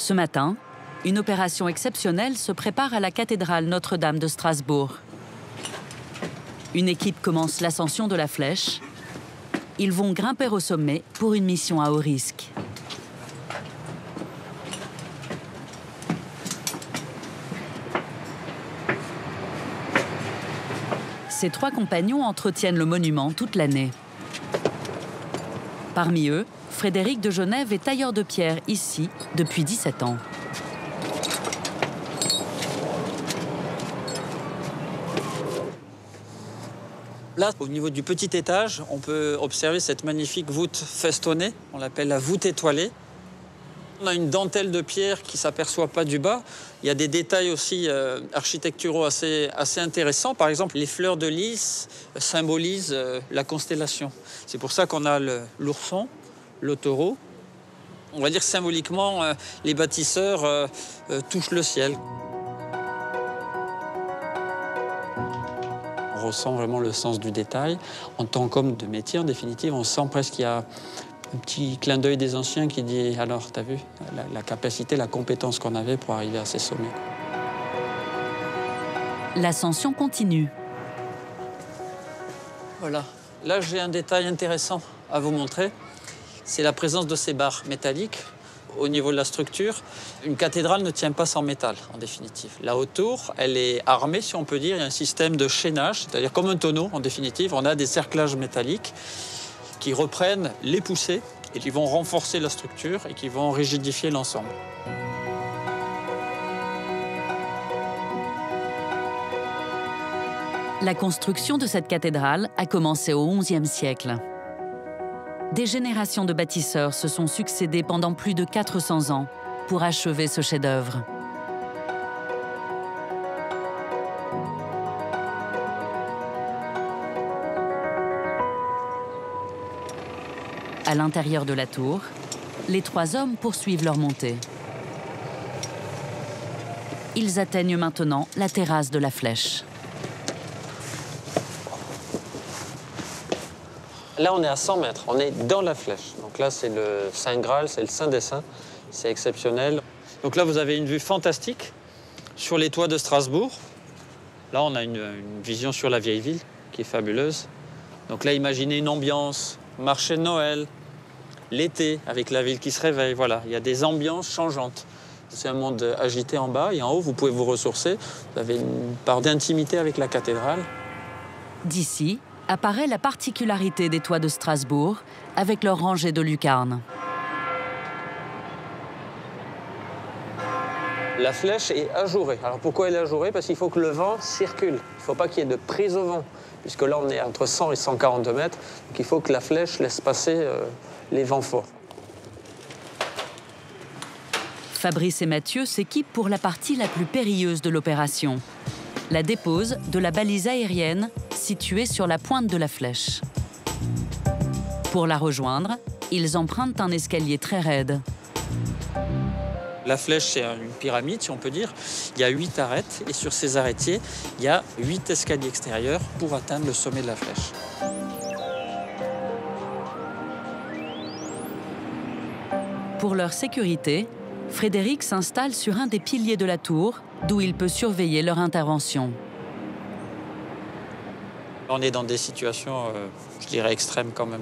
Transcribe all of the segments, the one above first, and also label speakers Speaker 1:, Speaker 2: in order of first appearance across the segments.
Speaker 1: Ce matin, une opération exceptionnelle se prépare à la cathédrale Notre-Dame de Strasbourg. Une équipe commence l'ascension de la flèche. Ils vont grimper au sommet pour une mission à haut risque. Ces 3 compagnons entretiennent le monument toute l'année. Parmi eux, Frédéric de Genève est tailleur de pierre ici depuis 17 ans.
Speaker 2: Là, au niveau du petit étage, on peut observer cette magnifique voûte festonnée. On l'appelle la voûte étoilée. On a une dentelle de pierre qui ne s'aperçoit pas du bas. Il y a des détails aussi architecturaux assez intéressants. Par exemple, les fleurs de lys symbolisent la constellation. C'est pour ça qu'on a l'ourson, le taureau. On va dire symboliquement, les bâtisseurs touchent le ciel. On ressent vraiment le sens du détail. En tant qu'homme de métier, en définitive, on sent presque qu'il y a un petit clin d'œil des anciens qui dit « Alors, t'as vu la capacité, la compétence qu'on avait pour arriver à ces sommets ».
Speaker 1: L'ascension continue.
Speaker 2: Voilà. Là, j'ai un détail intéressant à vous montrer. C'est la présence de ces barres métalliques au niveau de la structure. Une cathédrale ne tient pas sans métal, en définitive. La haute tour, elle est armée, si on peut dire. Il y a un système de chaînage, c'est-à-dire comme un tonneau, en définitive. On a des cerclages métalliques qui reprennent les poussées et qui vont renforcer la structure et qui vont rigidifier l'ensemble.
Speaker 1: La construction de cette cathédrale a commencé au XIe siècle. Des générations de bâtisseurs se sont succédés pendant plus de 400 ans pour achever ce chef-d'œuvre. À l'intérieur de la tour, les 3 hommes poursuivent leur montée. Ils atteignent maintenant la terrasse de la flèche.
Speaker 2: Là, on est à 100 mètres, on est dans la flèche. Donc là, c'est le Saint Graal, c'est le Saint des Saints, c'est exceptionnel. Donc là, vous avez une vue fantastique sur les toits de Strasbourg. Là, on a une vision sur la vieille ville qui est fabuleuse. Donc là, imaginez une ambiance, marché de Noël, l'été, avec la ville qui se réveille. Voilà, il y a des ambiances changeantes. C'est un monde agité en bas et en haut, vous pouvez vous ressourcer. Vous avez une part d'intimité avec la cathédrale.
Speaker 1: D'ici apparaît la particularité des toits de Strasbourg avec leur rangée de lucarnes.
Speaker 2: La flèche est ajourée. Alors pourquoi elle est ajourée? Parce qu'il faut que le vent circule. Il ne faut pas qu'il y ait de prise au vent, puisque là on est entre 100 et 142 mètres. Donc il faut que la flèche laisse passer les vents forts.
Speaker 1: Fabrice et Mathieu s'équipent pour la partie la plus périlleuse de l'opération, la dépose de la balise aérienne située sur la pointe de la flèche. Pour la rejoindre, ils empruntent un escalier très raide.
Speaker 2: La flèche, c'est une pyramide, si on peut dire. Il y a 8 arêtes et sur ces arêtiers, il y a 8 escaliers extérieurs pour atteindre le sommet de la flèche.
Speaker 1: Pour leur sécurité, Frédéric s'installe sur un des piliers de la tour, d'où il peut surveiller leur intervention.
Speaker 2: On est dans des situations, je dirais, extrêmes quand même.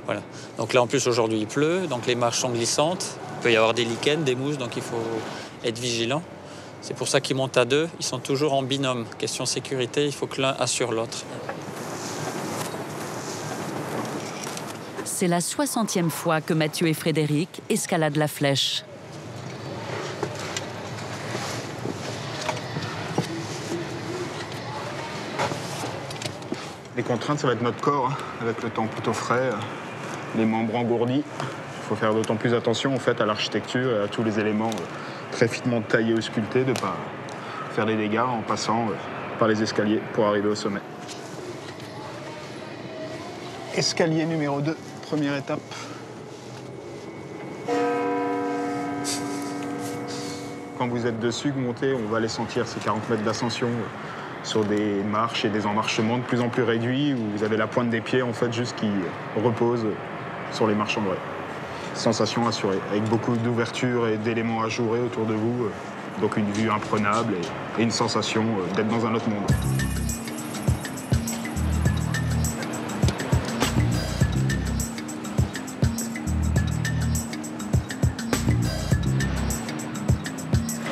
Speaker 2: Voilà. Donc là, en plus, aujourd'hui, il pleut, donc les marches sont glissantes. Il peut y avoir des lichens, des mousses, donc il faut être vigilant. C'est pour ça qu'ils montent à 2. Ils sont toujours en binôme. Question sécurité, il faut que l'un assure l'autre.
Speaker 1: C'est la 60e fois que Mathieu et Frédéric escaladent la flèche.
Speaker 3: Les contraintes, ça va être notre corps, avec le temps plutôt frais, les membres engourdis. Il faut faire d'autant plus attention en fait, à l'architecture et à tous les éléments très finement taillés ou sculptés, de ne pas faire des dégâts en passant par les escaliers pour arriver au sommet. Escalier numéro 2, première étape. Quand vous êtes dessus, vous montez, on va les sentir, ces 40 mètres d'ascension, sur des marches et des emmarchements de plus en plus réduits, où vous avez la pointe des pieds en fait, juste qui repose sur les marches en vrai. sensation assurée, avec beaucoup d'ouverture et d'éléments ajourés autour de vous. Donc une vue imprenable et une sensation d'être dans un autre monde.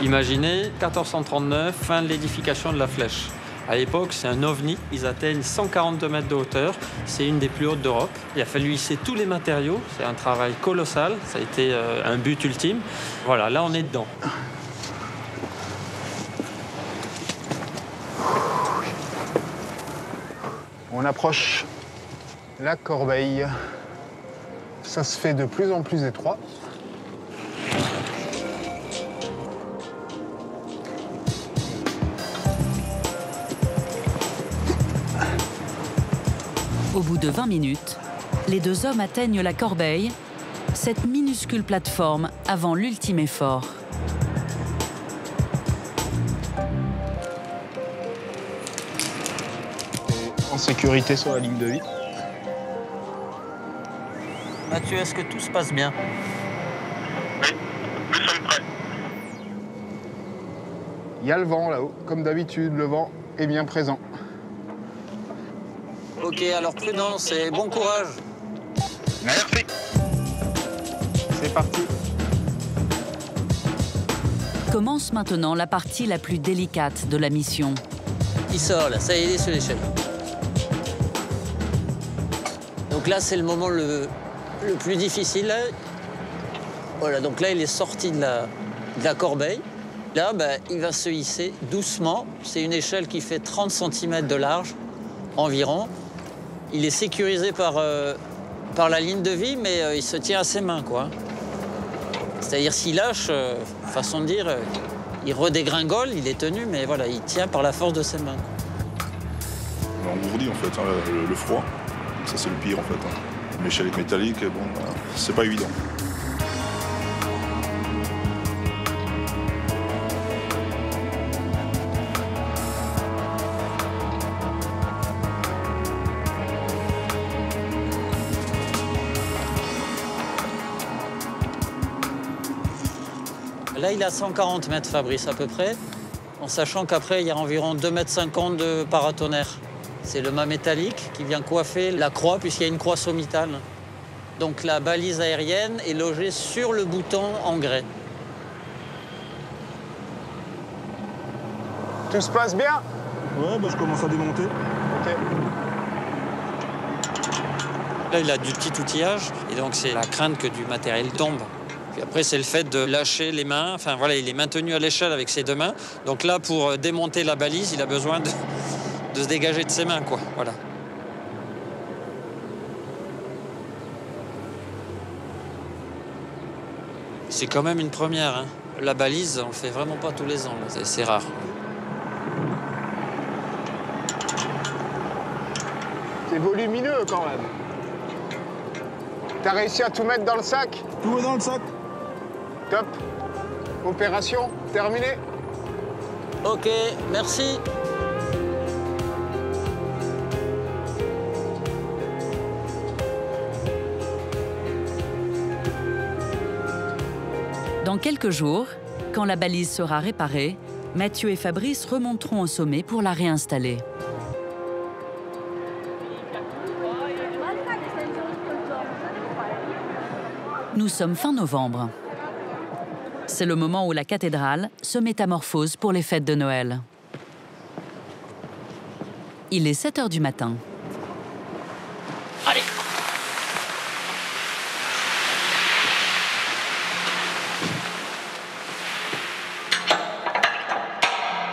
Speaker 2: Imaginez 1439, fin de l'édification de la Flèche. À l'époque, c'est un ovni. Ils atteignent 142 mètres de hauteur. C'est une des plus hautes d'Europe. Il a fallu hisser tous les matériaux. C'est un travail colossal. Ça a été un but ultime. Voilà, là, on est dedans.
Speaker 3: On approche la corbeille. Ça se fait de plus en plus étroit.
Speaker 1: Au bout de 20 minutes, les deux hommes atteignent la corbeille, cette minuscule plateforme avant l'ultime effort.
Speaker 3: En sécurité sur la ligne de vie.
Speaker 2: Mathieu, est-ce que tout se passe bien?
Speaker 4: Oui, nous sommes prêts.
Speaker 3: Il y a le vent là-haut. Comme d'habitude, le vent est bien présent.
Speaker 2: Ok, alors prudence et bon courage.
Speaker 4: Merci.
Speaker 3: C'est parti.
Speaker 1: Commence maintenant la partie la plus délicate de la mission.
Speaker 2: Il sort là, ça y est, il est sur l'échelle. Donc là, c'est le moment le plus difficile. Là. Voilà, donc là, il est sorti de la corbeille. Là, il va se hisser doucement. C'est une échelle qui fait 30 cm de large environ. Il est sécurisé par la ligne de vie, mais il se tient à ses mains, quoi. C'est-à-dire, s'il lâche, façon de dire, il redégringole, il est tenu, mais voilà, il tient par la force de ses mains.
Speaker 5: On ouvrit en fait, hein, le froid. Ça c'est le pire en fait. Hein. L'échelle est métallique, bon, c'est pas évident.
Speaker 2: Là, il est à 140 mètres, Fabrice, à peu près, en sachant qu'après, il y a environ 2,50 m de paratonnerre. C'est le mât métallique qui vient coiffer la croix, puisqu'il y a une croix sommitale. Donc la balise aérienne est logée sur le bouton en grès.
Speaker 3: Tout se passe bien?
Speaker 5: Ouais, je commence à démonter.
Speaker 3: Ok.
Speaker 2: Là, il a du petit outillage, et donc c'est la crainte que du matériel tombe. Puis après, c'est le fait de lâcher les mains. Enfin, voilà, il est maintenu à l'échelle avec ses deux mains. Donc là, pour démonter la balise, il a besoin de se dégager de ses mains, quoi. Voilà. C'est quand même une première, hein. La balise, on le fait vraiment pas tous les ans. C'est rare.
Speaker 3: C'est volumineux quand même. T'as réussi à tout mettre dans le sac?
Speaker 5: Tout est dans le sac.
Speaker 3: Top. Opération terminée.
Speaker 2: Ok, merci.
Speaker 1: Dans quelques jours, quand la balise sera réparée, Mathieu et Fabrice remonteront au sommet pour la réinstaller. Nous sommes fin novembre. C'est le moment où la cathédrale se métamorphose pour les fêtes de Noël. Il est 7 h du matin.
Speaker 2: Allez.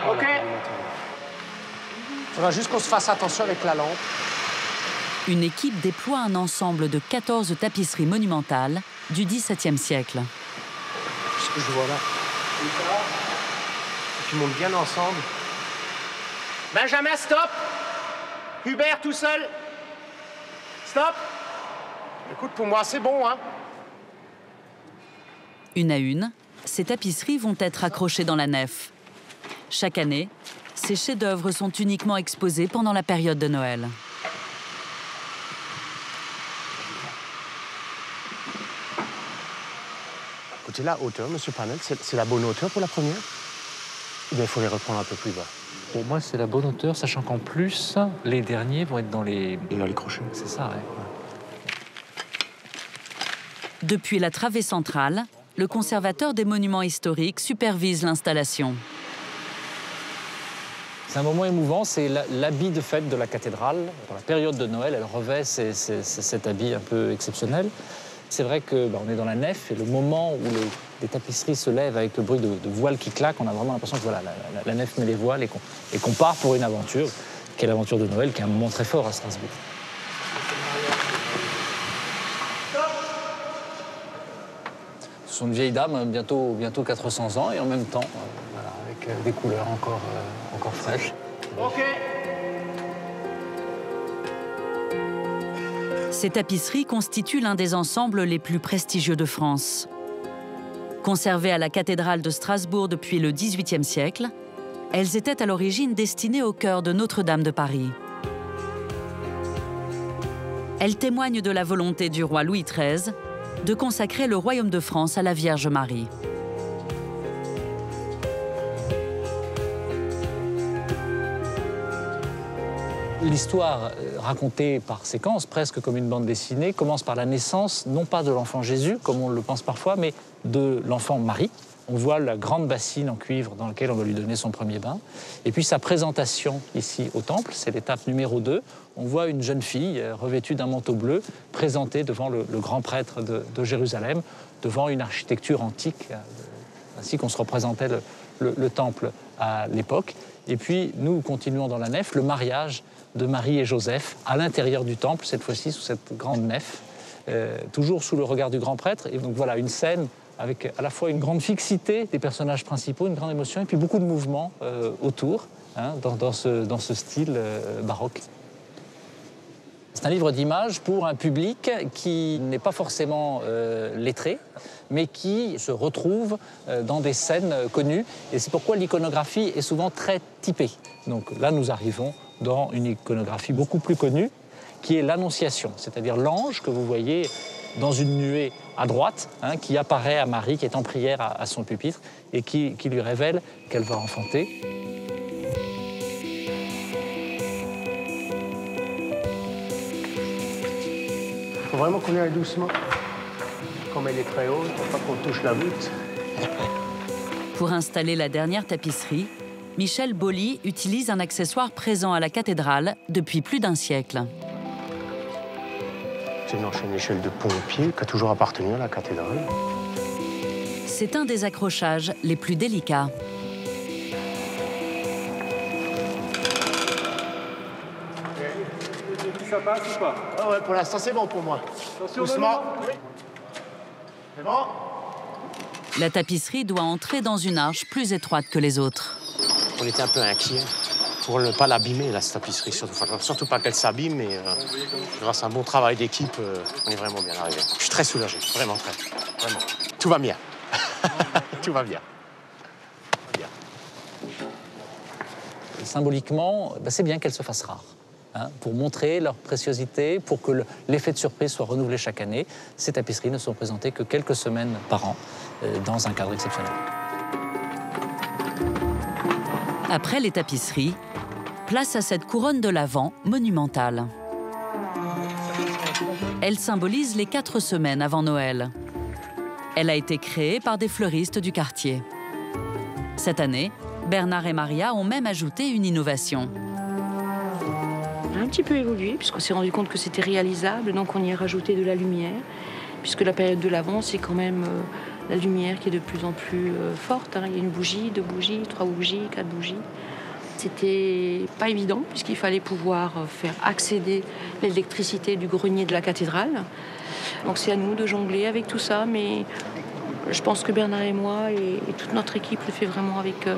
Speaker 6: OK. Il faudra juste qu'on se fasse attention avec la lampe.
Speaker 1: Une équipe déploie un ensemble de 14 tapisseries monumentales du XVIIe siècle.
Speaker 6: Ce que je vois là. Tu montes bien ensemble. Benjamin, stop! Hubert, tout seul. Stop! Écoute, pour moi, c'est bon, hein?
Speaker 1: Une à une, ces tapisseries vont être accrochées dans la nef. Chaque année, ces chefs-d'œuvre sont uniquement exposés pendant la période de Noël.
Speaker 6: Écoutez, la hauteur, monsieur Panel, c'est la bonne hauteur pour la première? Ou bien il faut les reprendre un peu plus bas?
Speaker 7: Pour moi, c'est la bonne hauteur, sachant qu'en plus, les derniers vont être dans les...
Speaker 6: Et dans les crochets.
Speaker 7: C'est ça, ouais.
Speaker 1: Depuis la travée centrale, le conservateur des monuments historiques supervise l'installation.
Speaker 7: C'est un moment émouvant, c'est l'habit de fête de la cathédrale. Pour la période de Noël, elle revêt cet habit un peu exceptionnel. C'est vrai qu'on est dans la nef et le moment où les tapisseries se lèvent avec le bruit de voiles qui claquent, on a vraiment l'impression que voilà, la nef met les voiles et qu'on part pour une aventure, qui est l'aventure de Noël, qui est un moment très fort à Strasbourg. Ce sont une vieille dame, bientôt 400 ans, et en même temps, voilà, avec des couleurs encore fraîches.
Speaker 6: OK.
Speaker 1: Ces tapisseries constituent l'un des ensembles les plus prestigieux de France. Conservées à la cathédrale de Strasbourg depuis le XVIIIe siècle, elles étaient à l'origine destinées au chœur de Notre-Dame de Paris. Elles témoignent de la volonté du roi Louis XIII de consacrer le royaume de France à la Vierge Marie.
Speaker 7: L'histoire racontée par séquences, presque comme une bande dessinée, commence par la naissance, non pas de l'enfant Jésus, comme on le pense parfois, mais de l'enfant Marie. On voit la grande bassine en cuivre dans laquelle on va lui donner son premier bain. Et puis sa présentation ici au temple, c'est l'étape numéro 2. On voit une jeune fille revêtue d'un manteau bleu présentée devant le grand prêtre de Jérusalem, devant une architecture antique, ainsi qu'on se représentait le temple à l'époque. Et puis nous continuons dans la nef, le mariage de Marie et Joseph à l'intérieur du temple, cette fois-ci sous cette grande nef, toujours sous le regard du grand prêtre. Et donc voilà, une scène avec à la fois une grande fixité des personnages principaux, une grande émotion, et puis beaucoup de mouvements autour, hein, dans ce style baroque. C'est un livre d'images pour un public qui n'est pas forcément lettré, mais qui se retrouve dans des scènes connues. Et c'est pourquoi l'iconographie est souvent très typée. Donc là, nous arrivons dans une iconographie beaucoup plus connue, qui est l'Annonciation, c'est-à-dire l'ange que vous voyez dans une nuée à droite, hein, qui apparaît à Marie, qui est en prière à son pupitre, et qui lui révèle qu'elle va enfanter.
Speaker 6: Il faut vraiment qu'on y aille doucement. Comme elle est très haute, pour pas qu'on touche la voûte.
Speaker 1: Pour installer la dernière tapisserie, Michel Boly utilise un accessoire présent à la cathédrale depuis plus d'un siècle.
Speaker 6: C'est une ancienne échelle de pompier qui a toujours appartenu à la cathédrale.
Speaker 1: C'est un des accrochages les plus délicats.
Speaker 8: Ça passe ou pas?
Speaker 6: Ah ouais, pour l'instant, c'est bon pour moi.
Speaker 8: Attention,
Speaker 6: doucement. Oui. C'est bon?
Speaker 1: La tapisserie doit entrer dans une arche plus étroite que les autres.
Speaker 6: On était un peu inquiets pour ne pas l'abîmer, cette tapisserie. Surtout pas qu'elle s'abîme, mais grâce à un bon travail d'équipe, on est vraiment bien arrivé. Je suis très soulagé, vraiment très. Vraiment. Tout va bien. Tout va bien.
Speaker 7: Symboliquement, c'est bien qu'elle se fasse rare. Hein, pour montrer leur préciosité, pour que l'effet de surprise soit renouvelé chaque année. Ces tapisseries ne sont présentées que quelques semaines par an, dans un cadre exceptionnel.
Speaker 1: Après les tapisseries, place à cette couronne de l'Avent monumentale. Elle symbolise les 4 semaines avant Noël. Elle a été créée par des fleuristes du quartier. Cette année, Bernard et Maria ont même ajouté une innovation.
Speaker 9: On a un petit peu évolué, puisqu'on s'est rendu compte que c'était réalisable, donc on y a rajouté de la lumière, puisque la période de l'Avent, c'est quand même la lumière qui est de plus en plus forte. Hein. Il y a une bougie, 2 bougies, 3 bougies, 4 bougies. C'était pas évident, puisqu'il fallait pouvoir faire accéder l'électricité du grenier de la cathédrale. Donc c'est à nous de jongler avec tout ça, mais je pense que Bernard et moi et toute notre équipe le fait vraiment avec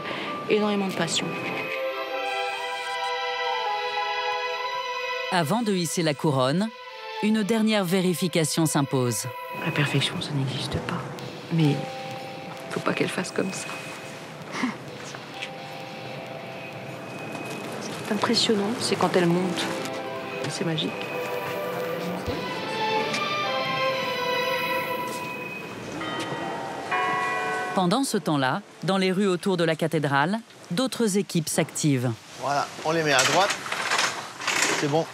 Speaker 9: énormément de passion.
Speaker 1: Avant de hisser la couronne, une dernière vérification s'impose.
Speaker 9: La perfection, ça n'existe pas. Mais il ne faut pas qu'elle fasse comme ça. Ce qui est impressionnant, c'est quand elle monte. C'est magique.
Speaker 1: Pendant ce temps-là, dans les rues autour de la cathédrale, d'autres équipes s'activent.
Speaker 8: Voilà, on les met à droite. C'est bon.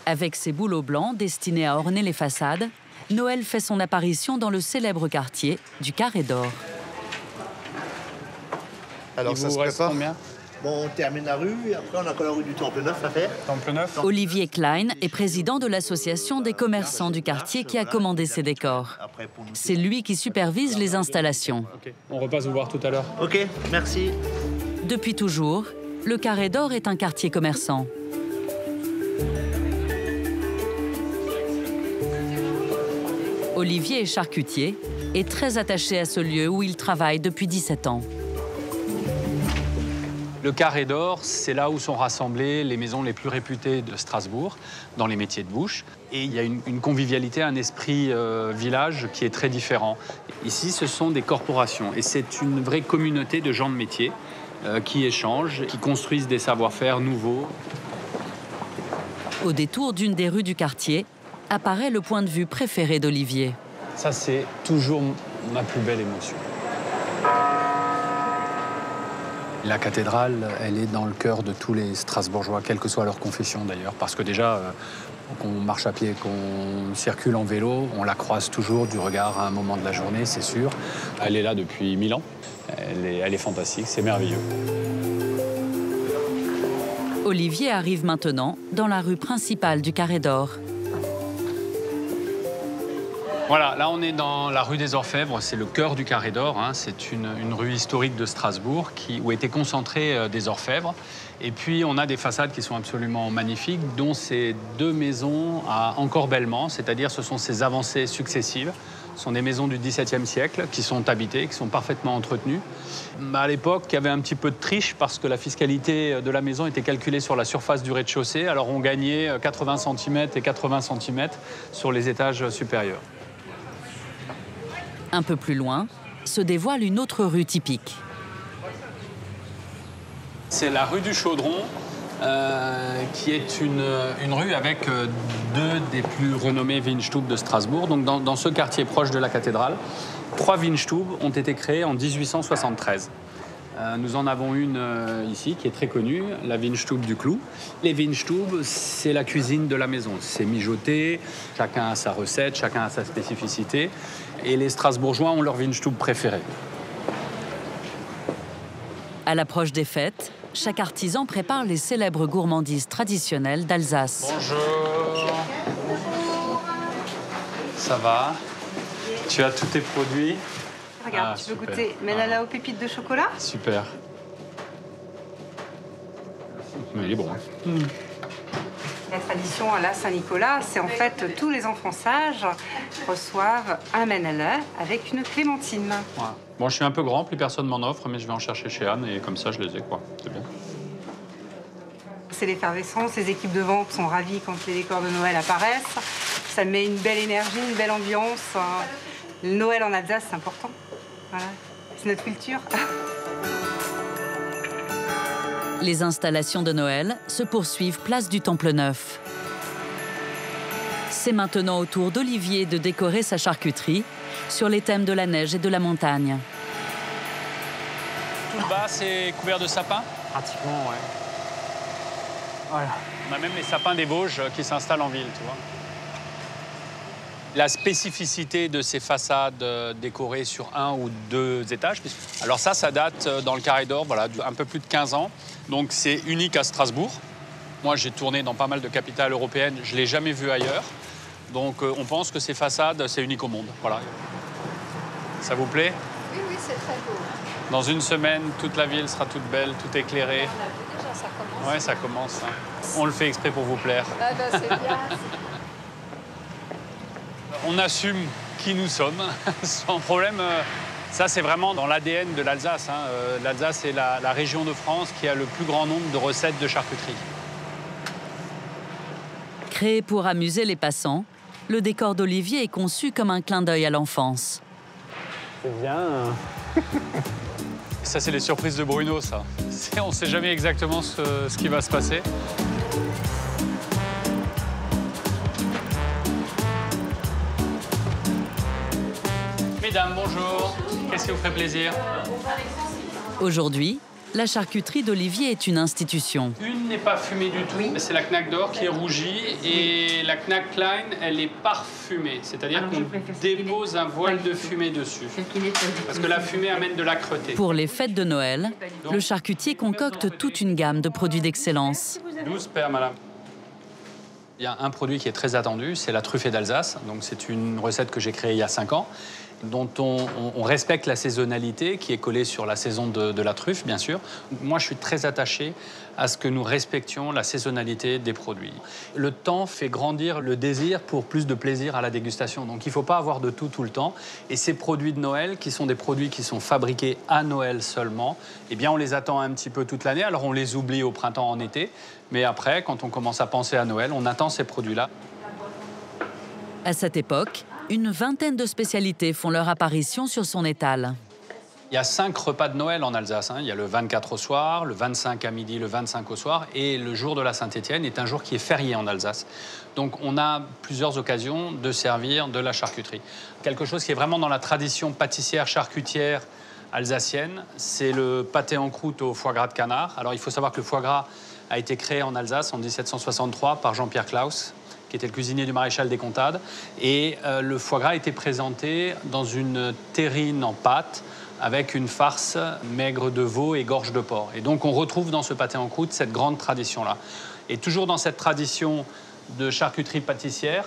Speaker 1: Avec ses bouleaux blancs destinés à orner les façades, Noël fait son apparition dans le célèbre quartier du Carré d'Or.
Speaker 8: Alors, ça se prépare combien? Bon, on termine la rue et après on a encore la rue du Temple-Neuf à faire.
Speaker 2: Temple-Neuf.
Speaker 1: Olivier Klein est président de l'association des commerçants du quartier qui a commandé ces décors. C'est lui qui supervise les installations.
Speaker 2: Okay. On repasse vous voir tout à l'heure.
Speaker 8: Ok, merci.
Speaker 1: Depuis toujours, le Carré d'Or est un quartier commerçant. Olivier est charcutier et très attaché à ce lieu où il travaille depuis 17 ans.
Speaker 10: Le Carré d'Or, c'est là où sont rassemblées les maisons les plus réputées de Strasbourg, dans les métiers de bouche. Et il y a une convivialité, un esprit village qui est très différent. Ici, ce sont des corporations et c'est une vraie communauté de gens de métier qui échangent, qui construisent des savoir-faire nouveaux.
Speaker 1: Au détour d'une des rues du quartier, apparaît le point de vue préféré d'Olivier.
Speaker 10: Ça, c'est toujours ma plus belle émotion. La cathédrale, elle est dans le cœur de tous les Strasbourgeois, quelle que soit leur confession d'ailleurs. Parce que déjà, qu'on marche à pied, qu'on circule en vélo, on la croise toujours du regard à un moment de la journée, c'est sûr. Elle est là depuis 1000 ans. Elle est fantastique, c'est merveilleux.
Speaker 1: Olivier arrive maintenant dans la rue principale du Carré d'Or.
Speaker 10: Voilà, là on est dans la rue des Orfèvres, c'est le cœur du Carré d'Or. Hein. C'est une rue historique de Strasbourg où étaient concentrés des orfèvres. Et puis on a des façades qui sont absolument magnifiques, dont ces deux maisons à encorbellement, c'est-à-dire ce sont ces avancées successives. Ce sont des maisons du XVIIe siècle qui sont habitées, qui sont parfaitement entretenues. À l'époque, il y avait un petit peu de triche parce que la fiscalité de la maison était calculée sur la surface du rez-de-chaussée. Alors on gagnait 80 cm et 80 cm sur les étages supérieurs.
Speaker 1: Un peu plus loin, se dévoile une autre rue typique.
Speaker 10: C'est la rue du Chaudron, qui est une rue avec deux des plus renommés Weinstube de Strasbourg. Donc dans ce quartier proche de la cathédrale, 3 Weinstube ont été créés en 1873. Nous en avons une ici qui est très connue, la Weinstube du Clou. Les Weinstube, c'est la cuisine de la maison. C'est mijoté, chacun a sa recette, chacun a sa spécificité. Et les Strasbourgeois ont leur Weinstube préféré.
Speaker 1: À l'approche des fêtes, chaque artisan prépare les célèbres gourmandises traditionnelles d'Alsace.
Speaker 10: Bonjour. Ça va? Tu as tous tes produits?
Speaker 11: Regarde, tu peux goûter Menala aux pépites de chocolat?
Speaker 10: Super. Mais il est bon.
Speaker 11: La tradition à la Saint-Nicolas, c'est en fait tous les enfants sages reçoivent un Menala avec une clémentine.
Speaker 10: Ouais. Bon, je suis un peu grand, plus personne m'en offre, mais je vais en chercher chez Anne et comme ça, je les ai, quoi. C'est bien.
Speaker 11: C'est l'effervescence, les équipes de vente sont ravies quand les décors de Noël apparaissent. Ça met une belle énergie, une belle ambiance. Le Noël en Alsace, c'est important. Voilà. C'est notre culture.
Speaker 1: Les installations de Noël se poursuivent place du Temple-Neuf. C'est maintenant au tour d'Olivier de décorer sa charcuterie sur les thèmes de la neige et de la montagne.
Speaker 10: Tout le bas, c'est couvert de sapins?
Speaker 6: Pratiquement, ouais.
Speaker 10: Voilà. On a même les sapins des Vosges qui s'installent en ville, tu vois. La spécificité de ces façades décorées sur 1 ou 2 étages, alors ça date dans le Carré d'Or, voilà, un peu plus de 15 ans. Donc c'est unique à Strasbourg. Moi, j'ai tourné dans pas mal de capitales européennes, je ne l'ai jamais vu ailleurs. Donc on pense que ces façades, c'est unique au monde. Voilà. Ça vous plaît?
Speaker 12: Oui, oui, c'est très beau.
Speaker 10: Dans une semaine, toute la ville sera toute belle, tout éclairé.
Speaker 12: Déjà, ça commence.
Speaker 10: Ouais, ça commence. Hein. On le fait exprès pour vous plaire.
Speaker 12: Ah ben, c'est bien.
Speaker 10: On assume qui nous sommes, sans problème. Ça, c'est vraiment dans l'ADN de l'Alsace. Hein. L'Alsace est la région de France qui a le plus grand nombre de recettes de charcuterie.
Speaker 1: Créé pour amuser les passants, le décor d'Olivier est conçu comme un clin d'œil à l'enfance.
Speaker 10: C'est bien. Ça, c'est les surprises de Bruno, ça. On ne sait jamais exactement ce qui va se passer. Mesdames, bonjour. Qu'est-ce qui vous ferait plaisir?
Speaker 1: Aujourd'hui, la charcuterie d'Olivier est une institution.
Speaker 10: Une n'est pas fumée du tout, c'est la Knack d'or qui est rougie et la Knack Klein, elle est parfumée. C'est-à-dire qu'on dépose un voile de fumée dessus. Parce que la fumée amène de l'âcreté.
Speaker 1: Pour les fêtes de Noël, le charcutier concocte toute une gamme de produits d'excellence.
Speaker 10: 12 paires, madame. Il y a un produit qui est très attendu, c'est la truffée d'Alsace. Donc c'est une recette que j'ai créée il y a 5 ans, dont on respecte la saisonnalité qui est collée sur la saison de la truffe, bien sûr. Moi, je suis très attaché à ce que nous respections la saisonnalité des produits. Le temps fait grandir le désir pour plus de plaisir à la dégustation. Donc il ne faut pas avoir de tout le temps. Et ces produits de Noël, qui sont des produits qui sont fabriqués à Noël seulement, eh bien on les attend un petit peu toute l'année. Alors on les oublie au printemps, en été. Mais après, quand on commence à penser à Noël, on attend ces produits-là.
Speaker 1: À cette époque, une vingtaine de spécialités font leur apparition sur son étal.
Speaker 10: Il y a 5 repas de Noël en Alsace. Il y a le 24 au soir, le 25 à midi, le 25 au soir. Et le jour de la Saint-Étienne est un jour qui est férié en Alsace. Donc on a plusieurs occasions de servir de la charcuterie. Quelque chose qui est vraiment dans la tradition pâtissière charcutière alsacienne, c'est le pâté en croûte au foie gras de canard. Alors il faut savoir que le foie gras a été créé en Alsace en 1763 par Jean-Pierre Claus, qui était le cuisinier du maréchal des Comtades. Et le foie gras a été présenté dans une terrine en pâte avec une farce maigre de veau et gorge de porc. Et donc on retrouve dans ce pâté en croûte cette grande tradition-là. Et toujours dans cette tradition de charcuterie pâtissière,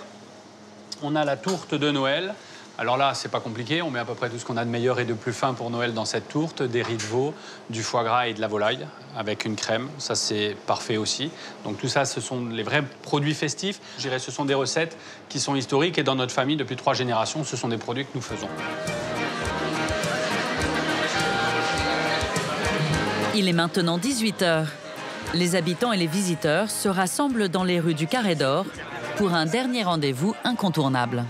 Speaker 10: on a la tourte de Noël. Alors là, c'est pas compliqué, on met à peu près tout ce qu'on a de meilleur et de plus fin pour Noël dans cette tourte, des riz de veau, du foie gras et de la volaille, avec une crème, ça c'est parfait aussi. Donc tout ça, ce sont les vrais produits festifs. Je dirais, ce sont des recettes qui sont historiques et dans notre famille, depuis 3 générations, ce sont des produits que nous faisons.
Speaker 1: Il est maintenant 18 h. Les habitants et les visiteurs se rassemblent dans les rues du Carré d'Or pour un dernier rendez-vous incontournable.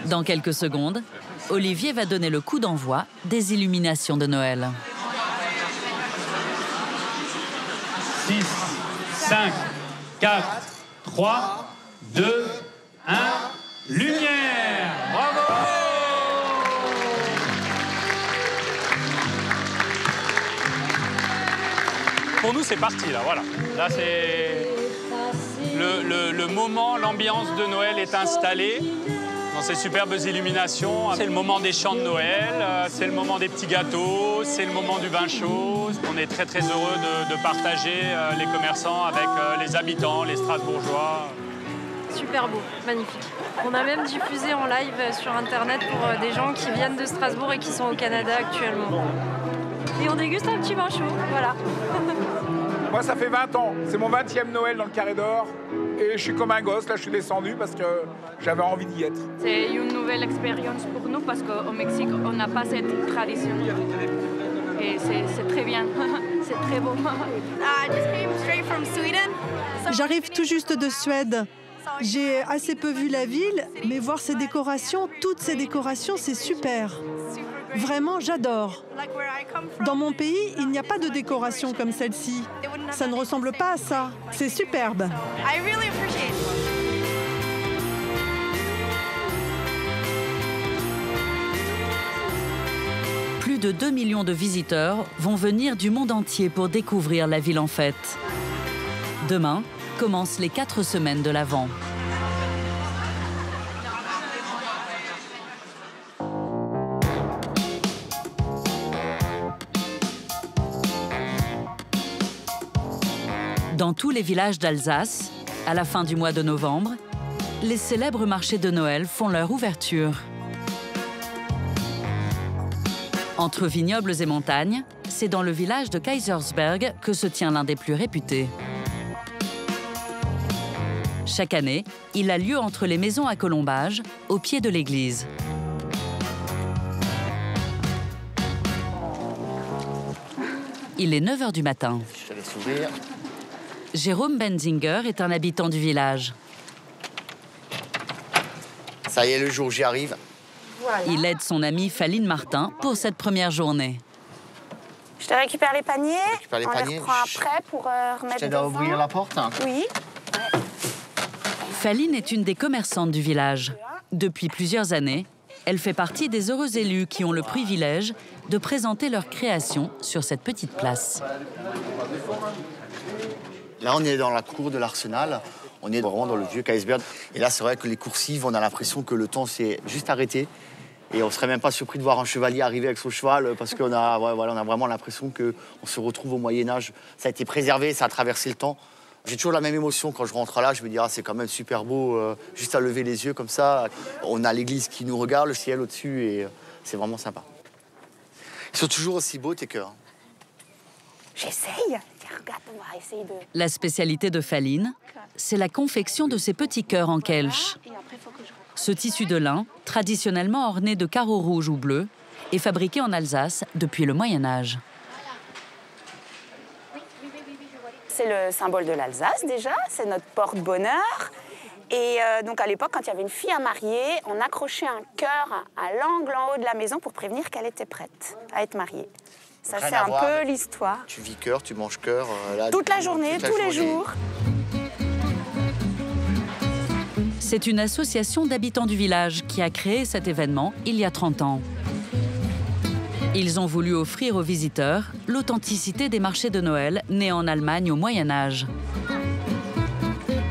Speaker 1: Dans quelques secondes, Olivier va donner le coup d'envoi des illuminations de Noël.
Speaker 10: 6, 5, 4, 3, 2, 1, lumière! Bravo! Pour nous, c'est parti, là, voilà. Là, c'est... Le moment, l'ambiance de Noël est installée dans ces superbes illuminations. C'est le moment des chants de Noël, c'est le moment des petits gâteaux, c'est le moment du vin chaud. On est très très heureux de partager les commerçants avec les habitants, les Strasbourgeois.
Speaker 13: Super beau, magnifique. On a même diffusé en live sur Internet pour des gens qui viennent de Strasbourg et qui sont au Canada actuellement. Et on déguste un petit vin chaud, voilà.
Speaker 14: Moi, ça fait 20 ans. C'est mon 20e Noël dans le Carré d'Or. Et je suis comme un gosse. Là, je suis descendu parce que j'avais envie d'y être.
Speaker 15: C'est une nouvelle expérience pour nous parce qu'au Mexique, on n'a pas cette tradition. Et c'est très bien. C'est très beau.
Speaker 16: J'arrive tout juste de Suède. J'ai assez peu vu la ville, mais voir ces décorations, toutes ces décorations, c'est super. Vraiment, j'adore. Dans mon pays, il n'y a pas de décoration comme celle-ci. Ça ne ressemble pas à ça. C'est superbe.
Speaker 1: Plus de 2 millions de visiteurs vont venir du monde entier pour découvrir la ville en fête. Demain commencent les 4 semaines de l'Avent. Dans tous les villages d'Alsace, à la fin du mois de novembre, les célèbres marchés de Noël font leur ouverture. Entre vignobles et montagnes, c'est dans le village de Kaisersberg que se tient l'un des plus réputés. Chaque année, il a lieu entre les maisons à colombages, au pied de l'église. Il est 9 h du matin.
Speaker 17: Je te laisse ouvrir.
Speaker 1: Jérôme Benzinger est un habitant du village.
Speaker 17: Ça y est, le jour, j'y arrive.
Speaker 1: Voilà. Il aide son ami Faline Martin pour cette première journée.
Speaker 18: Je te récupère les paniers.
Speaker 17: Récupère les
Speaker 18: on
Speaker 17: paniers.
Speaker 18: les reprend après pour remettre.
Speaker 17: Je t'aide à ouvrir la porte.
Speaker 18: Oui.
Speaker 1: Faline est une des commerçantes du village. Depuis plusieurs années, Elle fait partie des heureux élus qui ont le privilège de présenter leur création sur cette petite place.
Speaker 17: Là, on est dans la cour de l'Arsenal. On est vraiment dans le vieux Kaysersberg. Et là, c'est vrai que les coursives, on a l'impression que le temps s'est juste arrêté. Et on ne serait même pas surpris de voir un chevalier arriver avec son cheval parce qu'on a, voilà, on a vraiment l'impression qu'on se retrouve au Moyen-Âge. Ça a été préservé, ça a traversé le temps. J'ai toujours la même émotion quand je rentre là. Je me dis, ah, c'est quand même super beau, juste à lever les yeux comme ça. On a l'église qui nous regarde, le ciel au-dessus, et c'est vraiment sympa. Ils sont toujours aussi beaux, tes cœurs.
Speaker 18: J'essaye. Regarde, on va essayer de...
Speaker 1: La spécialité de Faline, c'est la confection de ces petits cœurs en kelch. Ce tissu de lin, traditionnellement orné de carreaux rouges ou bleus, est fabriqué en Alsace depuis le Moyen-Âge.
Speaker 18: C'est le symbole de l'Alsace déjà, c'est notre porte-bonheur. Et donc à l'époque, quand il y avait une fille à marier, on accrochait un cœur à l'angle en haut de la maison pour prévenir qu'elle était prête à être mariée. Ça, c'est un peu l'histoire.
Speaker 17: Tu vis cœur, tu manges cœur.
Speaker 18: Toute la journée, tous les jours.
Speaker 1: C'est une association d'habitants du village qui a créé cet événement il y a 30 ans. Ils ont voulu offrir aux visiteurs l'authenticité des marchés de Noël nés en Allemagne au Moyen-Âge.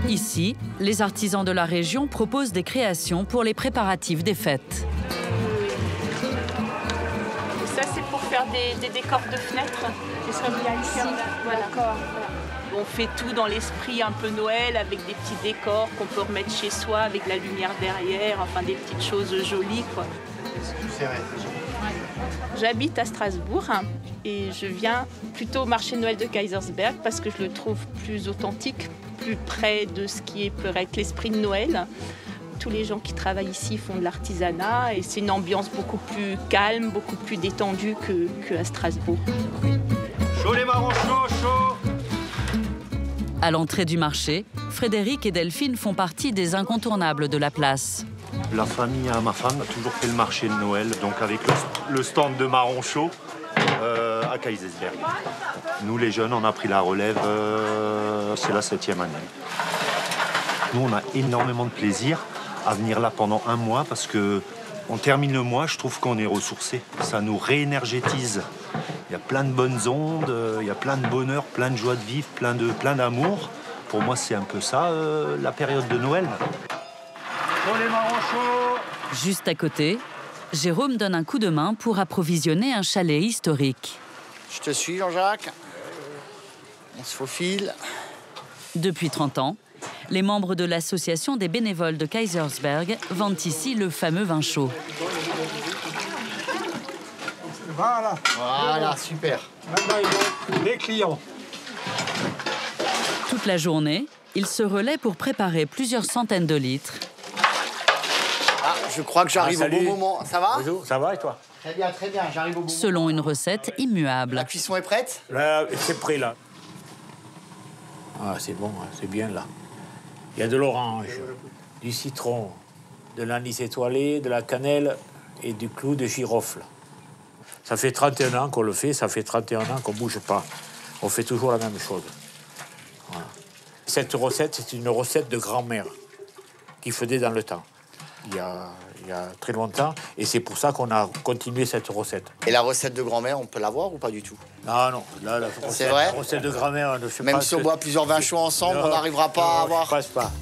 Speaker 1: Ici, les artisans de la région proposent des créations pour les préparatifs des fêtes.
Speaker 15: Ça, c'est pour faire des décors de fenêtres. C'est ça bien ici. Voilà. On fait tout dans l'esprit un peu Noël, avec des petits décors qu'on peut remettre chez soi, avec la lumière derrière, enfin des petites choses jolies, quoi. J'habite à Strasbourg et je viens plutôt au marché de Noël de Kaysersberg parce que je le trouve plus authentique, plus près de ce qui peut être l'esprit de Noël. Tous les gens qui travaillent ici font de l'artisanat et c'est une ambiance beaucoup plus calme, beaucoup plus détendue qu'à Strasbourg.
Speaker 19: Chaud les marrons, chaud, chaud!
Speaker 1: À l'entrée du marché, Frédéric et Delphine font partie des incontournables de la place.
Speaker 20: La famille à ma femme a toujours fait le marché de Noël, donc avec le stand de marron chaud à Kaysersberg. Nous, les jeunes, on a pris la relève, c'est la 7e année. Nous, on a énormément de plaisir à venir là pendant un mois parce qu'on termine le mois, je trouve qu'on est ressourcé. Ça nous réénergétise. Il y a plein de bonnes ondes, il y a plein de bonheur, plein de joie de vivre, plein d'amour. Pour moi, c'est un peu ça, la période de Noël.
Speaker 1: Juste à côté, Jérôme donne un coup de main pour approvisionner un chalet historique.
Speaker 17: Je te suis, Jean-Jacques. On se faufile.
Speaker 1: Depuis 30 ans, les membres de l'association des bénévoles de Kaysersberg vendent ici le fameux vin chaud.
Speaker 17: Voilà, super.
Speaker 19: Les clients.
Speaker 1: Toute la journée, ils se relaient pour préparer plusieurs centaines de litres.
Speaker 17: Ah, je crois que j'arrive au bon moment. Ça va?
Speaker 6: Bonjour, ça va et toi?
Speaker 17: Très bien, j'arrive au bon moment.
Speaker 1: Selon une recette immuable.
Speaker 17: La cuisson est prête?
Speaker 6: Là, c'est prêt, là. Ah, c'est bon, hein, c'est bien, là. Il y a de l'orange, du citron, de l'anis étoilé, de la cannelle et du clou de girofle. Ça fait 31 ans qu'on le fait, ça fait 31 ans qu'on ne bouge pas. On fait toujours la même chose. Voilà. Cette recette, c'est une recette de grand-mère qui faisait dans le temps. Il y a très longtemps, et c'est pour ça qu'on a continué cette recette.
Speaker 17: Et la recette de grand-mère, on peut l'avoir ou pas du tout?
Speaker 6: Non, là,
Speaker 17: c'est vrai?
Speaker 6: La recette de grand-mère, je sais
Speaker 17: même
Speaker 6: pas
Speaker 17: si on boit plusieurs vins chauds ensemble, on n'arrivera pas à avoir...
Speaker 6: Je pense pas.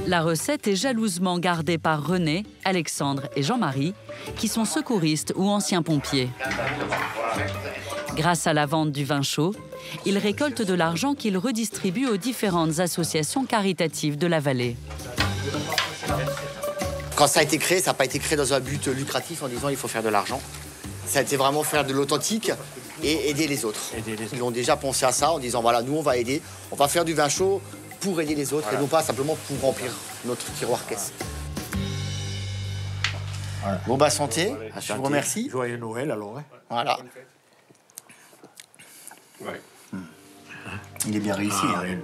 Speaker 1: La recette est jalousement gardée par René, Alexandre et Jean-Marie, qui sont secouristes ou anciens pompiers. Grâce à la vente du vin chaud, ils récoltent de l'argent qu'ils redistribuent aux différentes associations caritatives de la vallée.
Speaker 17: Quand ça a été créé, ça n'a pas été créé dans un but lucratif en disant il faut faire de l'argent. Ça a été vraiment faire de l'authentique et aider les autres. Ils ont déjà pensé à ça en disant voilà, nous on va aider, on va faire du vin chaud pour aider les autres, voilà. Et non pas simplement pour remplir notre tiroir caisse. Voilà. Bon bah santé, je vous remercie.
Speaker 6: Joyeux Noël alors. Hein.
Speaker 17: Voilà.
Speaker 19: Ouais.
Speaker 17: Il est bien réussi.
Speaker 6: Ah,
Speaker 17: hein.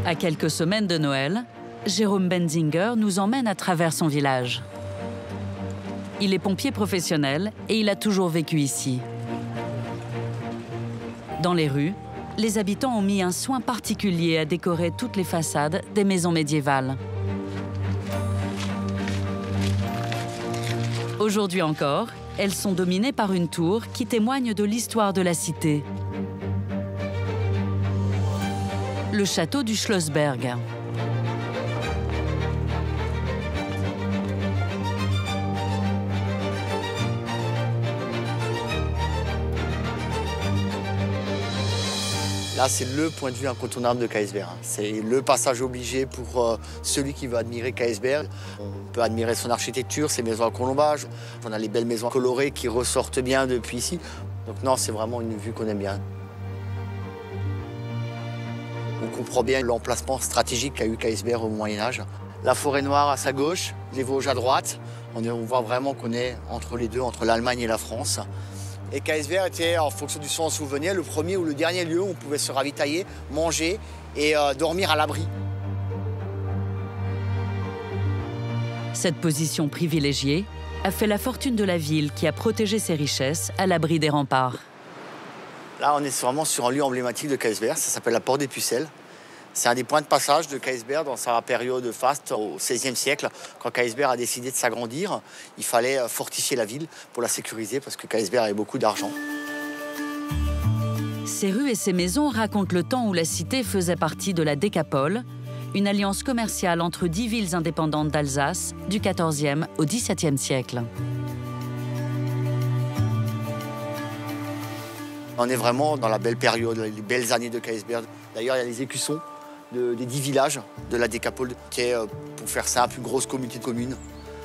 Speaker 1: À quelques semaines de Noël, Jérôme Benzinger nous emmène à travers son village. Il est pompier professionnel et il a toujours vécu ici. Dans les rues, les habitants ont mis un soin particulier à décorer toutes les façades des maisons médiévales. Aujourd'hui encore, elles sont dominées par une tour qui témoigne de l'histoire de la cité. Le château du Schlossberg.
Speaker 17: Là, c'est le point de vue incontournable de Kaisberg. C'est le passage obligé pour celui qui veut admirer Kaisberg. On peut admirer son architecture, ses maisons à colombage. On a les belles maisons colorées qui ressortent bien depuis ici. Donc non, c'est vraiment une vue qu'on aime bien. On comprend bien l'emplacement stratégique qu'a eu Kaisberg au Moyen-Âge. La forêt noire à sa gauche, les Vosges à droite. On voit vraiment qu'on est entre les deux, entre l'Allemagne et la France. Et Kaisberg était, en fonction du sens où vous veniez, le premier ou le dernier lieu où on pouvait se ravitailler, manger et dormir à l'abri.
Speaker 1: Cette position privilégiée a fait la fortune de la ville qui a protégé ses richesses à l'abri des remparts.
Speaker 17: Là, on est vraiment sur un lieu emblématique de Kaisberg, ça s'appelle la Porte des Pucelles. C'est un des points de passage de Kaisberg dans sa période faste au XVIe siècle. Quand Kaisberg a décidé de s'agrandir, il fallait fortifier la ville pour la sécuriser parce que Kaisberg avait beaucoup d'argent.
Speaker 1: Ces rues et ces maisons racontent le temps où la cité faisait partie de la Décapole, une alliance commerciale entre 10 villes indépendantes d'Alsace du XIVe au XVIIe siècle.
Speaker 17: On est vraiment dans la belle période, les belles années de Kaisberg. D'ailleurs, il y a les écussons des 10 villages de la Décapole, qui est, pour faire simple, une grosse communauté de communes.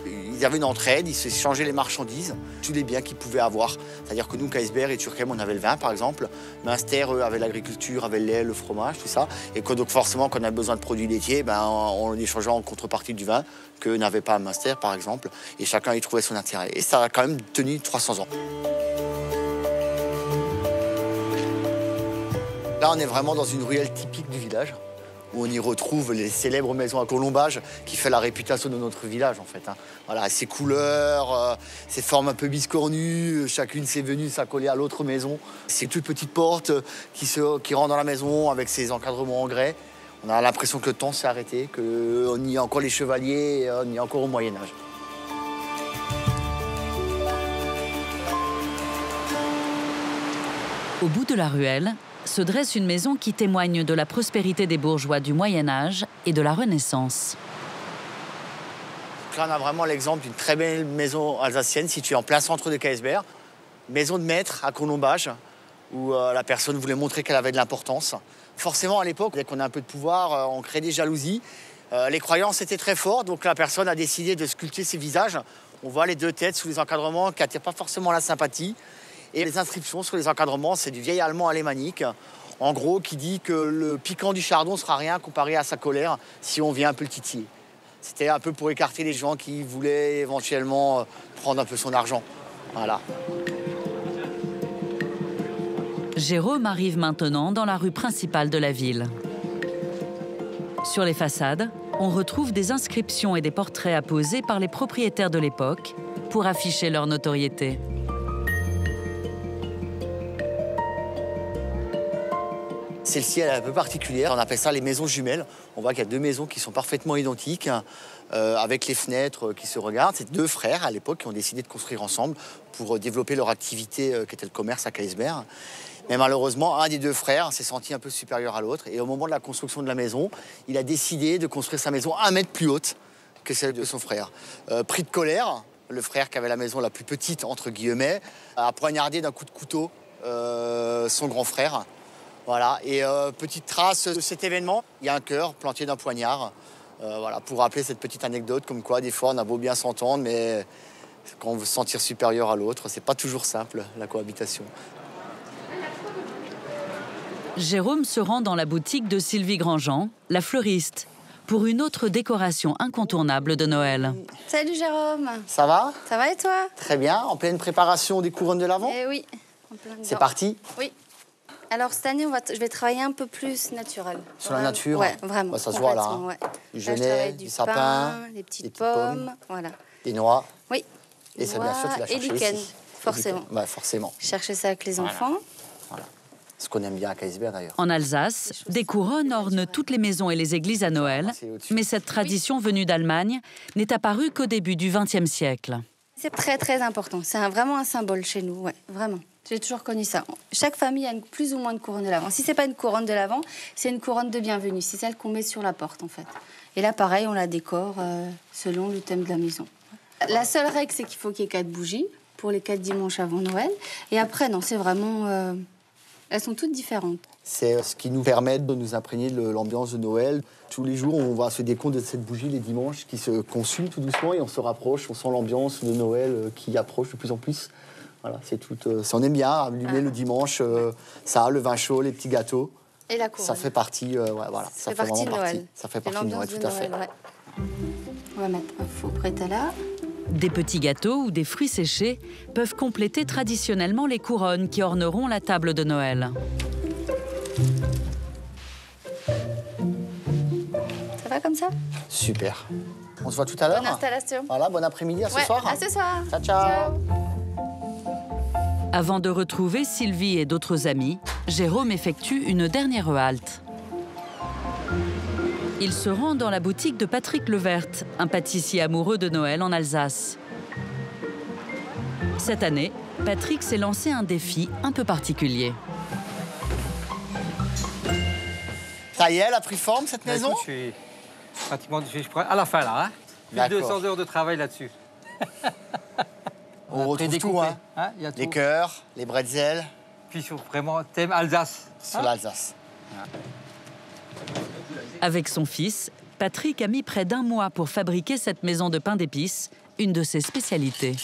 Speaker 17: Ils avaient une entraide, ils s'échangeaient les marchandises, tous les biens qu'ils pouvaient avoir. C'est-à-dire que nous, Kaisberg et Turckheim, on avait le vin, par exemple. Münster, eux, avait l'agriculture, avait le lait, le fromage, tout ça. Et que, donc forcément, quand on a besoin de produits laitiers, on échangeait en contrepartie du vin que n'avait pas Münster, par exemple. Et chacun y trouvait son intérêt. Et ça a quand même tenu 300 ans. Là, on est vraiment dans une ruelle typique du village, où on y retrouve les célèbres maisons à colombage qui fait la réputation de notre village, en fait. Voilà, ses couleurs, ses formes un peu biscornues, chacune s'est venue s'accoler à l'autre maison. Ces toutes petites portes qui rentrent dans la maison avec ses encadrements en grès. On a l'impression que le temps s'est arrêté, qu'on y a encore les chevaliers, on y est encore au Moyen-Âge.
Speaker 1: Au bout de la ruelle se dresse une maison qui témoigne de la prospérité des bourgeois du Moyen-Âge et de la Renaissance.
Speaker 17: Là, on a vraiment l'exemple d'une très belle maison alsacienne située en plein centre de Kaisberg. Maison de maître à colombage, où la personne voulait montrer qu'elle avait de l'importance. Forcément, à l'époque, dès qu'on a un peu de pouvoir, on crée des jalousies. Les croyances étaient très fortes, donc la personne a décidé de sculpter ses visages. On voit les deux têtes sous les encadrements qui n'attirent pas forcément la sympathie. Et les inscriptions sur les encadrements, c'est du vieil allemand alémanique, en gros, qui dit que le piquant du chardon ne sera rien comparé à sa colère si on vient un peu le titiller. C'était un peu pour écarter les gens qui voulaient éventuellement prendre un peu son argent. Voilà.
Speaker 1: Jérôme arrive maintenant dans la rue principale de la ville. Sur les façades, on retrouve des inscriptions et des portraits apposés par les propriétaires de l'époque pour afficher leur notoriété.
Speaker 17: Celle-ci, elle est un peu particulière. On appelle ça les maisons jumelles. On voit qu'il y a deux maisons qui sont parfaitement identiques, avec les fenêtres qui se regardent. C'est deux frères, à l'époque, qui ont décidé de construire ensemble pour développer leur activité, qui était le commerce à Kaisberg. Mais malheureusement, un des deux frères s'est senti un peu supérieur à l'autre. Et au moment de la construction de la maison, il a décidé de construire sa maison 1 mètre plus haute que celle de son frère. Pris de colère, le frère qui avait la maison la plus petite, entre guillemets, a poignardé d'un coup de couteau son grand frère. Voilà, et petite trace de cet événement, il y a un cœur planté d'un poignard. Voilà, pour rappeler cette petite anecdote, comme quoi des fois on a beau bien s'entendre, mais quand on veut se sentir supérieur à l'autre, c'est pas toujours simple, la cohabitation.
Speaker 1: Jérôme se rend dans la boutique de Sylvie Grandjean, la fleuriste, pour une autre décoration incontournable de Noël.
Speaker 21: Salut Jérôme.
Speaker 17: Ça va?
Speaker 21: Ça va et toi?
Speaker 17: Très bien, en pleine préparation des couronnes de l'Avent?
Speaker 21: Eh oui.
Speaker 17: C'est parti?
Speaker 21: Oui. Alors cette année, je vais travailler un peu plus naturel.
Speaker 17: Sur la nature?
Speaker 21: Ouais, vraiment.
Speaker 17: Bah, ça se voit là.
Speaker 21: Ouais.
Speaker 17: Du genêt, du sapin,
Speaker 21: pain, des petites pommes, voilà.
Speaker 17: Des noix.
Speaker 21: Oui.
Speaker 17: Et ça, bien sûr, tu l'as cherché
Speaker 21: et lichen,
Speaker 17: ici.
Speaker 21: forcément.
Speaker 17: Ouais, forcément.
Speaker 21: Chercher ça avec les enfants.
Speaker 17: Voilà. Ce qu'on aime bien à Kaisberg d'ailleurs.
Speaker 1: En Alsace, des couronnes ornent toutes les maisons et les églises à Noël, mais cette tradition venue d'Allemagne n'est apparue qu'au début du XXe siècle.
Speaker 21: C'est très très important, c'est vraiment un symbole chez nous, ouais, vraiment. J'ai toujours connu ça. Chaque famille a plus ou moins une couronne de l'Avent. Si c'est pas une couronne de l'Avent, c'est une couronne de bienvenue, c'est celle qu'on met sur la porte en fait. Et là pareil, on la décore selon le thème de la maison. La seule règle, c'est qu'il faut qu'il y ait 4 bougies pour les 4 dimanches avant Noël. Et après, non, c'est vraiment... elles sont toutes différentes.
Speaker 17: C'est ce qui nous permet de nous imprégner de l'ambiance de Noël. Tous les jours, on va se décompte de cette bougie les dimanches qui se consume tout doucement et on se rapproche, on sent l'ambiance de Noël qui approche de plus en plus. Voilà, c'est tout. On aime bien allumer le dimanche, ça, le vin chaud, les petits gâteaux.
Speaker 21: Et la couronne.
Speaker 17: Ça fait partie, voilà, ça fait
Speaker 21: partie
Speaker 17: vraiment
Speaker 21: de Noël.
Speaker 17: partie. Ça fait partie de Noël, tout à fait.
Speaker 21: Ouais. On va mettre un faux bretala.
Speaker 1: Des petits gâteaux ou des fruits séchés peuvent compléter traditionnellement les couronnes qui orneront la table de Noël.
Speaker 21: Ça va comme ça?
Speaker 17: Super. On se voit tout à l'heure.
Speaker 21: Bonne installation.
Speaker 17: Voilà, bon après-midi, à ce soir.
Speaker 21: À ce soir.
Speaker 17: Ciao, ciao.
Speaker 1: Avant de retrouver Sylvie et d'autres amis, Jérôme effectue une dernière halte. Il se rend dans la boutique de Patrick Levert, un pâtissier amoureux de Noël en Alsace. Cette année, Patrick s'est lancé un défi un peu particulier.
Speaker 17: Ça y est, elle a pris forme, cette maison?
Speaker 4: Écoute, je suis pratiquement à la fin, là. Hein. Plus de 200 heures de travail là-dessus.
Speaker 17: On retrouve tout, hein.
Speaker 4: Y a tout.
Speaker 17: Les cœurs, les bretzels.
Speaker 4: Puis vraiment, thème Alsace.
Speaker 17: Sur l'Alsace.
Speaker 1: Avec son fils, Patrick a mis près d'1 mois pour fabriquer cette maison de pain d'épices, une de ses spécialités.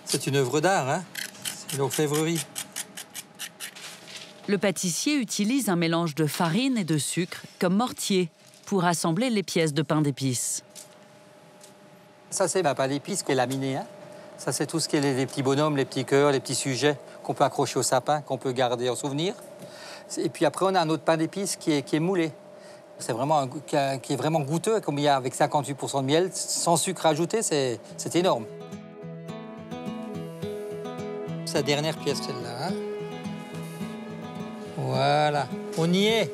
Speaker 4: C'est une œuvre d'art, hein. C'est une orfèvrerie.
Speaker 1: Le pâtissier utilise un mélange de farine et de sucre comme mortier pour assembler les pièces de pain d'épices.
Speaker 4: Ça, c'est ma pain d'épices qui est laminé, hein. Ça, c'est tout ce qui est les petits bonhommes, les petits cœurs, les petits sujets qu'on peut accrocher au sapin, qu'on peut garder en souvenir. Et puis après, on a un autre pain d'épices qui est moulé. C'est vraiment qui est vraiment goûteux, comme il y a avec 58% de miel, sans sucre ajouté, c'est énorme. Sa dernière pièce, celle-là. Hein. Voilà, on y est.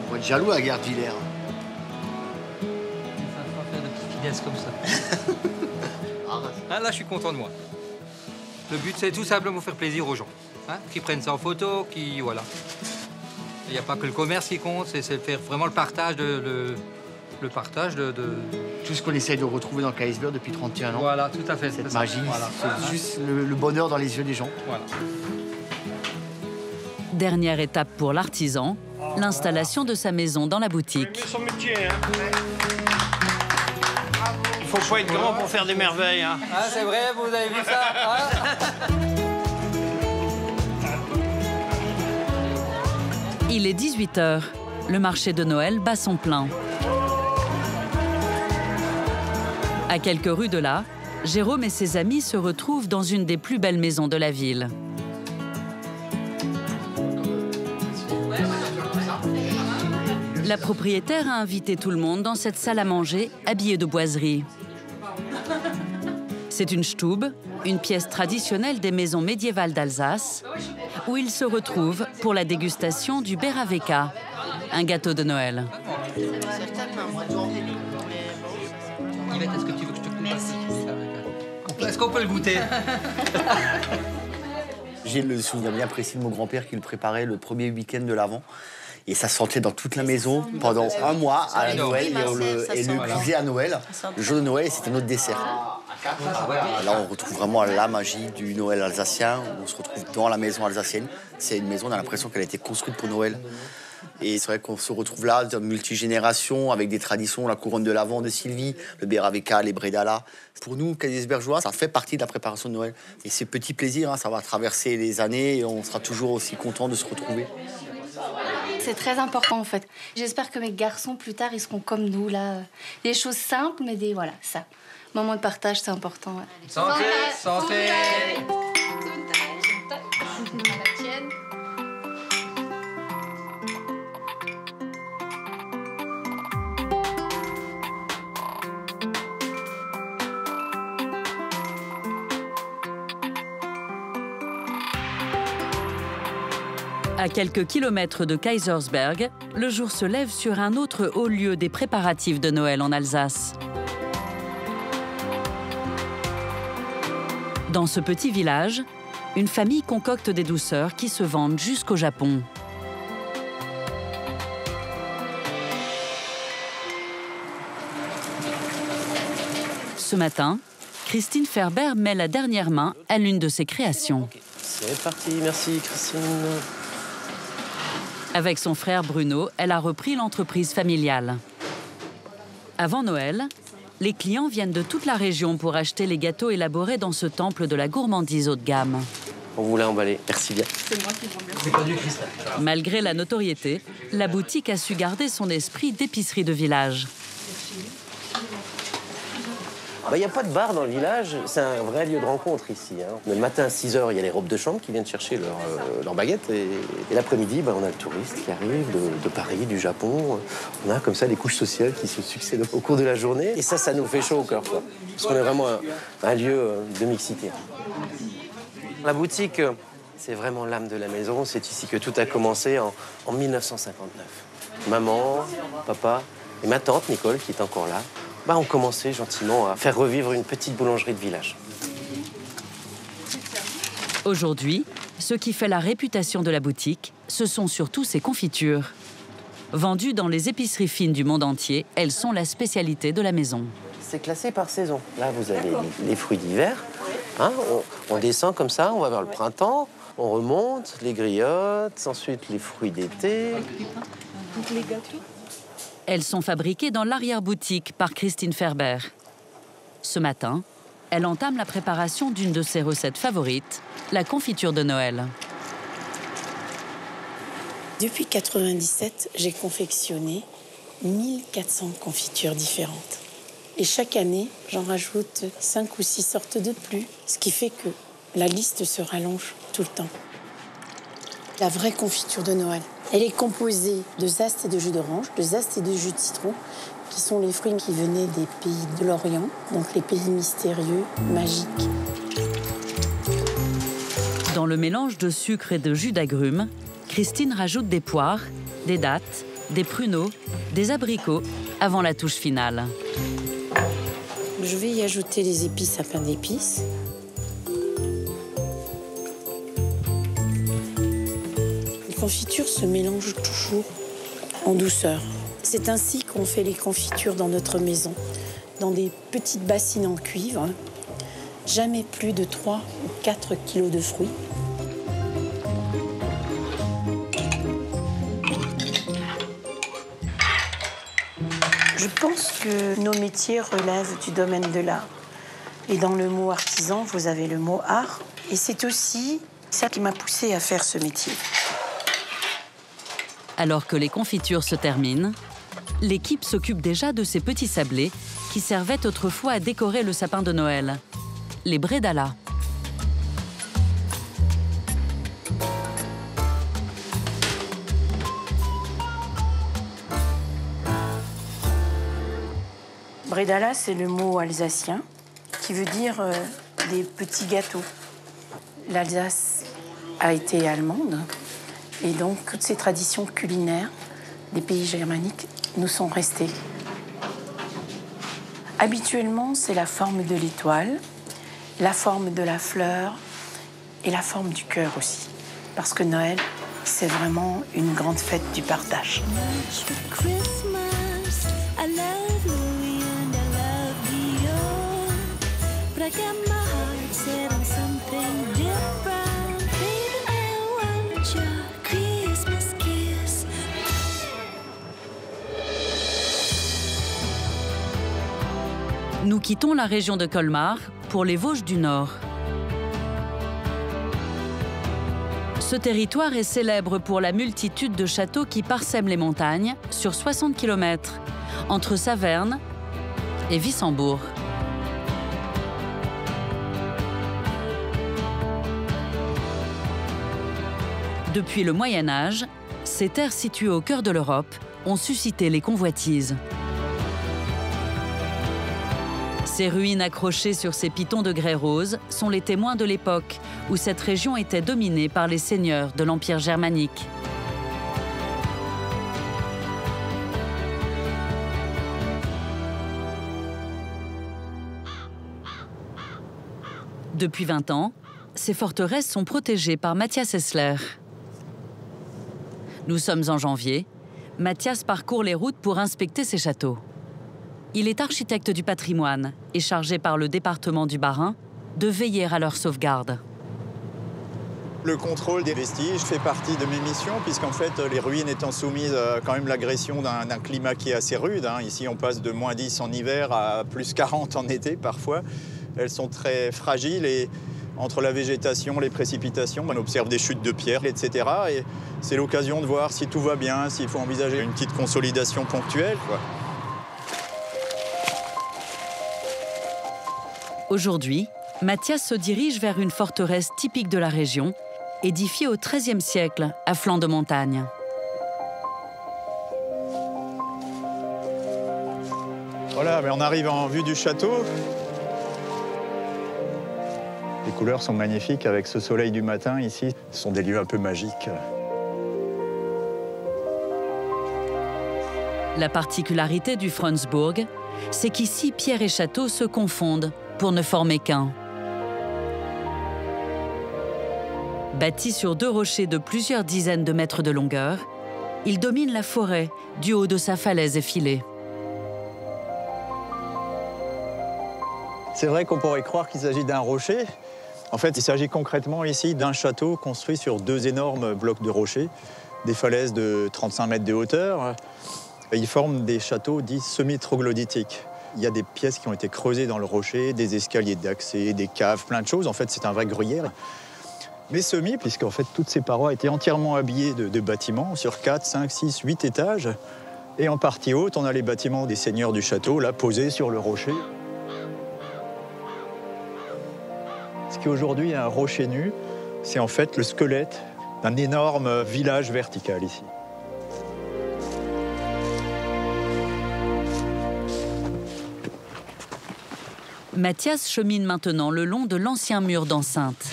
Speaker 17: On va être jaloux à Gardvillers.
Speaker 4: On va faire des petites finesses comme ça. Ah, là, je suis content de moi. Le but, c'est tout simplement faire plaisir aux gens. Hein, qui prennent ça en photo, qui... Voilà. Il n'y a pas que le commerce qui compte, c'est faire vraiment le partage de
Speaker 17: tout ce qu'on essaye de retrouver dans Kaisberg depuis 31 ans.
Speaker 4: Voilà, tout à fait.
Speaker 17: Cette magie,
Speaker 4: voilà.
Speaker 17: C'est juste le bonheur dans les yeux des gens.
Speaker 4: Voilà.
Speaker 1: Dernière étape pour l'artisan, l'installation de sa maison dans la boutique.
Speaker 19: Son métier, hein. Il faut pas être grand pour faire des merveilles. Hein.
Speaker 4: Ah, c'est vrai, vous avez vu ça hein.
Speaker 1: Il est 18h. Le marché de Noël bat son plein. À quelques rues de là, Jérôme et ses amis se retrouvent dans une des plus belles maisons de la ville. La propriétaire a invité tout le monde dans cette salle à manger habillée de boiserie. C'est une Stube, une pièce traditionnelle des maisons médiévales d'Alsace, où ils se retrouvent pour la dégustation du Beraveka, un gâteau de Noël.
Speaker 4: Est-ce que tu veux que je te coupe? Est-ce qu'on peut le goûter?
Speaker 17: J'ai le souvenir bien précis de mon grand-père qui le préparait le premier week-end de l'Avent. Et ça sentait dans toute la maison pendant 1 mois à Noël. Et le cuisait à Noël, le jour de Noël, c'était notre dessert. Et là, on retrouve vraiment la magie du Noël alsacien. On se retrouve dans la maison alsacienne. C'est une maison, on a l'impression qu'elle a été construite pour Noël. Et c'est vrai qu'on se retrouve là, multigénération, avec des traditions, la couronne de l'Avent de Sylvie, le Beraveka, les Bredala. Pour nous, Kaisbergois, ça fait partie de la préparation de Noël. Et ces petits plaisirs, hein, ça va traverser les années et on sera toujours aussi content de se retrouver.
Speaker 21: C'est très important en fait. J'espère que mes garçons plus tard ils seront comme nous là. Des choses simples mais des voilà ça. Moment de partage c'est important. Ouais.
Speaker 4: Santé, santé.
Speaker 1: À quelques kilomètres de Kaisersberg, le jour se lève sur un autre haut lieu des préparatifs de Noël en Alsace. Dans ce petit village, une famille concocte des douceurs qui se vendent jusqu'au Japon. Ce matin, Christine Ferber met la dernière main à l'une de ses créations.
Speaker 5: C'est parti, merci Christine.
Speaker 1: Avec son frère Bruno, elle a repris l'entreprise familiale. Avant Noël, les clients viennent de toute la région pour acheter les gâteaux élaborés dans ce temple de la gourmandise haut de gamme.
Speaker 5: On voulait emballer, merci bien.
Speaker 12: C'est moi qui vous remercie.
Speaker 5: C'est pas du cristal.
Speaker 1: Malgré la notoriété, la boutique a su garder son esprit d'épicerie de village.
Speaker 5: Il n'y a pas de bar dans le village, c'est un vrai lieu de rencontre ici. Le matin à 6 h, il y a les robes de chambre qui viennent chercher leur baguette. Et l'après-midi, on a le touriste qui arrive de Paris, du Japon. On a comme ça des couches sociales qui se succèdent au cours de la journée. Et ça nous fait chaud au cœur, quoi. Parce qu'on est vraiment un lieu de mixité. La boutique, c'est vraiment l'âme de la maison. C'est ici que tout a commencé en 1959. Maman, papa et ma tante Nicole, qui est encore là, ont commencé gentiment à faire revivre une petite boulangerie de village.
Speaker 1: Aujourd'hui, ce qui fait la réputation de la boutique, ce sont surtout ses confitures. Vendues dans les épiceries fines du monde entier, elles sont la spécialité de la maison.
Speaker 5: C'est classé par saison. Là, vous avez les fruits d'hiver. On descend comme ça, on va vers le printemps, on remonte, les griottes, ensuite les fruits d'été.
Speaker 12: Les gâteaux.
Speaker 1: Elles sont fabriquées dans l'arrière-boutique par Christine Ferber. Ce matin, elle entame la préparation d'une de ses recettes favorites, la confiture de Noël.
Speaker 22: Depuis 1997, j'ai confectionné 1400 confitures différentes. Et chaque année, j'en rajoute 5 ou 6 sortes de plus, ce qui fait que la liste se rallonge tout le temps. La vraie confiture de Noël. Elle est composée de zeste et de jus d'orange, de zeste et de jus de citron, qui sont les fruits qui venaient des pays de l'Orient, donc les pays mystérieux, magiques.
Speaker 1: Dans le mélange de sucre et de jus d'agrumes, Christine rajoute des poires, des dattes, des pruneaux, des abricots avant la touche finale.
Speaker 22: Je vais y ajouter les épices à pain d'épices. Les confitures se mélangent toujours en douceur. C'est ainsi qu'on fait les confitures dans notre maison, dans des petites bassines en cuivre, jamais plus de 3 ou 4 kilos de fruits. Je pense que nos métiers relèvent du domaine de l'art. Et dans le mot artisan, vous avez le mot art. Et c'est aussi ça qui m'a poussée à faire ce métier.
Speaker 1: Alors que les confitures se terminent, l'équipe s'occupe déjà de ces petits sablés qui servaient autrefois à décorer le sapin de Noël, les bredala.
Speaker 22: Bredala, c'est le mot alsacien qui veut dire des petits gâteaux. L'Alsace a été allemande et donc toutes ces traditions culinaires des pays germaniques nous sont restées. Habituellement, c'est la forme de l'étoile, la forme de la fleur et la forme du cœur aussi. Parce que Noël, c'est vraiment une grande fête du partage.
Speaker 1: Nous quittons la région de Colmar pour les Vosges du Nord. Ce territoire est célèbre pour la multitude de châteaux qui parsèment les montagnes sur 60 km, entre Saverne et Wissembourg. Depuis le Moyen Âge, ces terres situées au cœur de l'Europe ont suscité les convoitises. Ces ruines accrochées sur ces pitons de grès rose sont les témoins de l'époque où cette région était dominée par les seigneurs de l'Empire germanique. Depuis 20 ans, ces forteresses sont protégées par Mathias Hessler. Nous sommes en janvier. Mathias parcourt les routes pour inspecter ces châteaux. Il est architecte du patrimoine et chargé par le département du Bas-Rhin de veiller à leur sauvegarde.
Speaker 3: Le contrôle des vestiges fait partie de mes missions, puisqu'en fait, les ruines étant soumises à quand même l'agression d'un climat qui est assez rude. Ici, on passe de -10 en hiver à +40 en été parfois. Elles sont très fragiles et entre la végétation, les précipitations, on observe des chutes de pierres, etc. Et c'est l'occasion de voir si tout va bien, s'il faut envisager une petite consolidation ponctuelle, quoi.
Speaker 1: Aujourd'hui, Mathias se dirige vers une forteresse typique de la région, édifiée au XIIIe siècle, à flanc de montagne.
Speaker 3: Voilà, mais on arrive en vue du château. Les couleurs sont magnifiques avec ce soleil du matin ici. Ce sont des lieux un peu magiques.
Speaker 1: La particularité du Frauensburg, c'est qu'ici, pierre et château se confondent pour ne former qu'un. Bâti sur 2 rochers de plusieurs dizaines de mètres de longueur, il domine la forêt du haut de sa falaise effilée.
Speaker 3: C'est vrai qu'on pourrait croire qu'il s'agit d'un rocher. En fait, il s'agit concrètement ici d'un château construit sur 2 énormes blocs de rochers, des falaises de 35 mètres de hauteur. Et ils forment des châteaux dits semi-troglodytiques. Il y a des pièces qui ont été creusées dans le rocher, des escaliers d'accès, des caves, plein de choses. En fait, c'est un vrai gruyère. Mais semi, puisqu'en fait, toutes ces parois étaient entièrement habillées de bâtiments sur 4, 5, 6, 8 étages. Et en partie haute, on a les bâtiments des seigneurs du château, là, posés sur le rocher. Ce qui aujourd'hui est un rocher nu, c'est en fait le squelette d'un énorme village vertical ici.
Speaker 1: Mathias chemine maintenant le long de l'ancien mur d'enceinte.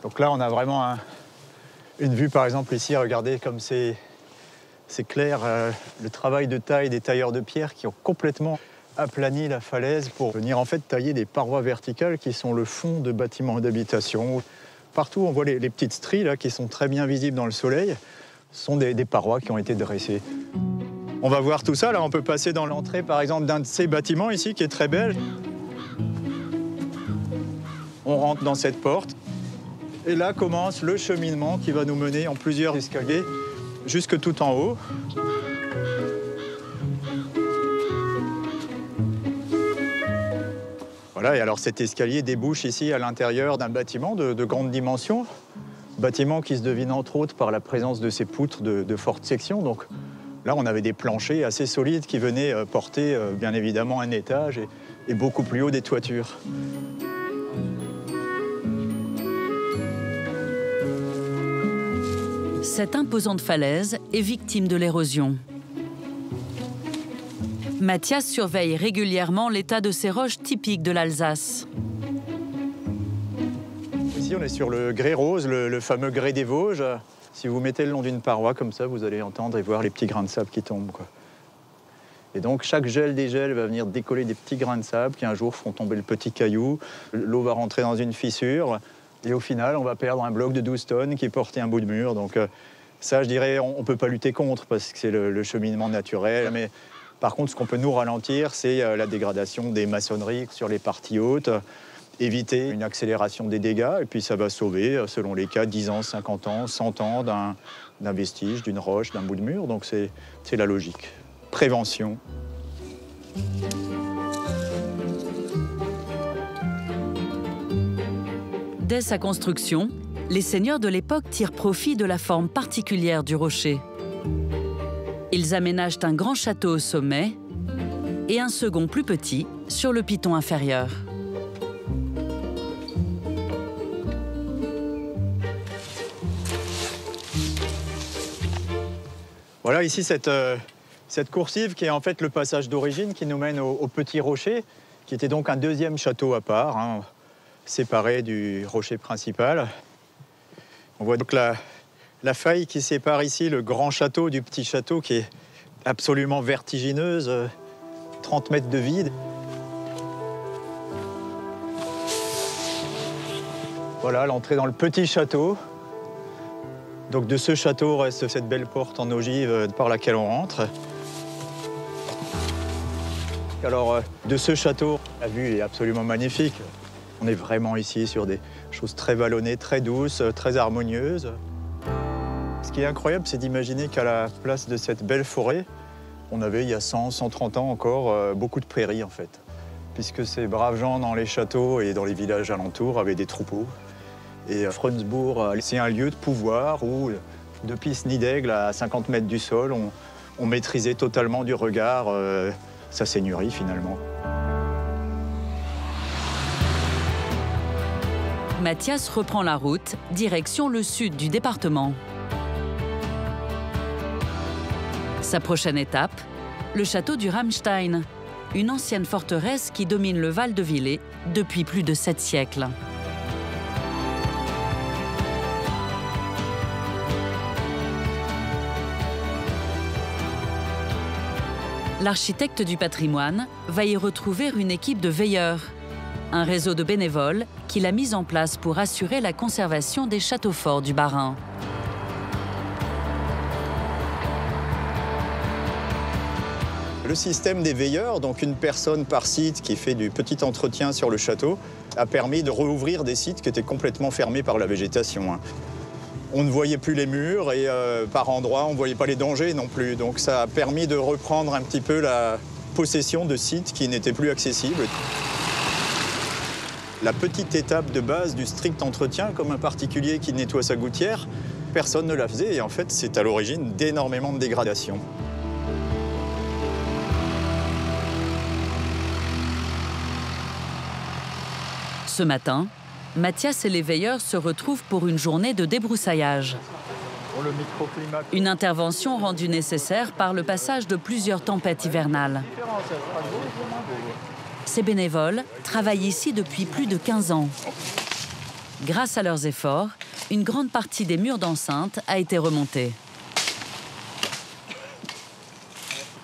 Speaker 3: Donc là, on a vraiment une vue, par exemple, ici, regardez comme c'est clair, le travail de taille des tailleurs de pierre qui ont complètement aplani la falaise pour venir en fait tailler des parois verticales qui sont le fond de bâtiments d'habitation. Partout, on voit les petites stries là, qui sont très bien visibles dans le soleil. Ce sont des parois qui ont été dressées. On va voir tout ça. Là, on peut passer dans l'entrée, par exemple, d'un de ces bâtiments ici, qui est très belle. On rentre dans cette porte. Et là commence le cheminement qui va nous mener en plusieurs escaliers jusque tout en haut. Voilà, et alors cet escalier débouche ici à l'intérieur d'un bâtiment de grande dimension. Bâtiment qui se devine entre autres par la présence de ces poutres de forte section. Donc là, on avait des planchers assez solides qui venaient porter bien évidemment un étage et beaucoup plus haut des toitures.
Speaker 1: Cette imposante falaise est victime de l'érosion. Mathias surveille régulièrement l'état de ces roches typiques de l'Alsace.
Speaker 3: Ici, on est sur le grès rose, le fameux grès des Vosges. Si vous mettez le long d'une paroi comme ça, vous allez entendre et voir les petits grains de sable qui tombent, quoi. Et donc, chaque gel des gels va venir décoller des petits grains de sable qui, un jour, feront tomber le petit caillou. L'eau va rentrer dans une fissure. Et au final, on va perdre un bloc de 12 tonnes qui portait un bout de mur. Donc ça, je dirais, on ne peut pas lutter contre parce que c'est le cheminement naturel. Mais par contre, ce qu'on peut nous ralentir, c'est la dégradation des maçonneries sur les parties hautes, éviter une accélération des dégâts. Et puis ça va sauver, selon les cas, 10 ans, 50 ans, 100 ans d'un vestige, d'une roche, d'un bout de mur. Donc c'est la logique. Prévention.
Speaker 1: Dès sa construction, les seigneurs de l'époque tirent profit de la forme particulière du rocher. Ils aménagent un grand château au sommet et un second plus petit sur le piton inférieur.
Speaker 3: Voilà ici cette coursive qui est en fait le passage d'origine qui nous mène au Petit Rocher, qui était donc un deuxième château à part, hein, séparé du rocher principal. On voit donc la faille qui sépare ici le grand château du petit château qui est absolument vertigineuse, 30 mètres de vide. Voilà l'entrée dans le petit château. Donc de ce château reste cette belle porte en ogive par laquelle on rentre. Alors de ce château, la vue est absolument magnifique. On est vraiment ici sur des choses très vallonnées, très douces, très harmonieuses. Ce qui est incroyable, c'est d'imaginer qu'à la place de cette belle forêt, on avait il y a 100, 130 ans encore beaucoup de prairies en fait. Puisque ces braves gens dans les châteaux et dans les villages alentours avaient des troupeaux. Et Frundsburg, c'est un lieu de pouvoir où, depuis ce nid d'aigle à 50 mètres du sol, on maîtrisait totalement du regard sa seigneurie finalement.
Speaker 1: Mathias reprend la route, direction le sud du département. Sa prochaine étape, le château du Ramstein, une ancienne forteresse qui domine le Val de Villers depuis plus de 7 siècles. L'architecte du patrimoine va y retrouver une équipe de veilleurs, un réseau de bénévoles qu'il a mis en place pour assurer la conservation des châteaux forts du Bas-Rhin.
Speaker 3: Le système des veilleurs, donc une personne par site qui fait du petit entretien sur le château, a permis de rouvrir des sites qui étaient complètement fermés par la végétation. On ne voyait plus les murs et par endroits, on ne voyait pas les dangers non plus. Donc ça a permis de reprendre un petit peu la possession de sites qui n'étaient plus accessibles. La petite étape de base du strict entretien, comme un particulier qui nettoie sa gouttière, personne ne la faisait et en fait c'est à l'origine d'énormément de dégradation.
Speaker 1: Ce matin, Mathias et les veilleurs se retrouvent pour une journée de débroussaillage. Une intervention rendue nécessaire par le passage de plusieurs tempêtes hivernales. Ces bénévoles travaillent ici depuis plus de 15 ans. Grâce à leurs efforts, une grande partie des murs d'enceinte a été remontée.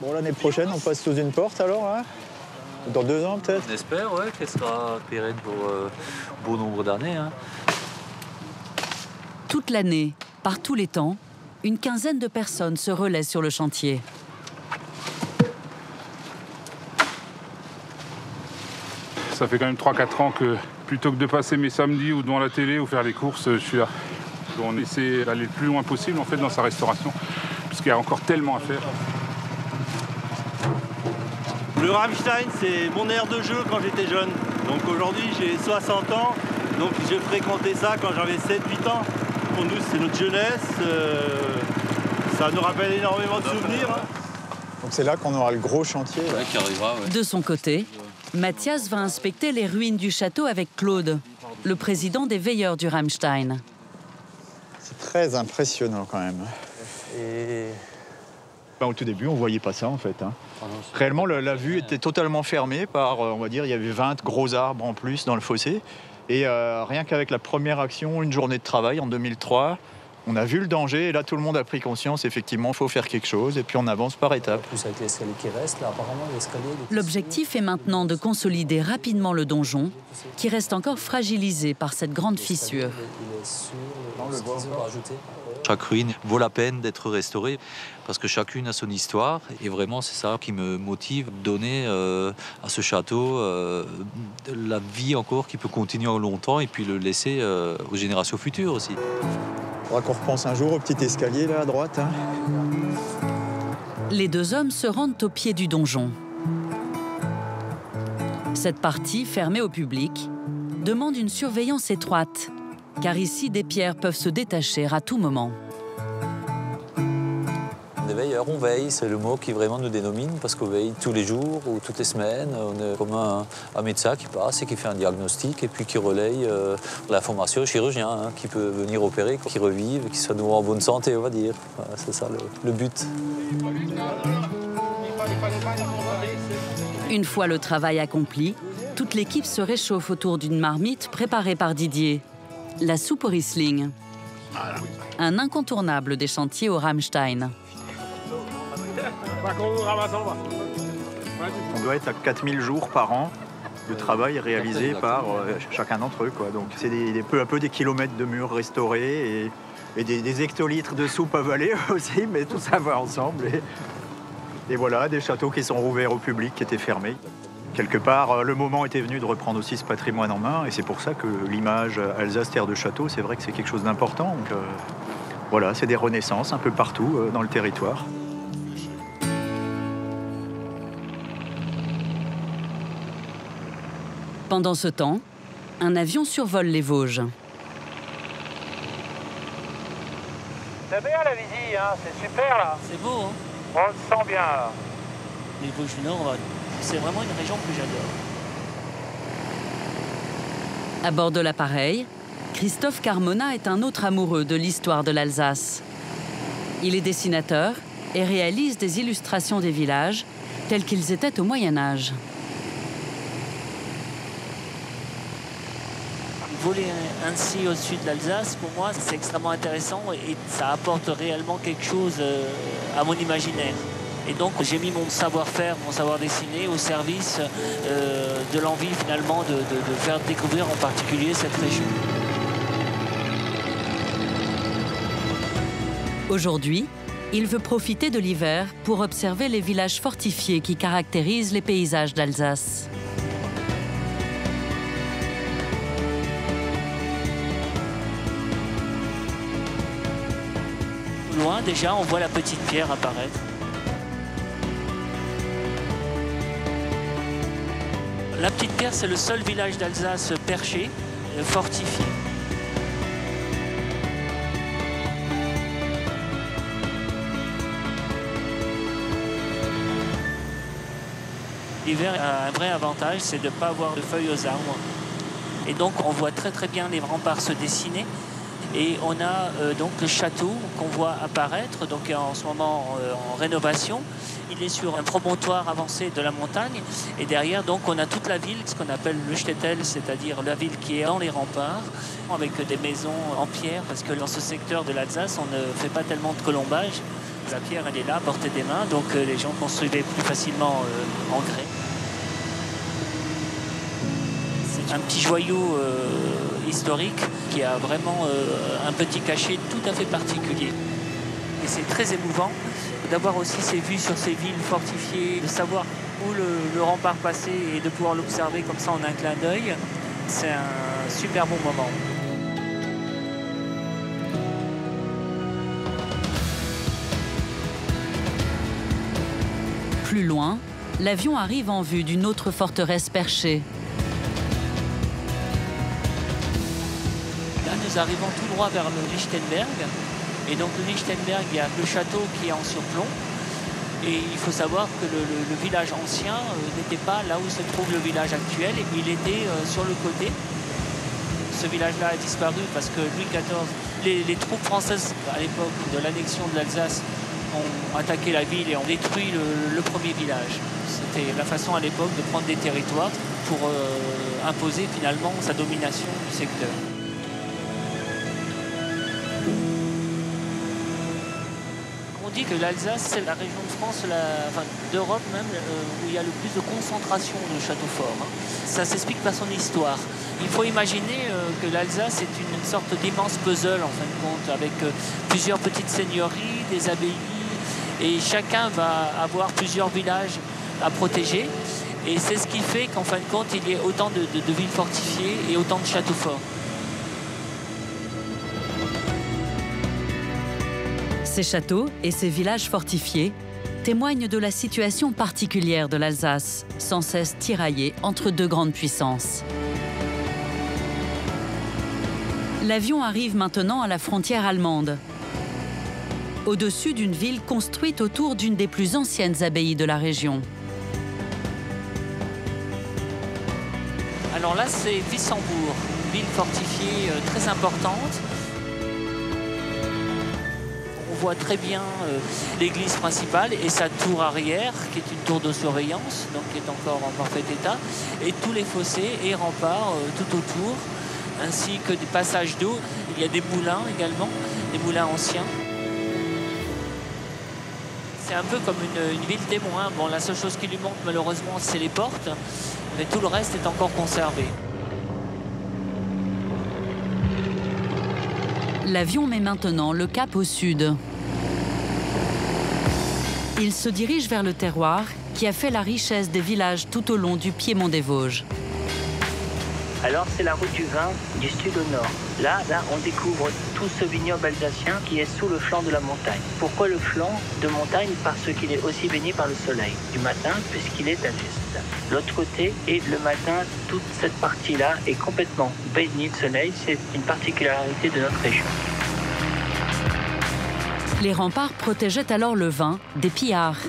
Speaker 3: Bon, l'année prochaine, on passe sous une porte alors, hein ? Dans 2 ans peut-être?
Speaker 7: On espère, ouais, qu'elle sera pérenne pour bon nombre d'années. Hein.
Speaker 1: Toute l'année, par tous les temps, une quinzaine de personnes se relaient sur le chantier.
Speaker 9: Ça fait quand même 3-4 ans que plutôt que de passer mes samedis ou devant la télé ou faire les courses, je suis là. On essaie d'aller le plus loin possible en fait, dans sa restauration, parce qu'il y a encore tellement à faire.
Speaker 23: Le Ramstein, c'est mon aire de jeu quand j'étais jeune. Donc aujourd'hui, j'ai 60 ans. Donc j'ai fréquenté ça quand j'avais 7-8 ans. Pour nous, c'est notre jeunesse. Ça nous rappelle énormément de souvenirs. Hein.
Speaker 3: Donc c'est là qu'on aura le gros chantier.
Speaker 7: Ouais, qui arrivera, ouais.
Speaker 1: De son côté, Mathias va inspecter les ruines du château avec Claude, le président des veilleurs du Ramstein.
Speaker 3: C'est très impressionnant quand même. Et... au tout début, on ne voyait pas ça en fait. Hein. Réellement, la vue était totalement fermée par, on va dire, il y avait 20 gros arbres en plus dans le fossé. Et rien qu'avec la première action, une journée de travail en 2003, on a vu le danger et là, tout le monde a pris conscience, effectivement, il faut faire quelque chose et puis on avance par étapes.
Speaker 7: Plus avec l'escalier qui reste, là, apparemment, l'escalier...
Speaker 1: L'objectif est maintenant de consolider rapidement le donjon, qui reste encore fragilisé par cette grande fissure.
Speaker 7: Chaque ruine vaut la peine d'être restaurée parce que chacune a son histoire et vraiment c'est ça qui me motive, donner à ce château la vie encore qui peut continuer longtemps et puis le laisser aux générations futures aussi.
Speaker 3: Il faudra qu'on repense un jour au petit escalier là à droite. Hein.
Speaker 1: Les 2 hommes se rendent au pied du donjon. Cette partie, fermée au public, demande une surveillance étroite, car ici, des pierres peuvent se détacher à tout moment.
Speaker 7: Les veilleurs, on veille, c'est le mot qui vraiment nous dénomine, parce qu'on veille tous les jours ou toutes les semaines. On est comme un médecin qui passe et qui fait un diagnostic et puis qui relaye l'information au chirurgien, hein, qui peut venir opérer, qui revive, qui soit nouveau en bonne santé, on va dire. Voilà, c'est ça le but.
Speaker 1: Une fois le travail accompli, toute l'équipe se réchauffe autour d'une marmite préparée par Didier. La soupe au Riesling. Un incontournable des chantiers au Ramstein.
Speaker 3: On doit être à 4000 jours par an de travail réalisé par chacun d'entre eux, quoi. Donc c'est peu à peu des kilomètres de murs restaurés et des hectolitres de soupe avalée aussi, mais tout ça va ensemble. Et voilà, des châteaux qui sont rouverts au public, qui étaient fermés. Quelque part, le moment était venu de reprendre aussi ce patrimoine en main, et c'est pour ça que l'image Alsace Terre de Château, c'est vrai que c'est quelque chose d'important. Donc voilà, c'est des renaissances un peu partout dans le territoire.
Speaker 1: Pendant ce temps, un avion survole les Vosges.
Speaker 2: C'est bien la visite, hein, c'est super là.
Speaker 8: C'est beau, hein.
Speaker 2: On le sent bien là.
Speaker 8: Les Vosges du Nord, c'est vraiment une région que j'adore.
Speaker 1: À bord de l'appareil, Christophe Carmona est un autre amoureux de l'histoire de l'Alsace. Il est dessinateur et réalise des illustrations des villages tels qu'ils étaient au Moyen-Âge.
Speaker 8: Voler ainsi au-dessus de l'Alsace, pour moi, c'est extrêmement intéressant et ça apporte réellement quelque chose à mon imaginaire. Et donc, j'ai mis mon savoir-faire, mon savoir dessiner au service de l'envie finalement de faire découvrir en particulier cette région.
Speaker 1: Aujourd'hui, il veut profiter de l'hiver pour observer les villages fortifiés qui caractérisent les paysages d'Alsace.
Speaker 8: Loin, déjà, on voit la petite pierre apparaître. La petite pierre, c'est le seul village d'Alsace perché, fortifié. L'hiver a un vrai avantage, c'est de ne pas avoir de feuilles aux arbres. Et donc, on voit très très bien les remparts se dessiner. Et on a donc le château qu'on voit apparaître, donc en ce moment en rénovation. Il est sur un promontoire avancé de la montagne. Et derrière, donc, on a toute la ville, ce qu'on appelle le Städtel, c'est-à-dire la ville qui est dans les remparts, avec des maisons en pierre, parce que dans ce secteur de l'Alsace, on ne fait pas tellement de colombage. La pierre, elle est là, à portée des mains, donc les gens construisaient plus facilement en grès. C'est un petit joyau historique qui a vraiment un petit cachet tout à fait particulier. Et c'est très émouvant d'avoir aussi ces vues sur ces villes fortifiées, de savoir où le rempart passait et de pouvoir l'observer comme ça en un clin d'œil. C'est un super bon moment.
Speaker 1: Plus loin, l'avion arrive en vue d'une autre forteresse perchée.
Speaker 8: Là, nous arrivons tout droit vers le Lichtenberg. Et donc le Lichtenberg, il y a le château qui est en surplomb. Et il faut savoir que le village ancien n'était pas là où se trouve le village actuel. Il était sur le côté. Ce village-là a disparu parce que Louis XIV, les troupes françaises à l'époque de l'annexion de l'Alsace ont attaqué la ville et ont détruit le premier village. C'était la façon à l'époque de prendre des territoires pour imposer finalement sa domination du secteur. On dit que l'Alsace, c'est la région de France, enfin, d'Europe même, où il y a le plus de concentration de châteaux forts. Hein. Ça s'explique par son histoire. Il faut imaginer que l'Alsace est une sorte d'immense puzzle, en fin de compte, avec plusieurs petites seigneuries, des abbayes, et chacun va avoir plusieurs villages à protéger. Et c'est ce qui fait qu'en fin de compte, il y ait autant de villes fortifiées et autant de châteaux forts.
Speaker 1: Ces châteaux et ces villages fortifiés témoignent de la situation particulière de l'Alsace, sans cesse tiraillée entre deux grandes puissances. L'avion arrive maintenant à la frontière allemande, au-dessus d'une ville construite autour d'une des plus anciennes abbayes de la région.
Speaker 8: Alors là, c'est Wissembourg, une ville fortifiée très importante. On voit très bien l'église principale et sa tour arrière, qui est une tour de surveillance, donc qui est encore en parfait état, et tous les fossés et remparts tout autour, ainsi que des passages d'eau. Il y a des moulins également, des moulins anciens. C'est un peu comme une ville témoin. Bon, la seule chose qui lui manque malheureusement, c'est les portes, mais tout le reste est encore conservé.
Speaker 1: L'avion met maintenant le cap au sud. Il se dirige vers le terroir qui a fait la richesse des villages tout au long du piémont des Vosges.
Speaker 10: Alors c'est la route du vin du sud au nord. Là, on découvre tout ce vignoble alsacien qui est sous le flanc de la montagne. Pourquoi le flanc de montagne? Parce qu'il est aussi baigné par le soleil du matin, puisqu'il est à l'est. L'autre côté, et le matin, toute cette partie-là est complètement baignée de soleil. C'est une particularité de notre région.
Speaker 1: Les remparts protégeaient alors le vin des pillards.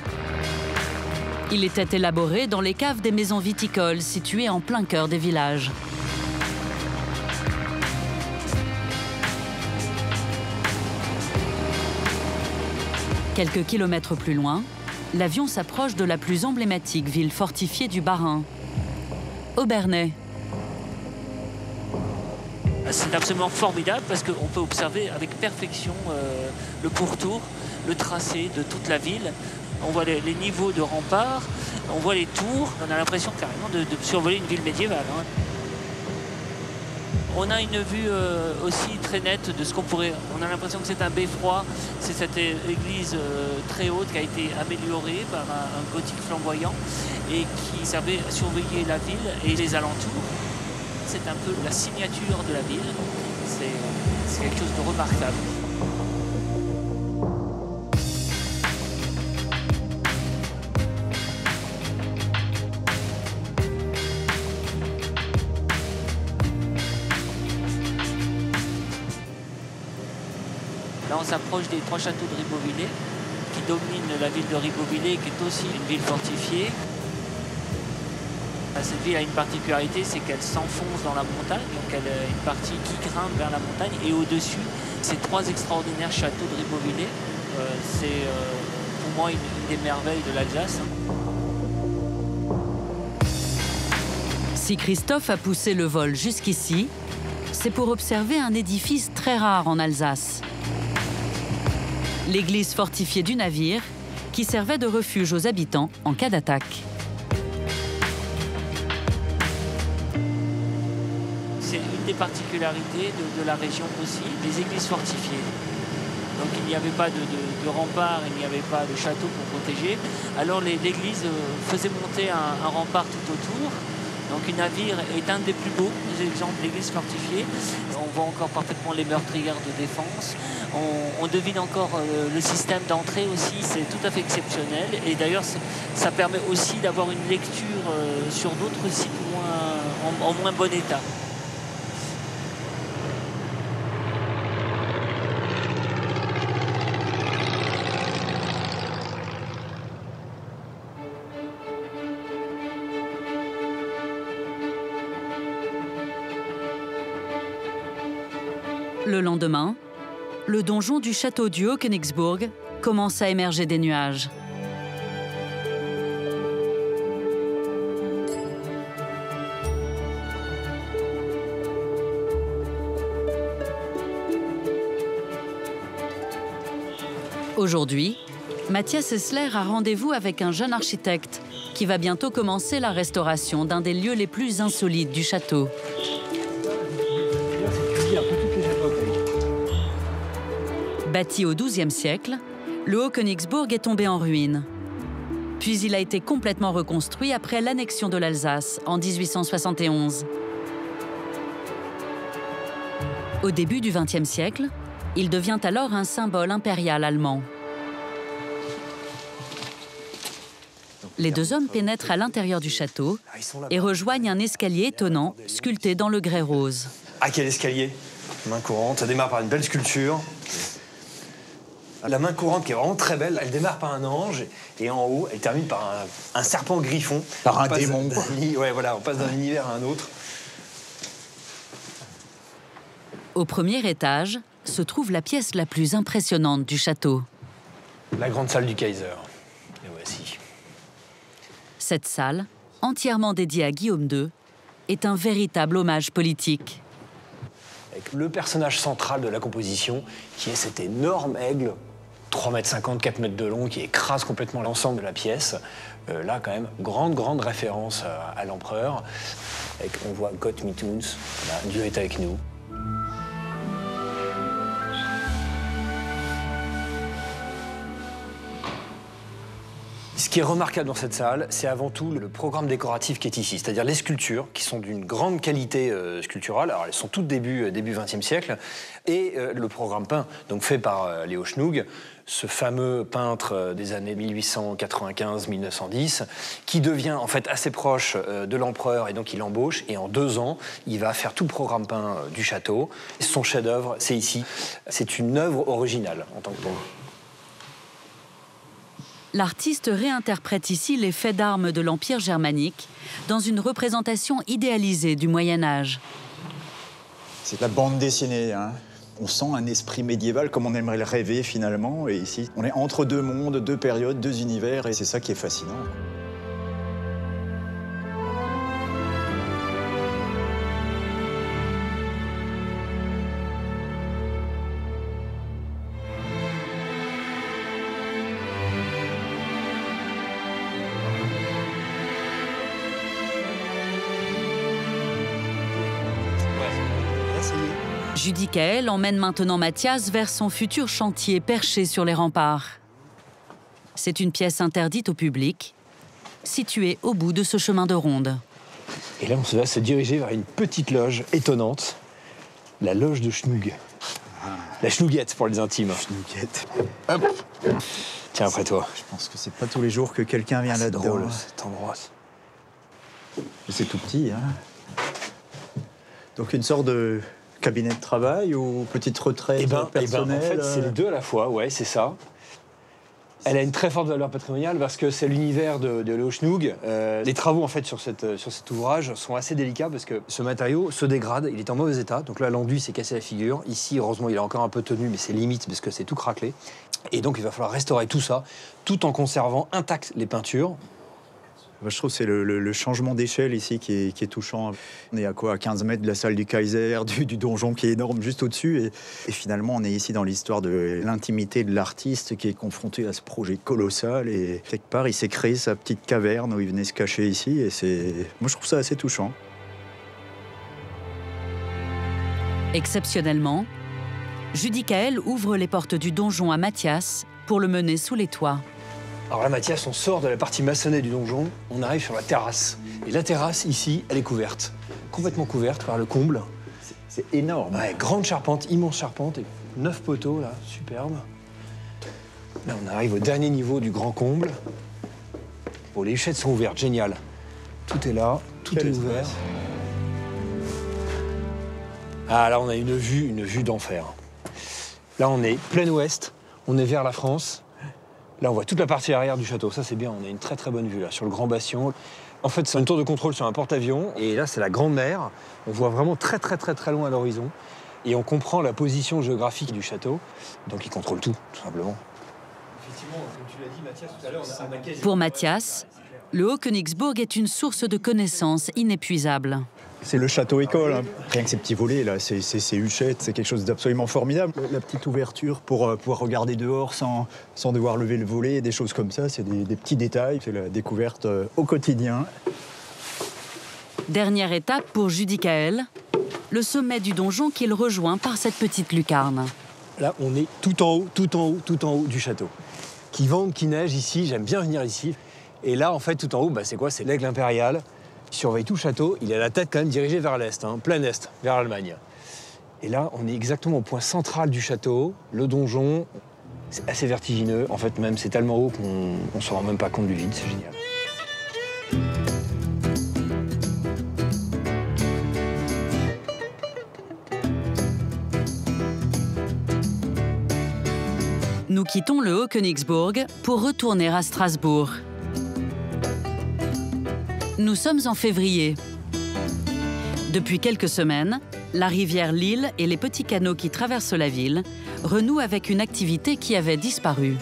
Speaker 1: Il était élaboré dans les caves des maisons viticoles situées en plein cœur des villages. Quelques kilomètres plus loin, l'avion s'approche de la plus emblématique ville fortifiée du Bas-Rhin, Obernai.
Speaker 8: C'est absolument formidable parce qu'on peut observer avec perfection le pourtour, le tracé de toute la ville. On voit les niveaux de remparts, on voit les tours. On a l'impression carrément de survoler une ville médiévale. Hein. On a une vue aussi très nette de ce qu'on pourrait... On a l'impression que c'est un beffroi. C'est cette église très haute qui a été améliorée par un gothique flamboyant et qui servait à surveiller la ville et les alentours. C'est un peu la signature de la ville. C'est quelque chose de remarquable. Là, on s'approche des 3 châteaux de Ribeauvillé, qui dominent la ville de Ribeauvillé, qui est aussi une ville fortifiée. Cette ville a une particularité, c'est qu'elle s'enfonce dans la montagne, donc elle a une partie qui grimpe vers la montagne, et au-dessus, ces 3 extraordinaires châteaux de Ribeauvillé. C'est pour moi une des merveilles de l'Alsace.
Speaker 1: Si Christophe a poussé le vol jusqu'ici, c'est pour observer un édifice très rare en Alsace. L'église fortifiée du navire, qui servait de refuge aux habitants en cas d'attaque.
Speaker 8: C'est une des particularités de la région aussi, les églises fortifiées. Donc il n'y avait pas de rempart, il n'y avait pas de château pour protéger. Alors l'église faisait monter un rempart tout autour. Donc une navire est un des plus beaux exemples d'églises fortifiées. On voit encore parfaitement les meurtrières de défense. On devine encore le système d'entrée aussi, c'est tout à fait exceptionnel. Et d'ailleurs, ça permet aussi d'avoir une lecture sur d'autres sites en moins bon état.
Speaker 1: Le lendemain, le donjon du château du Haut-Königsbourg commence à émerger des nuages. Aujourd'hui, Mathias Hessler a rendez-vous avec un jeune architecte qui va bientôt commencer la restauration d'un des lieux les plus insolites du château. Bâti au XIIe siècle, le Haut-Königsbourg est tombé en ruine. Puis il a été complètement reconstruit après l'annexion de l'Alsace en 1871. Au début du XXe siècle, il devient alors un symbole impérial allemand. Les 2 hommes pénètrent à l'intérieur du château et rejoignent un escalier étonnant sculpté dans le grès rose.
Speaker 11: Ah, quel escalier! Main courante, ça démarre par une belle sculpture. La main courante qui est vraiment très belle, elle démarre par un ange et en haut, elle termine par un serpent griffon.
Speaker 3: Par un démon.
Speaker 11: Ouais, voilà, on passe d'un univers à un autre.
Speaker 1: Au premier étage se trouve la pièce la plus impressionnante du château.
Speaker 11: La grande salle du Kaiser. Et voici.
Speaker 1: Cette salle, entièrement dédiée à Guillaume II, est un véritable hommage politique.
Speaker 11: Avec le personnage central de la composition, qui est cet énorme aigle 3,50 m, 4 mètres de long, qui écrase complètement l'ensemble de la pièce. Là, quand même, grande référence à l'empereur. On voit Gott mit uns, voilà, Dieu est avec nous. Ce qui est remarquable dans cette salle, c'est avant tout le programme décoratif qui est ici, c'est-à-dire les sculptures qui sont d'une grande qualité sculpturale. Alors elles sont toutes début XXe siècle, et le programme peint, donc fait par Léo Schnug, ce fameux peintre des années 1895-1910, qui devient en fait assez proche de l'empereur, et donc il l'embauche, et en 2 ans, il va faire tout le programme peint du château. Son chef-d'œuvre, c'est ici. C'est une œuvre originale en tant que telle.
Speaker 1: L'artiste réinterprète ici les faits d'armes de l'Empire germanique dans une représentation idéalisée du Moyen-Âge.
Speaker 3: C'est de la bande dessinée, hein. On sent un esprit médiéval comme on aimerait le rêver finalement. Et ici, on est entre 2 mondes, 2 périodes, 2 univers, et c'est ça qui est fascinant.
Speaker 1: Judicaël emmène maintenant Mathias vers son futur chantier perché sur les remparts. C'est une pièce interdite au public, située au bout de ce chemin de ronde.
Speaker 11: Et là, on va se diriger vers une petite loge étonnante, la loge de Schnug. La Schnuguette pour les intimes.
Speaker 3: Schnuguette.
Speaker 11: Hop. Tiens, après toi.
Speaker 3: Je pense que c'est pas tous les jours que quelqu'un vient là-dedans.
Speaker 11: C'est drôle, cet endroit.
Speaker 3: C'est tout petit, hein. Donc une sorte de cabinet de travail ou petite retraite personnelle?
Speaker 11: En fait, c'est les deux à la fois, ouais, c'est ça. Elle a une très forte valeur patrimoniale parce que c'est l'univers de Léo Schnug. Les travaux en fait sur cet ouvrage sont assez délicats parce que ce matériau se dégrade, il est en mauvais état. Donc là, l'enduit s'est cassé la figure. Ici, heureusement, il est encore un peu tenu, mais c'est limite parce que c'est tout craquelé. Et donc, il va falloir restaurer tout ça, tout en conservant intactes les peintures.
Speaker 3: Je trouve que c'est le changement d'échelle ici qui est touchant. On est à quoi? À 15 mètres de la salle du Kaiser, du donjon qui est énorme juste au-dessus. Et finalement, on est ici dans l'histoire de l'intimité de l'artiste qui est confronté à ce projet colossal. Et quelque part, il s'est créé sa petite caverne où il venait se cacher ici. Et moi, je trouve ça assez touchant.
Speaker 1: Exceptionnellement, Judicaël ouvre les portes du donjon à Mathias pour le mener sous les toits.
Speaker 11: Alors là, Mathias, on sort de la partie maçonnée du donjon, on arrive sur la terrasse. Et la terrasse, ici, elle est couverte. Complètement couverte par le comble.
Speaker 3: C'est énorme.
Speaker 11: Ouais, grande charpente, immense charpente, et 9 poteaux, là, superbe. Là, on arrive au dernier niveau du grand comble. Bon, les huchettes sont ouvertes, génial. Tout est là, tout est ouvert. Ah, là, on a une vue d'enfer. Là, on est plein ouest, on est vers la France. Là, on voit toute la partie arrière du château. Ça, c'est bien. On a une très, très bonne vue, là, sur le grand bastion. En fait, c'est une tour de contrôle sur un porte-avions. Et là, c'est la grande mer. On voit vraiment très, très, très, très loin à l'horizon. Et on comprend la position géographique du château. Donc, il contrôle tout simplement.
Speaker 1: Effectivement, comme tu l'as dit, Mathias, tout à l'heure, Pour Mathias, le Haut-Königsbourg est une source de connaissances inépuisable.
Speaker 3: C'est le château-école, hein. Rien que ces petits volets, là, ces huchettes, c'est quelque chose d'absolument formidable. La petite ouverture pour pouvoir regarder dehors sans devoir lever le volet, des choses comme ça, c'est des petits détails. C'est la découverte au quotidien.
Speaker 1: Dernière étape pour Judicaël, le sommet du donjon qu'il rejoint par cette petite lucarne.
Speaker 11: Là, on est tout en haut du château. Qui vente, qui neige ici, j'aime bien venir ici. Et là, en fait, tout en haut, c'est quoi? C'est l'aigle impérial. Il surveille tout le château, il a la tête quand même dirigée vers l'est, hein, plein est, vers l'Allemagne. Et là, on est exactement au point central du château, le donjon. C'est assez vertigineux, en fait même c'est tellement haut qu'on ne se rend même pas compte du vide, c'est génial.
Speaker 1: Nous quittons le Haut-Königsbourg pour retourner à Strasbourg. Nous sommes en février. Depuis quelques semaines, la rivière Lille et les petits canaux qui traversent la ville renouent avec une activité qui avait disparu.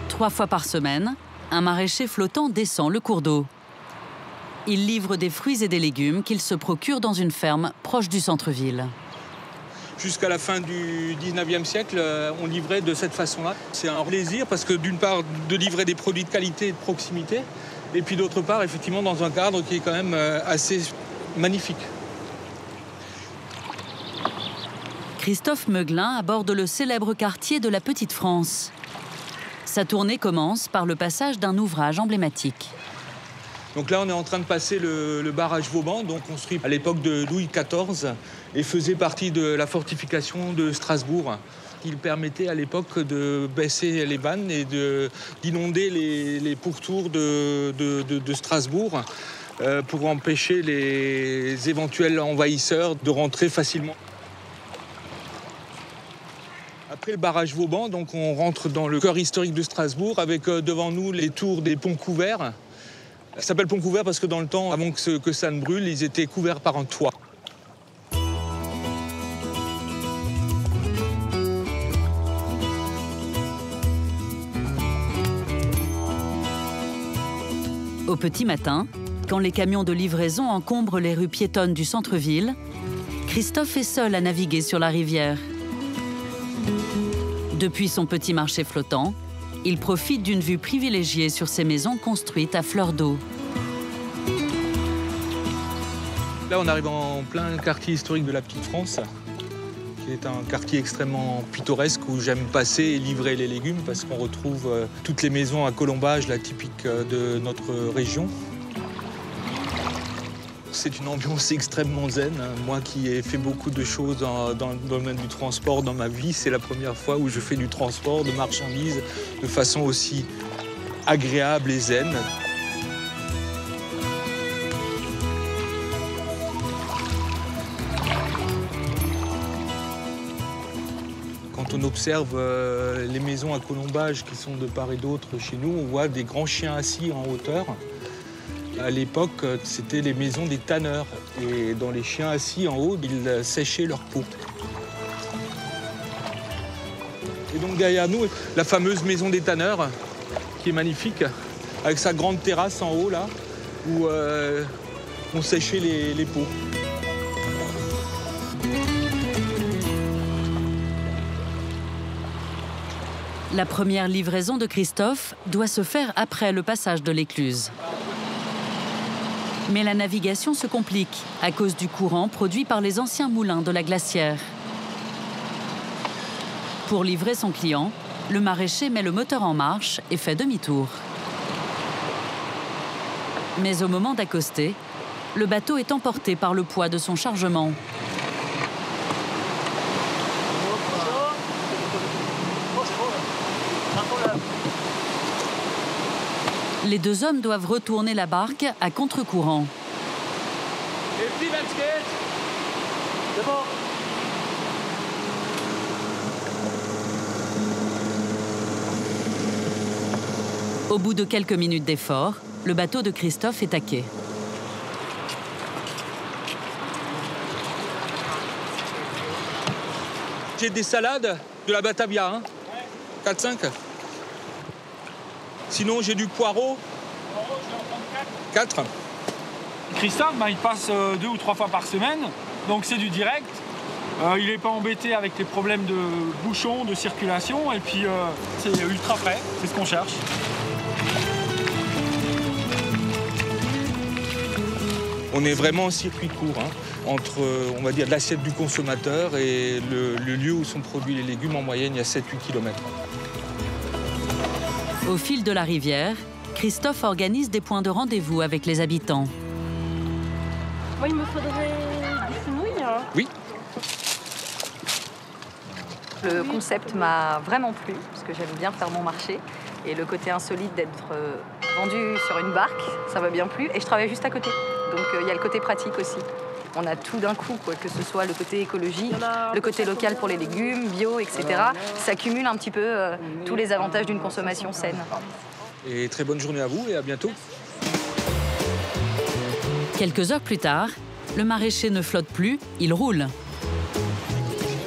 Speaker 1: Trois fois par semaine, un maraîcher flottant descend le cours d'eau. Il livre des fruits et des légumes qu'il se procure dans une ferme proche du centre-ville.
Speaker 13: Jusqu'à la fin du 19e siècle, on livrait de cette façon-là. C'est un plaisir parce que d'une part, de livrer des produits de qualité et de proximité, et puis d'autre part, effectivement, dans un cadre qui est quand même assez magnifique.
Speaker 1: Christophe Meuglin aborde le célèbre quartier de la Petite France. Sa tournée commence par le passage d'un ouvrage emblématique.
Speaker 13: Donc là, on est en train de passer le barrage Vauban, donc construit à l'époque de Louis XIV et faisait partie de la fortification de Strasbourg. Il permettait à l'époque de baisser les vannes et d'inonder les pourtours de Strasbourg pour empêcher les éventuels envahisseurs de rentrer facilement. Après le barrage Vauban, donc on rentre dans le cœur historique de Strasbourg avec devant nous les tours des ponts couverts. Ça s'appelle pont couvert parce que dans le temps, avant que ça ne brûle, ils étaient couverts par un toit.
Speaker 1: Au petit matin, quand les camions de livraison encombrent les rues piétonnes du centre-ville, Christophe est seul à naviguer sur la rivière. Depuis son petit marché flottant, il profite d'une vue privilégiée sur ces maisons construites à fleur d'eau.
Speaker 13: Là, on arrive en plein quartier historique de la Petite France, qui est un quartier extrêmement pittoresque où j'aime passer et livrer les légumes parce qu'on retrouve toutes les maisons à colombage, la typique de notre région. C'est une ambiance extrêmement zen. Moi qui ai fait beaucoup de choses dans le domaine du transport dans ma vie, c'est la première fois où je fais du transport de marchandises de façon aussi agréable et zen. Quand on observe les maisons à colombage qui sont de part et d'autre chez nous, on voit des grands chiens assis en hauteur. À l'époque, c'était les maisons des tanneurs. Et dans les chiens assis en haut, ils séchaient leur peau. Et donc derrière nous, la fameuse maison des tanneurs, qui est magnifique, avec sa grande terrasse en haut, là, où on séchait les peaux.
Speaker 1: La première livraison de Christophe doit se faire après le passage de l'écluse. Mais la navigation se complique à cause du courant produit par les anciens moulins de la glacière. Pour livrer son client, le maraîcher met le moteur en marche et fait demi-tour. Mais au moment d'accoster, le bateau est emporté par le poids de son chargement. Les deux hommes doivent retourner la barque à contre-courant. Au bout de quelques minutes d'effort, le bateau de Christophe est à quai.
Speaker 13: J'ai des salades, de la batavia, hein, 4-5. Sinon, j'ai du poireau. 4.
Speaker 14: Christophe, il passe 2 ou 3 fois par semaine, donc c'est du direct. Il n'est pas embêté avec les problèmes de bouchons, de circulation, et puis c'est ultra frais, c'est ce qu'on cherche.
Speaker 13: On est vraiment en circuit court, hein, entre, on va dire, l'assiette du consommateur et le lieu où sont produits les légumes. En moyenne, il y a 7-8 km.
Speaker 1: Au fil de la rivière, Christophe organise des points de rendez-vous avec les habitants.
Speaker 12: Moi, il me faudrait des fenouilles.
Speaker 13: Oui.
Speaker 16: Le concept m'a vraiment plu, parce que j'aime bien faire mon marché. Et le côté insolite d'être vendu sur une barque, ça m'a bien plu. Et je travaille juste à côté. Donc il y a le côté pratique aussi. On a tout d'un coup, quoi, que ce soit le côté écologique, le côté local pour les légumes, bio, etc. Ça cumule un petit peu tous les avantages d'une consommation saine.
Speaker 13: Et très bonne journée à vous et à bientôt.
Speaker 1: Quelques heures plus tard, le maraîcher ne flotte plus, il roule.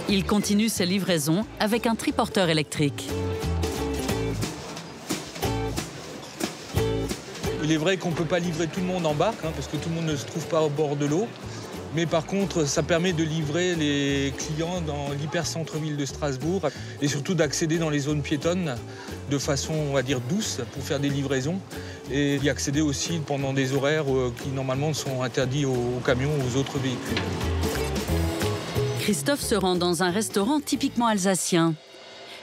Speaker 1: Il continue ses livraisons avec un triporteur électrique.
Speaker 13: Il est vrai qu'on ne peut pas livrer tout le monde en barque, hein, parce que tout le monde ne se trouve pas au bord de l'eau. Mais par contre, ça permet de livrer les clients dans l'hyper-centre-ville de Strasbourg et surtout d'accéder dans les zones piétonnes de façon, on va dire, douce pour faire des livraisons et y accéder aussi pendant des horaires qui normalement sont interdits aux camions ou aux autres véhicules.
Speaker 1: Christophe se rend dans un restaurant typiquement alsacien,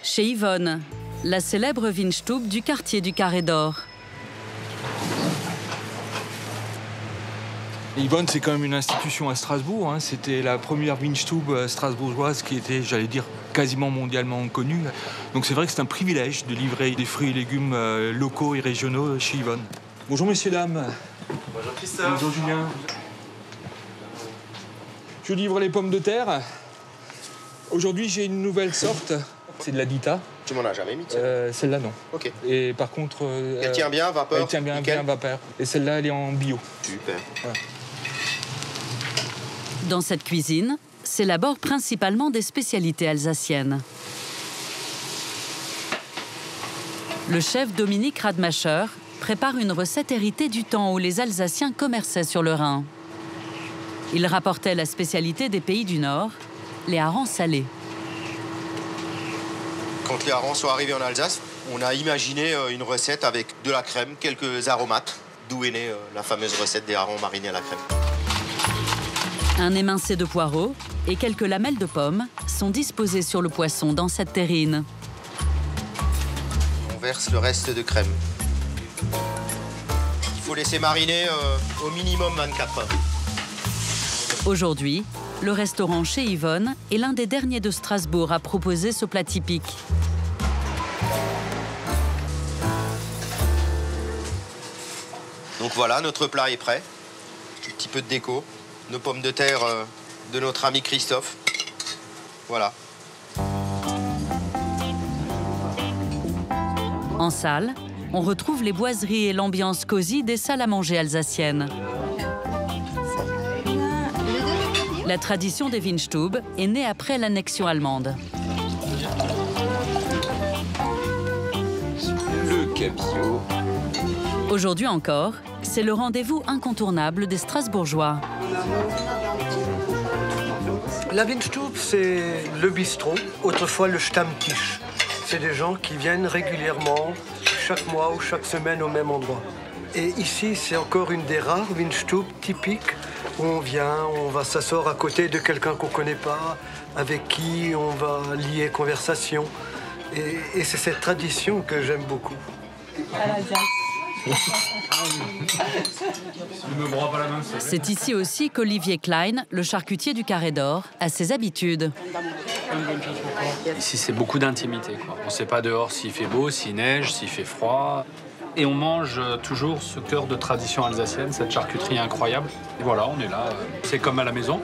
Speaker 1: chez Yvonne, la célèbre Weinstube du quartier du Carré d'Or.
Speaker 13: Yvonne, c'est quand même une institution à Strasbourg. Hein. C'était la première Weinstube strasbourgeoise qui était, j'allais dire, quasiment mondialement connue. Donc c'est vrai que c'est un privilège de livrer des fruits et légumes locaux et régionaux chez Yvonne. Bonjour messieurs, dames.
Speaker 23: Bonjour Christophe.
Speaker 13: Bonjour Julien. Je livre les pommes de terre. Aujourd'hui, j'ai une nouvelle sorte. C'est de la Dita.
Speaker 23: Tu m'en as jamais mis, tiens.
Speaker 13: Celle-là, non.
Speaker 23: Ok.
Speaker 13: Et par contre...
Speaker 23: elle tient bien, vapeur.
Speaker 13: Elle tient bien, bien vapeur. Et celle-là, elle est en bio.
Speaker 23: Super.
Speaker 13: Voilà.
Speaker 1: Dans cette cuisine, s'élaborent principalement des spécialités alsaciennes. Le chef Dominique Radmacher prépare une recette héritée du temps où les Alsaciens commerçaient sur le Rhin. Il rapportait la spécialité des pays du Nord, les harengs salés.
Speaker 23: Quand les harengs sont arrivés en Alsace, on a imaginé une recette avec de la crème, quelques aromates, d'où est née la fameuse recette des harengs marinés à la crème.
Speaker 1: Un émincé de poireaux et quelques lamelles de pommes sont disposées sur le poisson dans cette terrine.
Speaker 23: On verse le reste de crème. Il faut laisser mariner au minimum 24 heures.
Speaker 1: Aujourd'hui, le restaurant chez Yvonne est l'un des derniers de Strasbourg à proposer ce plat typique.
Speaker 23: Donc voilà, notre plat est prêt. Un petit peu de déco. Nos pommes de terre de notre ami Christophe. Voilà.
Speaker 1: En salle, on retrouve les boiseries et l'ambiance cosy des salles à manger alsaciennes. La tradition des Weinstube est née après l'annexion allemande.
Speaker 23: Le cabillaud.
Speaker 1: Aujourd'hui encore, c'est le rendez-vous incontournable des Strasbourgeois.
Speaker 15: La Weinstube, c'est le bistrot, autrefois le Stammtisch. C'est des gens qui viennent régulièrement, chaque mois ou chaque semaine au même endroit. Et ici, c'est encore une des rares Weinstube typiques où on vient, on va s'asseoir à côté de quelqu'un qu'on ne connaît pas, avec qui on va lier conversation. Et c'est cette tradition que j'aime beaucoup.
Speaker 1: C'est ici aussi qu'Olivier Klein, le charcutier du Carré d'Or, a ses habitudes.
Speaker 18: Ici, c'est beaucoup d'intimité. On ne sait pas dehors s'il fait beau, s'il neige, s'il fait froid. Et on mange toujours ce cœur de tradition alsacienne, cette charcuterie incroyable. Et voilà, on est là. C'est comme à la maison.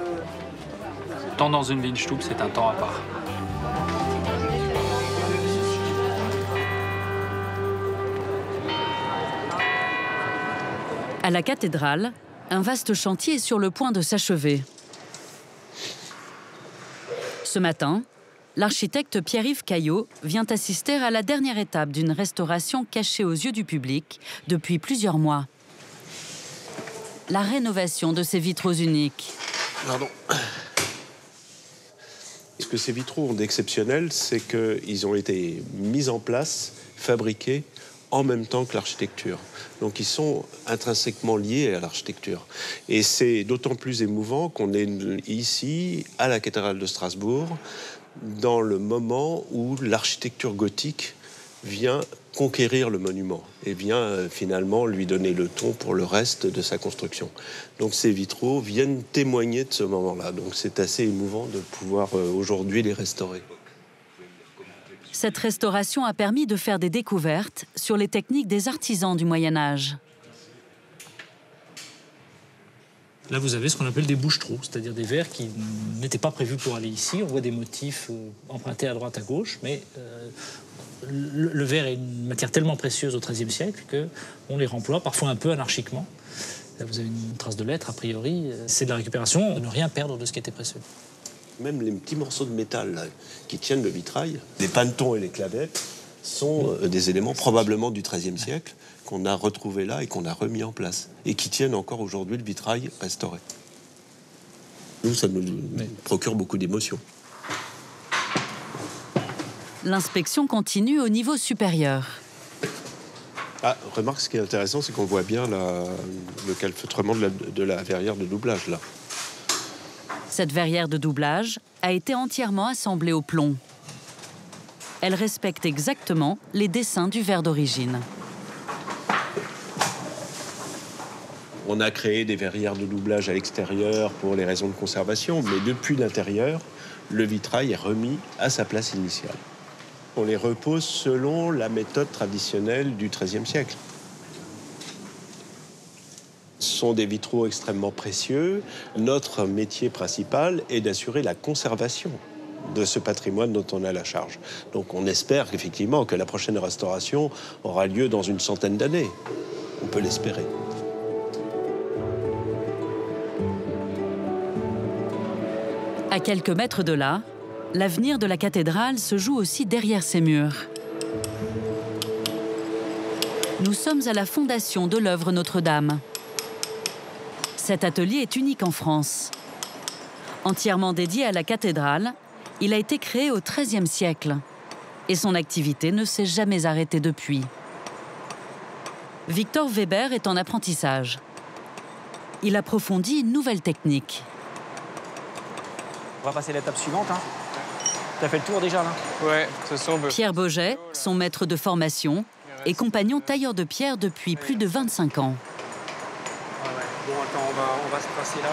Speaker 18: Tant dans une Weinstube, c'est un temps à part.
Speaker 1: À la cathédrale, un vaste chantier est sur le point de s'achever. Ce matin, l'architecte Pierre-Yves Caillot vient assister à la dernière étape d'une restauration cachée aux yeux du public depuis plusieurs mois. La rénovation de ces vitraux uniques.
Speaker 20: Pardon. Ce que ces vitraux ont d'exceptionnel, c'est qu'ils ont été mis en place, fabriqués, en même temps que l'architecture. Donc ils sont intrinsèquement liés à l'architecture. Et c'est d'autant plus émouvant qu'on est ici, à la cathédrale de Strasbourg, dans le moment où l'architecture gothique vient conquérir le monument et vient finalement lui donner le ton pour le reste de sa construction. Donc ces vitraux viennent témoigner de ce moment-là. Donc c'est assez émouvant de pouvoir aujourd'hui les restaurer.
Speaker 1: Cette restauration a permis de faire des découvertes sur les techniques des artisans du Moyen-Âge.
Speaker 24: Là, vous avez ce qu'on appelle des bouche-trous, c'est-à-dire des verres qui n'étaient pas prévus pour aller ici. On voit des motifs empruntés à droite, à gauche, mais le verre est une matière tellement précieuse au XIIIe siècle qu'on les remploie parfois un peu anarchiquement. Là, vous avez une trace de lettre, a priori. C'est de la récupération, ne rien perdre de ce qui était précieux.
Speaker 20: Même les petits morceaux de métal là, qui tiennent le vitrail, les pannetons et les clavettes, sont des éléments probablement du XIIIe siècle qu'on a retrouvés là et qu'on a remis en place et qui tiennent encore aujourd'hui le vitrail restauré. Nous, ça nous procure beaucoup d'émotions.
Speaker 1: L'inspection continue au niveau supérieur.
Speaker 20: Ah, remarque, ce qui est intéressant, c'est qu'on voit bien le calfeutrement de la verrière de doublage, là.
Speaker 1: Cette verrière de doublage a été entièrement assemblée au plomb. Elle respecte exactement les dessins du verre d'origine.
Speaker 20: On a créé des verrières de doublage à l'extérieur pour les raisons de conservation, mais depuis l'intérieur, le vitrail est remis à sa place initiale. On les repose selon la méthode traditionnelle du XIIIe siècle. Ce sont des vitraux extrêmement précieux. Notre métier principal est d'assurer la conservation de ce patrimoine dont on a la charge. Donc on espère qu'effectivement que la prochaine restauration aura lieu dans une centaine d'années. On peut l'espérer.
Speaker 1: À quelques mètres de là, l'avenir de la cathédrale se joue aussi derrière ses murs. Nous sommes à la fondation de l'œuvre Notre-Dame. Cet atelier est unique en France. Entièrement dédié à la cathédrale, il a été créé au XIIIe siècle et son activité ne s'est jamais arrêtée depuis. Victor Weber est en apprentissage. Il approfondit une nouvelle technique.
Speaker 6: On va passer à l'étape suivante. Hein. Tu as fait le tour déjà là?
Speaker 17: Ouais, ce sont...
Speaker 1: Pierre Boget, son maître de formation, est compagnon tailleur de pierre depuis plus de 25 ans.
Speaker 6: Ouais. Bon, attends, on va se passer là.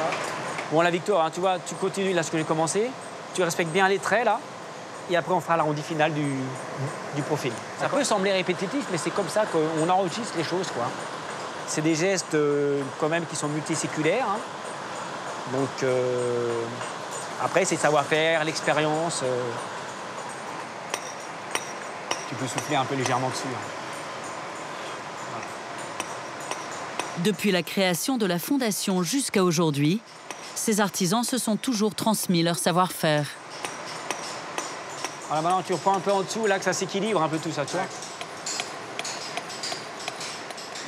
Speaker 6: Bon, la Victoire, hein, tu vois, tu continues là ce que j'ai commencé. Tu respectes bien les traits là. Et après, on fera l'arrondi final du profil. Ça peut sembler répétitif, mais c'est comme ça qu'on enregistre les choses, quoi. C'est des gestes quand même qui sont multiséculaires. Hein. Donc... Après, c'est le savoir-faire, l'expérience. Tu peux souffler un peu légèrement dessus. Hein.
Speaker 1: Voilà. Depuis la création de la fondation jusqu'à aujourd'hui, ces artisans se sont toujours transmis leur savoir-faire.
Speaker 6: Voilà, maintenant, tu reprends un peu en dessous, là, que ça s'équilibre un peu tout ça, tu vois.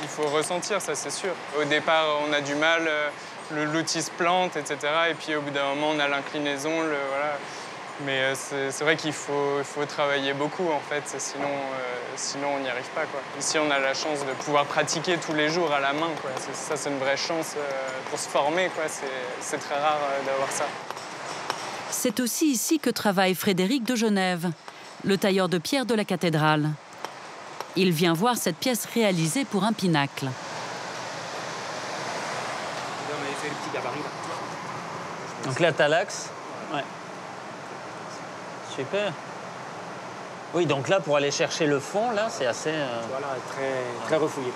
Speaker 17: Il faut ressentir, ça, c'est sûr. Au départ, on a du mal... L'outil se plante, etc. Et puis au bout d'un moment, on a l'inclinaison, voilà. Mais c'est vrai qu'il faut travailler beaucoup, en fait, sinon on n'y arrive pas, quoi. Ici, on a la chance de pouvoir pratiquer tous les jours à la main, quoi. Ça, c'est une vraie chance pour se former, quoi. C'est très rare d'avoir ça.
Speaker 1: C'est aussi ici que travaille Frédéric de Genève, le tailleur de pierre de la cathédrale. Il vient voir cette pièce réalisée pour un pinacle.
Speaker 24: Donc là, t'as l'axe. Ouais. Super. Oui, donc là, pour aller chercher le fond, là, c'est assez...
Speaker 6: Voilà, très refouillé.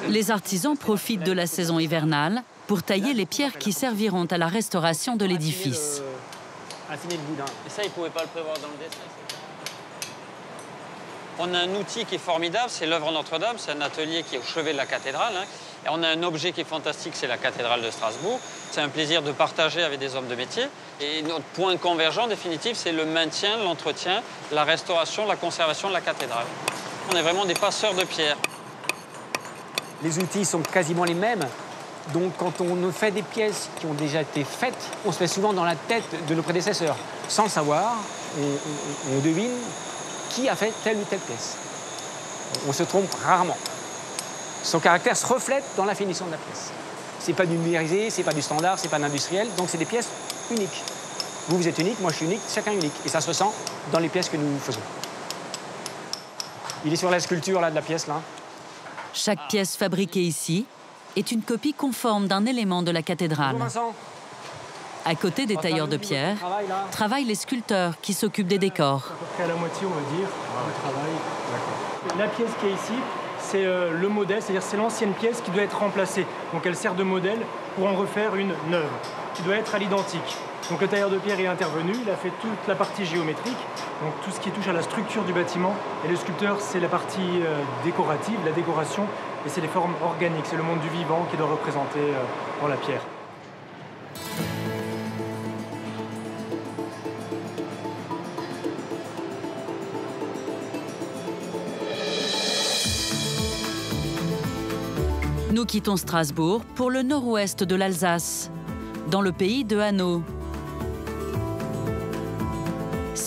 Speaker 1: Les artisans profitent de la saison hivernale pour tailler les pierres qui serviront à la restauration de l'édifice.
Speaker 6: Affiner le boudin.
Speaker 24: Et ça, ils ne pouvaient pas le prévoir dans le dessin. On a un outil qui est formidable, c'est l'œuvre Notre-Dame. C'est un atelier qui est au chevet de la cathédrale. Hein. Et on a un objet qui est fantastique, c'est la cathédrale de Strasbourg. C'est un plaisir de partager avec des hommes de métier. Et notre point convergent définitif, c'est le maintien, l'entretien, la restauration, la conservation de la cathédrale. On est vraiment des passeurs de pierre.
Speaker 6: Les outils sont quasiment les mêmes. Donc quand on fait des pièces qui ont déjà été faites, on se fait souvent dans la tête de nos prédécesseurs. Sans le savoir, on devine qui a fait telle ou telle pièce. On se trompe rarement. Son caractère se reflète dans la finition de la pièce. C'est pas du numérisé, c'est pas du standard, c'est pas d'industriel, donc c'est des pièces uniques. Vous êtes unique, moi je suis unique, chacun unique. Et ça se ressent dans les pièces que nous faisons. Il est sur la sculpture là, de la pièce là.
Speaker 1: Chaque pièce fabriquée ici est une copie conforme d'un élément de la cathédrale. À côté des tailleurs de pierre, travaillent les sculpteurs qui s'occupent des décors.
Speaker 19: À peu près à la moitié, on va dire, du travail. La pièce qui est ici, c'est le modèle, c'est-à-dire c'est l'ancienne pièce qui doit être remplacée. Donc elle sert de modèle pour en refaire une neuve, qui doit être à l'identique. Donc le tailleur de pierre est intervenu, il a fait toute la partie géométrique, donc tout ce qui touche à la structure du bâtiment. Et le sculpteur, c'est la partie décorative, la décoration, et c'est les formes organiques, c'est le monde du vivant qui doit représenter dans la pierre.
Speaker 1: Nous quittons Strasbourg pour le nord-ouest de l'Alsace, dans le pays de Hanau,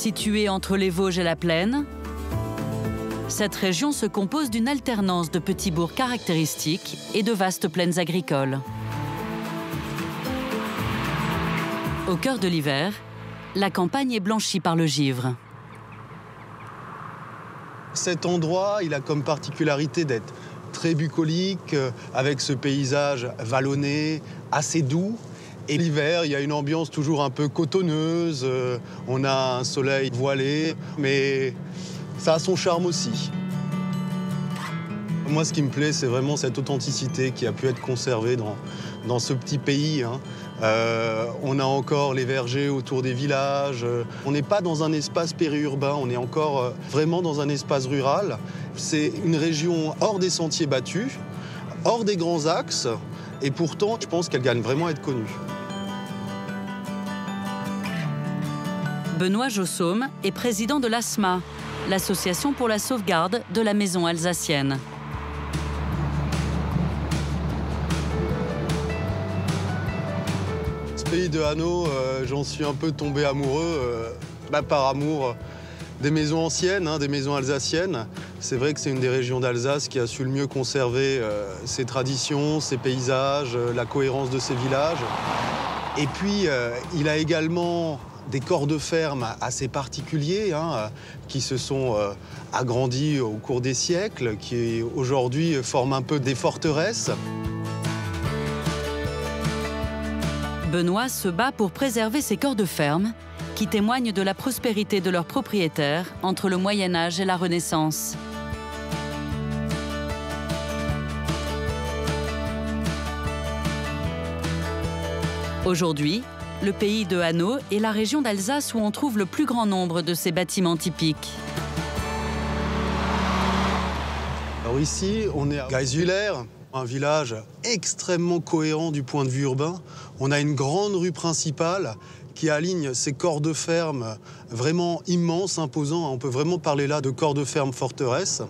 Speaker 1: Située entre les Vosges et la Plaine, cette région se compose d'une alternance de petits bourgs caractéristiques et de vastes plaines agricoles. Au cœur de l'hiver, la campagne est blanchie par le givre.
Speaker 4: Cet endroit, il a comme particularité d'être très bucolique, avec ce paysage vallonné, assez doux. Et l'hiver, il y a une ambiance toujours un peu cotonneuse, on a un soleil voilé, mais ça a son charme aussi. Moi, ce qui me plaît, c'est vraiment cette authenticité qui a pu être conservée dans ce petit pays, hein. On a encore les vergers autour des villages. On n'est pas dans un espace périurbain, on est encore vraiment dans un espace rural. C'est une région hors des sentiers battus, hors des grands axes, et pourtant, je pense qu'elle gagne vraiment à être connue.
Speaker 1: Benoît Jossaume est président de l'ASMA, l'Association pour la sauvegarde de la maison alsacienne.
Speaker 4: Ce pays de Hanau, j'en suis un peu tombé amoureux, par amour des maisons anciennes, hein, des maisons alsaciennes. C'est vrai que c'est une des régions d'Alsace qui a su le mieux conserver ses traditions, ses paysages, la cohérence de ses villages. Et puis, il a également des corps de ferme assez particuliers, hein, qui se sont agrandis au cours des siècles, qui aujourd'hui forment un peu des forteresses.
Speaker 1: Benoît se bat pour préserver ces corps de ferme qui témoignent de la prospérité de leurs propriétaires entre le Moyen Âge et la Renaissance. Aujourd'hui, le pays de Hanau est la région d'Alsace où on trouve le plus grand nombre de ces bâtiments typiques.
Speaker 4: Alors ici, on est à Geiswiller, un village extrêmement cohérent du point de vue urbain. On a une grande rue principale qui aligne ces corps de ferme vraiment immenses, imposants. On peut vraiment parler là de corps de ferme forteresse.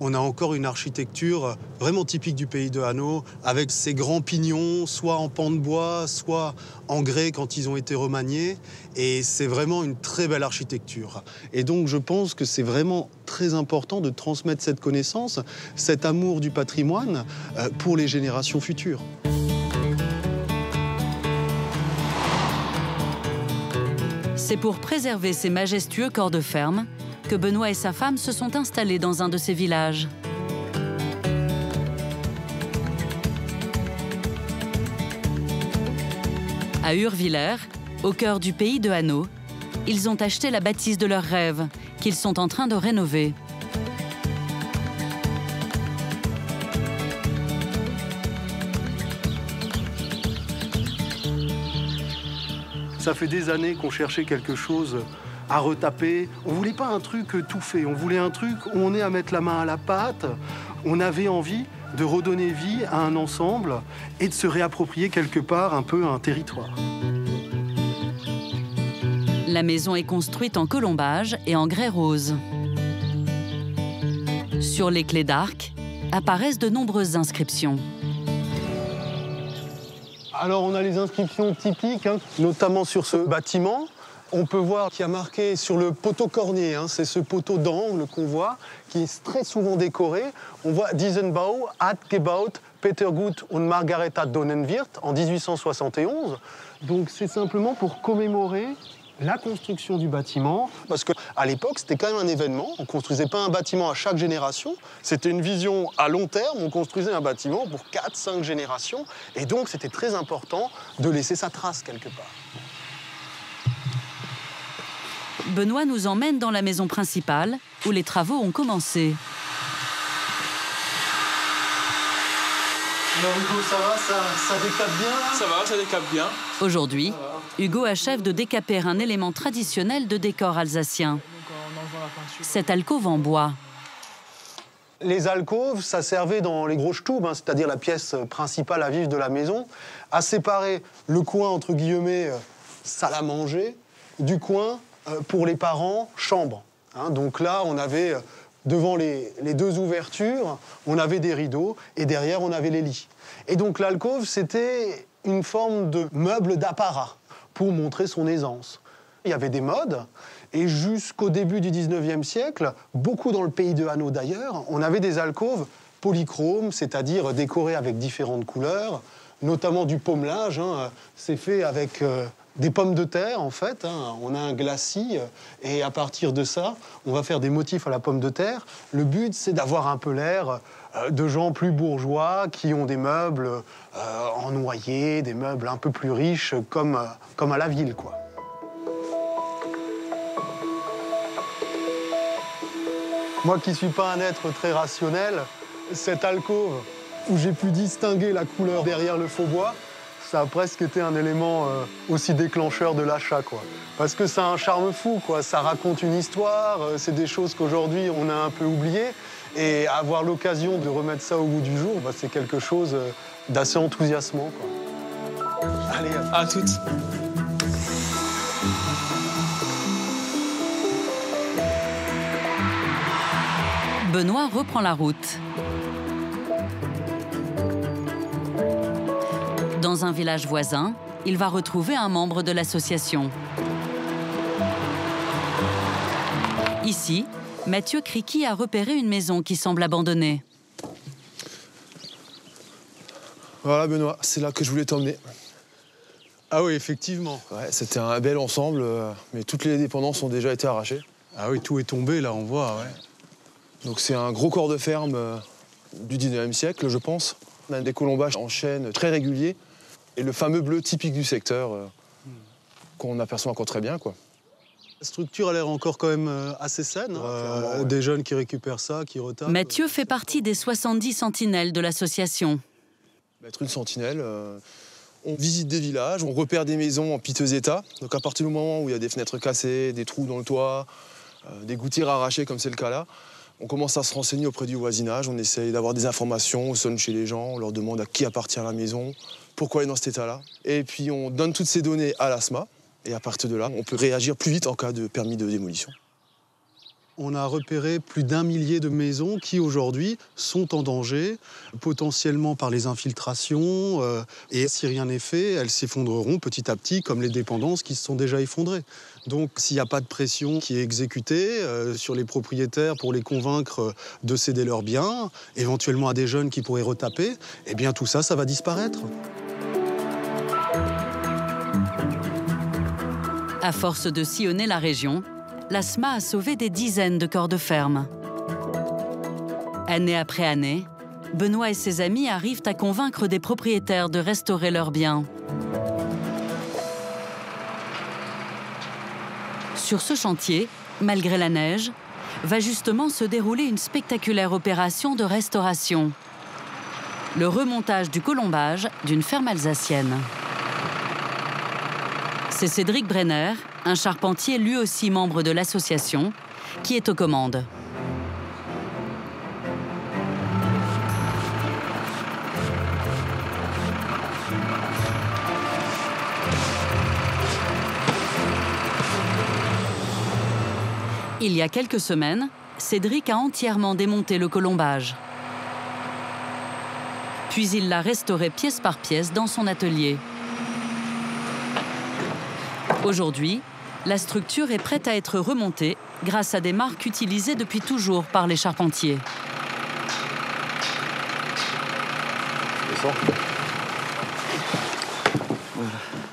Speaker 4: On a encore une architecture vraiment typique du pays de Hanau, avec ces grands pignons, soit en pan de bois, soit en grès quand ils ont été remaniés. Et c'est vraiment une très belle architecture. Et donc je pense que c'est vraiment très important de transmettre cette connaissance, cet amour du patrimoine pour les générations futures.
Speaker 1: C'est pour préserver ces majestueux corps de ferme que Benoît et sa femme se sont installés dans un de ces villages. À Urviller, au cœur du pays de Hanau, ils ont acheté la bâtisse de leurs rêves, qu'ils sont en train de rénover.
Speaker 4: Ça fait des années qu'on cherchait quelque chose à retaper. On ne voulait pas un truc tout fait, on voulait un truc où on est à mettre la main à la pâte. On avait envie de redonner vie à un ensemble et de se réapproprier quelque part un peu un territoire.
Speaker 1: La maison est construite en colombage et en grès rose. Sur les clés d'arc apparaissent de nombreuses inscriptions.
Speaker 4: Alors on a les inscriptions typiques, hein, notamment sur ce bâtiment. On peut voir qu'il y a marqué sur le poteau cornier, hein, c'est ce poteau d'angle qu'on voit, qui est très souvent décoré. On voit « Diesen Bau hat gebaut Peter Gut und Margareta Donnenwirth » en 1871. Donc c'est simplement pour commémorer la construction du bâtiment, parce qu'à l'époque, c'était quand même un événement. On ne construisait pas un bâtiment à chaque génération. C'était une vision à long terme. On construisait un bâtiment pour 4-5 générations. Et donc, c'était très important de laisser sa trace quelque part.
Speaker 1: Benoît nous emmène dans la maison principale, où les travaux ont commencé.
Speaker 4: Alors Hugo, ça va, ça décape bien là ?
Speaker 13: Ça va, ça décape bien.
Speaker 1: Aujourd'hui, Hugo achève de décaper un élément traditionnel de décor alsacien. Cette alcôve en bois.
Speaker 4: Les alcôves, ça servait dans les gros stubs, hein, c'est-à-dire la pièce principale à vivre de la maison, à séparer le coin, entre guillemets, salle à manger, du coin, pour les parents, chambre. Hein, donc là, on avait, devant les deux ouvertures, on avait des rideaux, et derrière, on avait les lits. Et donc l'alcôve, c'était une forme de meuble d'apparat, pour montrer son aisance. Il y avait des modes, Et jusqu'au début du 19e siècle, beaucoup dans le pays de Hanau d'ailleurs, on avait des alcôves polychromes, c'est-à-dire décorées avec différentes couleurs, notamment du pommelage. C'est fait avec des pommes de terre, en fait. On a un glacis, et à partir de ça, on va faire des motifs à la pomme de terre. Le but, c'est d'avoir un peu l'air de gens plus bourgeois qui ont des meubles en noyer, des meubles un peu plus riches, comme à la ville, quoi. Moi qui ne suis pas un être très rationnel, cette alcôve où j'ai pu distinguer la couleur derrière le faux bois, ça a presque été un élément aussi déclencheur de l'achat, quoi. Parce que ça a un charme fou, quoi. Ça raconte une histoire, c'est des choses qu'aujourd'hui on a un peu oubliées. Et avoir l'occasion de remettre ça au goût du jour, c'est quelque chose d'assez enthousiasmant, quoi. Allez,
Speaker 13: à toutes.
Speaker 1: Benoît reprend la route. Dans un village voisin, il va retrouver un membre de l'association. Ici, Mathieu Criqui a repéré une maison qui semble abandonnée.
Speaker 5: Voilà Benoît, c'est là que je voulais t'emmener.
Speaker 4: Ah oui, effectivement.
Speaker 5: Ouais, c'était un bel ensemble, mais toutes les dépendances ont déjà été arrachées.
Speaker 4: Ah oui, tout est tombé là, on voit, ouais.
Speaker 5: Donc c'est un gros corps de ferme du 19e siècle, je pense. On a des colombages en chêne très réguliers et le fameux bleu typique du secteur qu'on aperçoit encore très bien, quoi.
Speaker 4: La structure a l'air encore quand même assez saine. Ouais. Des jeunes qui récupèrent ça, qui retapent.
Speaker 1: Mathieu fait partie des 70 sentinelles de l'association.
Speaker 5: Être une sentinelle, on visite des villages, on repère des maisons en piteux état. Donc à partir du moment où il y a des fenêtres cassées, des trous dans le toit, des gouttières arrachées comme c'est le cas là, on commence à se renseigner auprès du voisinage, on essaye d'avoir des informations, on sonne chez les gens, on leur demande à qui appartient la maison, pourquoi elle est dans cet état-là. Et puis on donne toutes ces données à l'ASMA, et à partir de là, on peut réagir plus vite en cas de permis de démolition.
Speaker 4: On a repéré plus d'1 millier de maisons qui, aujourd'hui, sont en danger, potentiellement par les infiltrations. Et si rien n'est fait, elles s'effondreront petit à petit, comme les dépendances qui se sont déjà effondrées. Donc, s'il n'y a pas de pression qui est exécutée sur les propriétaires pour les convaincre de céder leurs biens, éventuellement à des jeunes qui pourraient retaper, eh bien tout ça, ça va disparaître.
Speaker 1: À force de sillonner la région, l'ASMA a sauvé des dizaines de corps de ferme. Année après année, Benoît et ses amis arrivent à convaincre des propriétaires de restaurer leurs biens. Sur ce chantier, malgré la neige, va justement se dérouler une spectaculaire opération de restauration. Le remontage du colombage d'une ferme alsacienne. C'est Cédric Brenner, un charpentier lui aussi membre de l'association, qui est aux commandes. Il y a quelques semaines, Cédric a entièrement démonté le colombage. Puis il l'a restauré pièce par pièce dans son atelier. Aujourd'hui, la structure est prête à être remontée grâce à des marques utilisées depuis toujours par les charpentiers.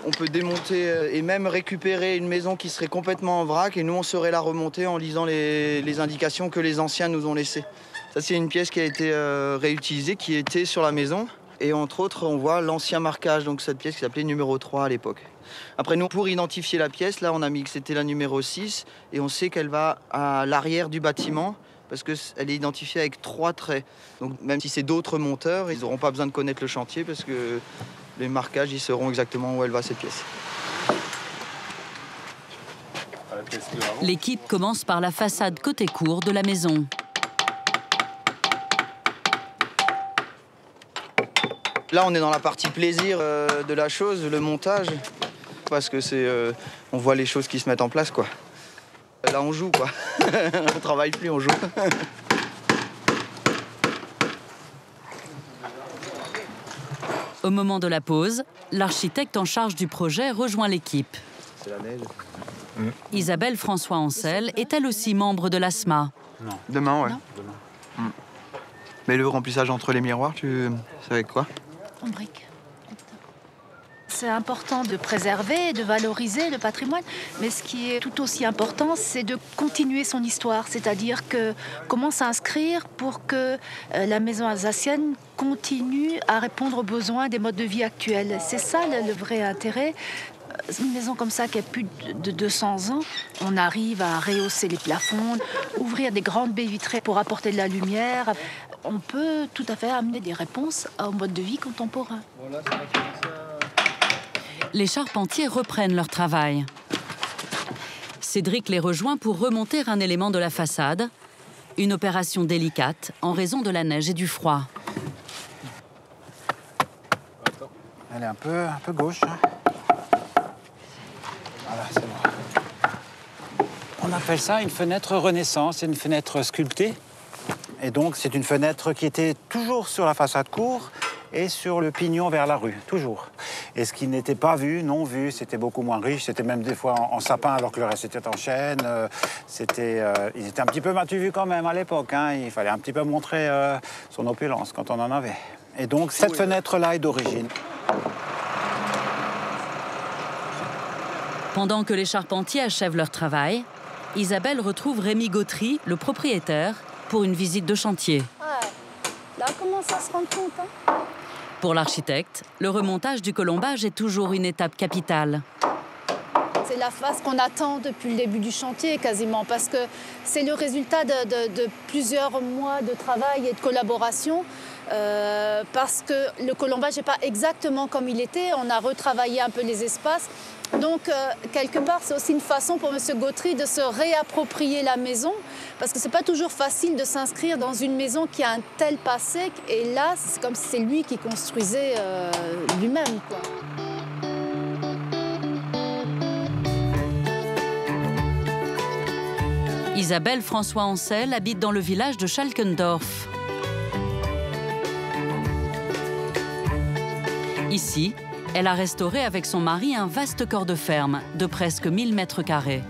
Speaker 9: On peut démonter et même récupérer une maison qui serait complètement en vrac et nous on saurait la remonter en lisant les indications que les anciens nous ont laissées. Ça c'est une pièce qui a été réutilisée, qui était sur la maison. Et entre autres, on voit l'ancien marquage, donc cette pièce qui s'appelait numéro 3 à l'époque. Après, nous, pour identifier la pièce, là, on a mis que c'était la numéro 6, et on sait qu'elle va à l'arrière du bâtiment, parce qu'elle est identifiée avec 3 traits. Donc, même si c'est d'autres monteurs, ils n'auront pas besoin de connaître le chantier, parce que les marquages, ils sauront exactement où elle va, cette pièce.
Speaker 1: L'équipe commence par la façade côté cour de la maison.
Speaker 9: Là, on est dans la partie plaisir de la chose, le montage, parce que on voit les choses qui se mettent en place, quoi. Là, on joue, quoi. On travaille plus, on joue.
Speaker 1: Au moment de la pause, l'architecte en charge du projet rejoint l'équipe.
Speaker 9: C'est la neige.
Speaker 1: Isabelle François-Ancel est elle aussi membre de l'ASMA.
Speaker 9: Non. Demain, ouais. Demain. Mais le remplissage entre les miroirs, c'est avec quoi?
Speaker 2: En briques. C'est important de préserver et de valoriser le patrimoine, mais ce qui est tout aussi important, c'est de continuer son histoire, c'est-à-dire que comment s'inscrire pour que la maison alsacienne continue à répondre aux besoins des modes de vie actuels. C'est ça le vrai intérêt. Une maison comme ça qui a plus de 200 ans, on arrive à rehausser les plafonds, ouvrir des grandes baies vitrées pour apporter de la lumière. On peut tout à fait amener des réponses au mode de vie contemporain.
Speaker 1: Les charpentiers reprennent leur travail. Cédric les rejoint pour remonter un élément de la façade. Une opération délicate en raison de la neige et du froid.
Speaker 7: Elle est un peu gauche. Voilà, c'est bon. On appelle ça une fenêtre Renaissance, c'est une fenêtre sculptée. Et donc, c'est une fenêtre qui était toujours sur la façade cour et sur le pignon vers la rue, toujours. Et ce qui n'était pas vu, non vu, c'était beaucoup moins riche. C'était même des fois en sapin alors que le reste était en chêne. Ils étaient un petit peu matu vus quand même à l'époque. Hein. Il fallait un petit peu montrer son opulence quand on en avait. Et donc, cette fenêtre-là est d'origine.
Speaker 1: Pendant que les charpentiers achèvent leur travail, Isabelle retrouve Rémi Gautry, le propriétaire, pour une visite de chantier.
Speaker 2: Ouais. Là, on commence à se rendre compte. Hein.
Speaker 1: Pour l'architecte, le remontage du colombage est toujours une étape capitale.
Speaker 2: C'est la phase qu'on attend depuis le début du chantier, quasiment, parce que c'est le résultat de plusieurs mois de travail et de collaboration. Parce que le colombage n'est pas exactement comme il était. On a retravaillé un peu les espaces. Donc, quelque part, c'est aussi une façon pour M. Gautry de se réapproprier la maison, parce que ce n'est pas toujours facile de s'inscrire dans une maison qui a un tel passé. Et là, c'est comme si c'est lui qui construisait lui-même, quoi.
Speaker 1: Isabelle François-Ancel habite dans le village de Schalkendorf. Ici, elle a restauré avec son mari un vaste corps de ferme de presque 1000 mètres carrés.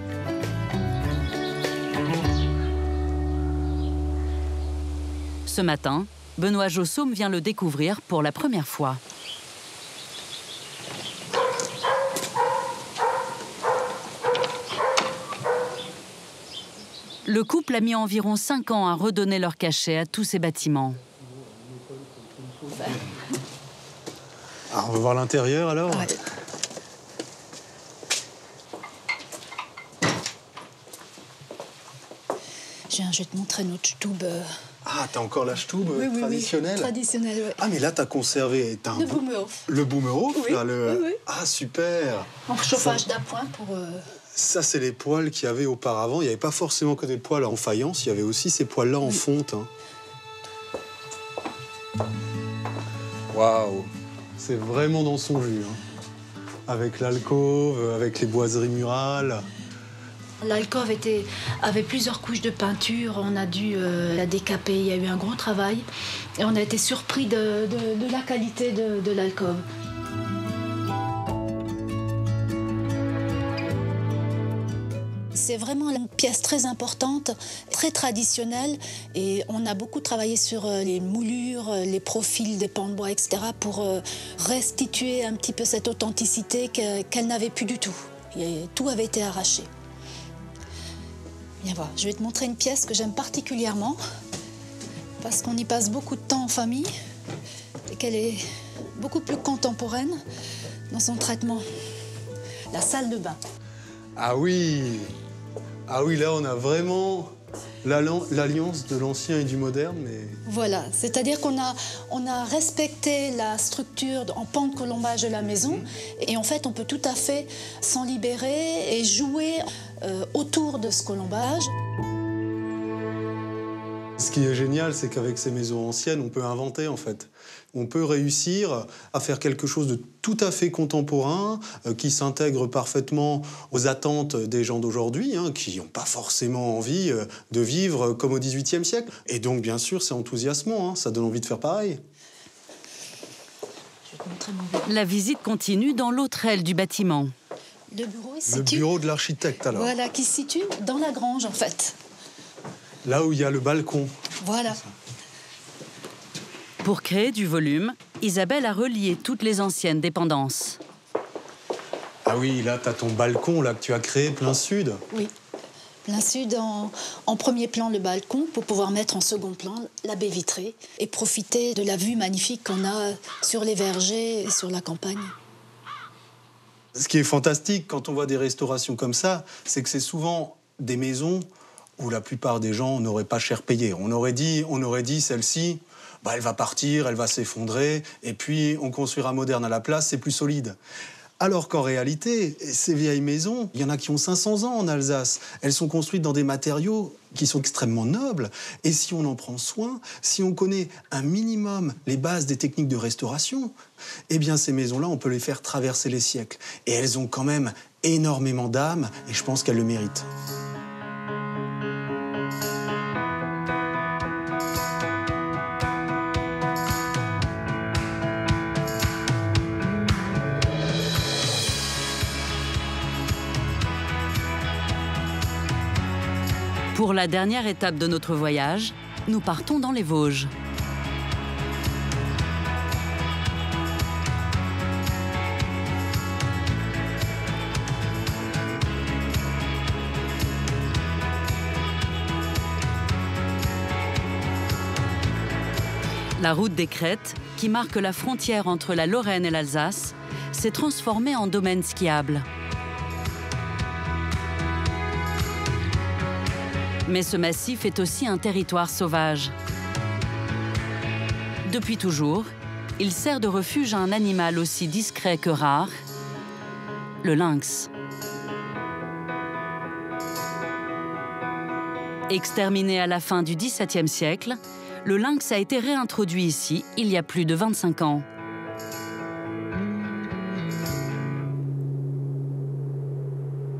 Speaker 1: Ce matin, Benoît Jossaume vient le découvrir pour la première fois. Le couple a mis environ 5 ans à redonner leur cachet à tous ces bâtiments.
Speaker 4: Alors, on va voir l'intérieur alors.
Speaker 2: Ouais. Je vais te montrer notre stube.
Speaker 4: Ah, t'as encore la stube
Speaker 2: oui,
Speaker 4: traditionnelle?
Speaker 2: Oui, traditionnelle, oui.
Speaker 4: Ah, mais là, t'as conservé...
Speaker 2: Le Boomerhof.
Speaker 4: Le Boomerhof,
Speaker 2: oui,
Speaker 4: là,
Speaker 2: oui.
Speaker 4: Ah, super.
Speaker 2: En chauffage d'appoint pour...
Speaker 4: Ça, c'est les poêles qu'il y avait auparavant. Il n'y avait pas forcément que des poêles en faïence, il y avait aussi ces poêles-là en fonte. Hein. Waouh! C'est vraiment dans son jus. Hein. Avec l'alcôve, avec les boiseries murales.
Speaker 2: L'alcôve avait plusieurs couches de peinture. On a dû la décaper. Il y a eu un gros travail. Et on a été surpris de la qualité de l'alcôve. C'est vraiment une pièce très importante, très traditionnelle. Et on a beaucoup travaillé sur les moulures, les profils des pans de bois, etc. pour restituer un petit peu cette authenticité qu'elle n'avait plus du tout. Et tout avait été arraché. Viens voir, je vais te montrer une pièce que j'aime particulièrement parce qu'on y passe beaucoup de temps en famille et qu'elle est beaucoup plus contemporaine dans son traitement. La salle de bain.
Speaker 4: Ah oui! Ah oui, là, on a vraiment l'alliance de l'ancien et du moderne. Mais...
Speaker 2: Voilà, c'est-à-dire qu'on a respecté la structure en pan de colombage de la maison. Et en fait, on peut tout à fait s'en libérer et jouer autour de ce colombage.
Speaker 4: Ce qui est génial, c'est qu'avec ces maisons anciennes, on peut inventer, en fait. On peut réussir à faire quelque chose de tout à fait contemporain, qui s'intègre parfaitement aux attentes des gens d'aujourd'hui, hein, qui n'ont pas forcément envie de vivre comme au XVIIIe siècle. Et donc, bien sûr, c'est enthousiasmant, hein, ça donne envie de faire pareil.
Speaker 1: La visite continue dans l'autre aile du bâtiment.
Speaker 2: Le bureau,
Speaker 4: Le bureau de l'architecte, alors.
Speaker 2: Voilà, qui se situe dans la grange, en fait.
Speaker 4: Là où il y a le balcon.
Speaker 2: Voilà.
Speaker 1: Pour créer du volume, Isabelle a relié toutes les anciennes dépendances.
Speaker 4: Ah oui, là, tu as ton balcon là, que tu as créé plein sud.
Speaker 2: Oui. Plein sud, en premier plan, le balcon, pour pouvoir mettre en second plan la baie vitrée et profiter de la vue magnifique qu'on a sur les vergers et sur la campagne.
Speaker 4: Ce qui est fantastique quand on voit des restaurations comme ça, c'est que c'est souvent des maisons où la plupart des gens n'auraient pas cher payé. On aurait dit celle-ci, bah, elle va partir, elle va s'effondrer, et puis on construira moderne à la place, c'est plus solide. Alors qu'en réalité, ces vieilles maisons, il y en a qui ont 500 ans en Alsace. Elles sont construites dans des matériaux qui sont extrêmement nobles. Et si on en prend soin, si on connaît un minimum les bases des techniques de restauration, eh bien ces maisons-là, on peut les faire traverser les siècles. Et elles ont quand même énormément d'âme, et je pense qu'elles le méritent.
Speaker 1: Pour la dernière étape de notre voyage, nous partons dans les Vosges. La route des Crêtes, qui marque la frontière entre la Lorraine et l'Alsace, s'est transformée en domaine skiable. Mais ce massif est aussi un territoire sauvage. Depuis toujours, il sert de refuge à un animal aussi discret que rare, le lynx. Exterminé à la fin du XVIIe siècle, le lynx a été réintroduit ici il y a plus de 25 ans.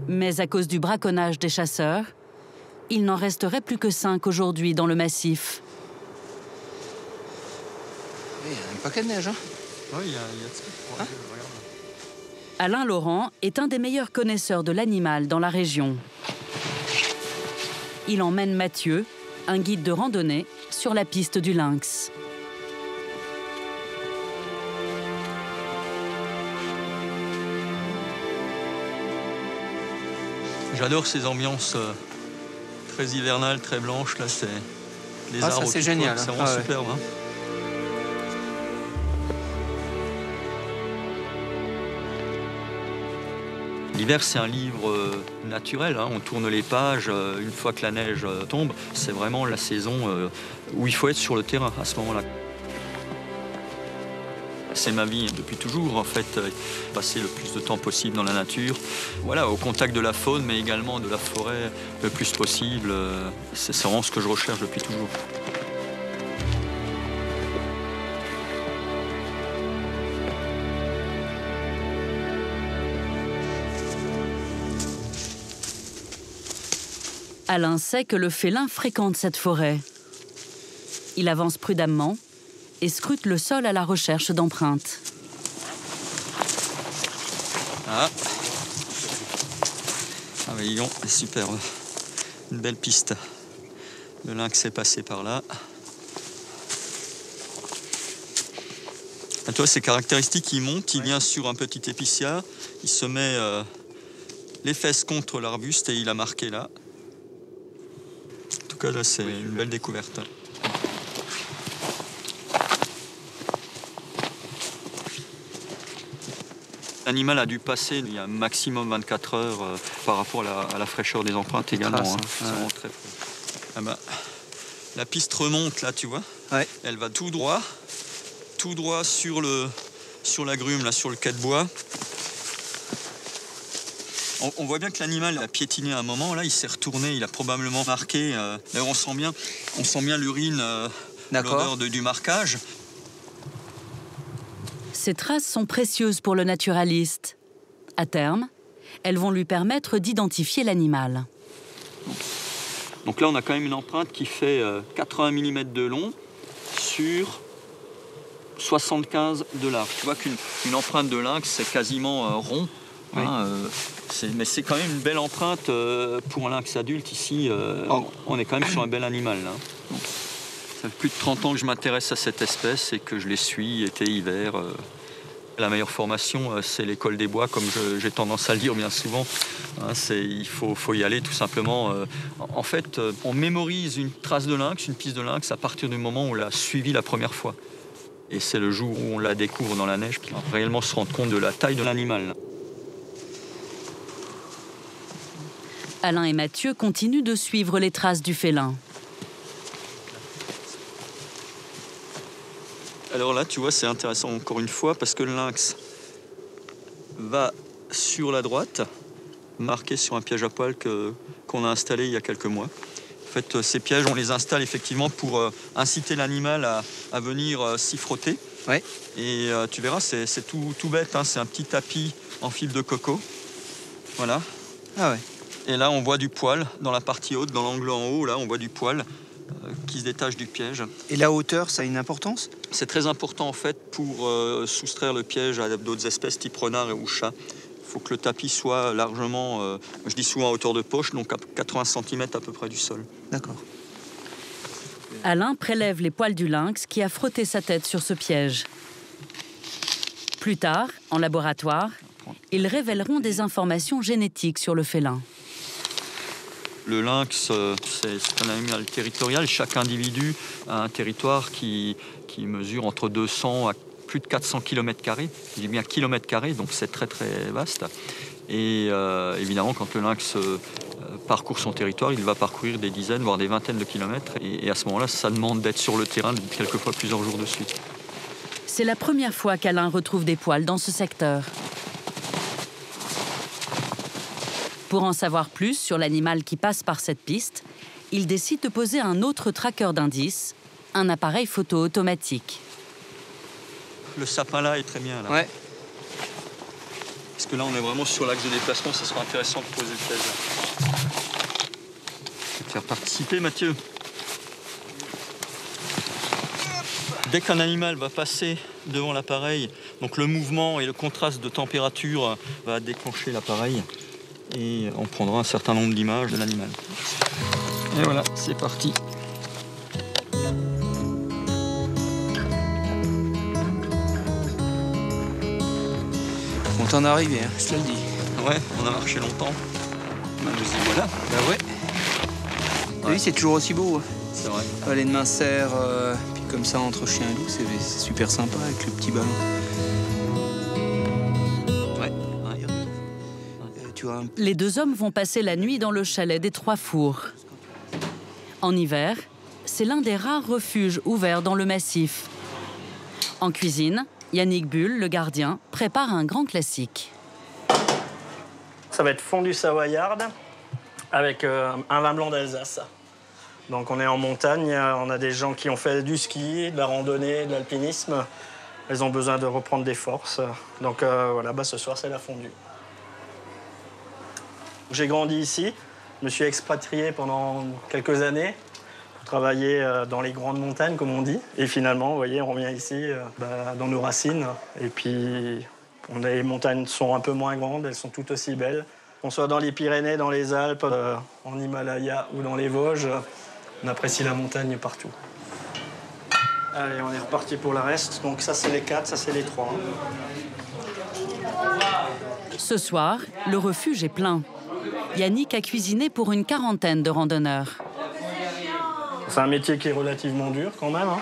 Speaker 1: Mais à cause du braconnage des chasseurs, il n'en resterait plus que 5 aujourd'hui dans le massif.
Speaker 9: Il y a un paquet de neige, hein?
Speaker 3: Oui, il y a de ça.
Speaker 1: Alain Laurent est un des meilleurs connaisseurs de l'animal dans la région. Il emmène Mathieu, un guide de randonnée, sur la piste du lynx.
Speaker 3: J'adore ces ambiances très hivernales, très blanches. Là, c'est les arbres.
Speaker 9: C'est génial.
Speaker 3: C'est vraiment superbe. Hein. L'hiver, c'est un livre naturel. Hein. On tourne les pages une fois que la neige tombe. C'est vraiment la saison où il faut être sur le terrain à ce moment-là. C'est ma vie depuis toujours, en fait, passer le plus de temps possible dans la nature. Voilà, au contact de la faune, mais également de la forêt le plus possible. C'est vraiment ce que je recherche depuis toujours.
Speaker 1: Alain sait que le félin fréquente cette forêt. Il avance prudemment et scrute le sol à la recherche d'empreintes.
Speaker 3: Ah, mais dis donc, superbe. Une belle piste. Le lynx est passé par là. Ah, toi, c'est caractéristique, il monte, il vient sur un petit épicéa, il se met les fesses contre l'arbuste et il a marqué là. En tout cas, là, c'est une belle découverte. L'animal a dû passer il y a un maximum 24 heures par rapport à la fraîcheur des empreintes également. Hein. C'est vraiment très frais. Ah bah, la piste remonte là, tu vois. Ouais. Elle va tout droit sur la grume, là, sur le quai de bois. On voit bien que l'animal a piétiné à un moment. Là, il s'est retourné, il a probablement marqué. D'ailleurs, on sent bien l'urine, l'odeur du marquage.
Speaker 1: Ces traces sont précieuses pour le naturaliste. À terme, elles vont lui permettre d'identifier l'animal.
Speaker 3: Donc là, on a quand même une empreinte qui fait 80 mm de long sur 75 de large. Tu vois qu'une empreinte de lynx, c'est quasiment rond.
Speaker 8: Oui. Mais c'est quand même une belle empreinte pour un lynx adulte ici. On est quand même sur un bel animal. Là. Ça fait plus de 30 ans que je m'intéresse à cette espèce et que je les suis été, hiver. La meilleure formation, c'est l'école des bois, comme j'ai tendance à le dire bien souvent. Il faut y aller tout simplement. En fait, on mémorise une trace de lynx, une piste de lynx, à partir du moment où on l'a suivi la première fois. Et c'est le jour où on la découvre dans la neige qu'on va réellement se rendre compte de la taille de l'animal.
Speaker 1: Alain et Mathieu continuent de suivre les traces du félin.
Speaker 8: Alors là, tu vois, c'est intéressant encore une fois parce que le lynx va sur la droite, marqué sur un piège à poil qu'on a installé il y a quelques mois. En fait, ces pièges, on les installe effectivement pour inciter l'animal à venir s'y frotter.
Speaker 9: Ouais.
Speaker 8: Et tu verras, c'est tout bête, hein, c'est un petit tapis en fil de coco. Voilà.
Speaker 9: Ah ouais.
Speaker 8: Et là, on voit du poil dans la partie haute, dans l'angle en haut, là, on voit du poil qui se détache du piège.
Speaker 9: Et la hauteur, ça a une importance?
Speaker 8: C'est très important en fait pour soustraire le piège à d'autres espèces type renard ou chat. Il faut que le tapis soit largement, je dis souvent à hauteur de poche, donc à 80 cm à peu près du sol.
Speaker 9: D'accord.
Speaker 1: Alain prélève les poils du lynx qui a frotté sa tête sur ce piège. Plus tard, en laboratoire, ils révéleront des informations génétiques sur le félin.
Speaker 8: Le lynx, c'est un animal territorial. Chaque individu a un territoire qui mesure entre 200 à plus de 400 km². Je dis bien km², donc c'est très très vaste. Et évidemment, quand le lynx parcourt son territoire, il va parcourir des dizaines, voire des vingtaines de kilomètres. Et à ce moment-là, ça demande d'être sur le terrain quelquefois plusieurs jours de suite.
Speaker 1: C'est la première fois qu'Alain retrouve des poils dans ce secteur. Pour en savoir plus sur l'animal qui passe par cette piste, il décide de poser un autre traqueur d'indices, un appareil photo automatique.
Speaker 8: Le sapin là est très bien là.
Speaker 9: Ouais.
Speaker 8: Parce que là on est vraiment sur l'axe de déplacement, ça sera intéressant de poser le piège là. Je vais te faire participer Mathieu. Dès qu'un animal va passer devant l'appareil, donc le mouvement et le contraste de température va déclencher l'appareil. Et on prendra un certain nombre d'images de l'animal. Et voilà, c'est parti.
Speaker 9: Content d'arriver, hein, je te le dis.
Speaker 8: Ouais, on a marché longtemps. Nous y voilà.
Speaker 9: Bah ouais. Oui, c'est toujours aussi beau. Hein.
Speaker 8: C'est vrai.
Speaker 9: Les mains serrent, puis comme ça entre chien et loup, c'est super sympa avec le petit ballon.
Speaker 1: Les deux hommes vont passer la nuit dans le chalet des Trois Fours. En hiver, c'est l'un des rares refuges ouverts dans le massif. En cuisine, Yannick Bull, le gardien, prépare un grand classique.
Speaker 19: Ça va être fondue savoyarde avec un vin blanc d'Alsace. Donc on est en montagne, on a des gens qui ont fait du ski, de la randonnée, de l'alpinisme. Ils ont besoin de reprendre des forces. Donc voilà, ce soir c'est la fondue. J'ai grandi ici, je me suis expatrié pendant quelques années pour travailler dans les grandes montagnes, comme on dit. Et finalement, vous voyez, on revient ici dans nos racines. Et puis, les montagnes sont un peu moins grandes, elles sont toutes aussi belles. Qu'on soit dans les Pyrénées, dans les Alpes, en Himalaya ou dans les Vosges, on apprécie la montagne partout. Allez, on est reparti pour le reste. Donc ça, c'est les 4, ça, c'est les 3.
Speaker 1: Ce soir, le refuge est plein. Yannick a cuisiné pour une quarantaine de randonneurs.
Speaker 19: C'est un métier qui est relativement dur quand même. Hein.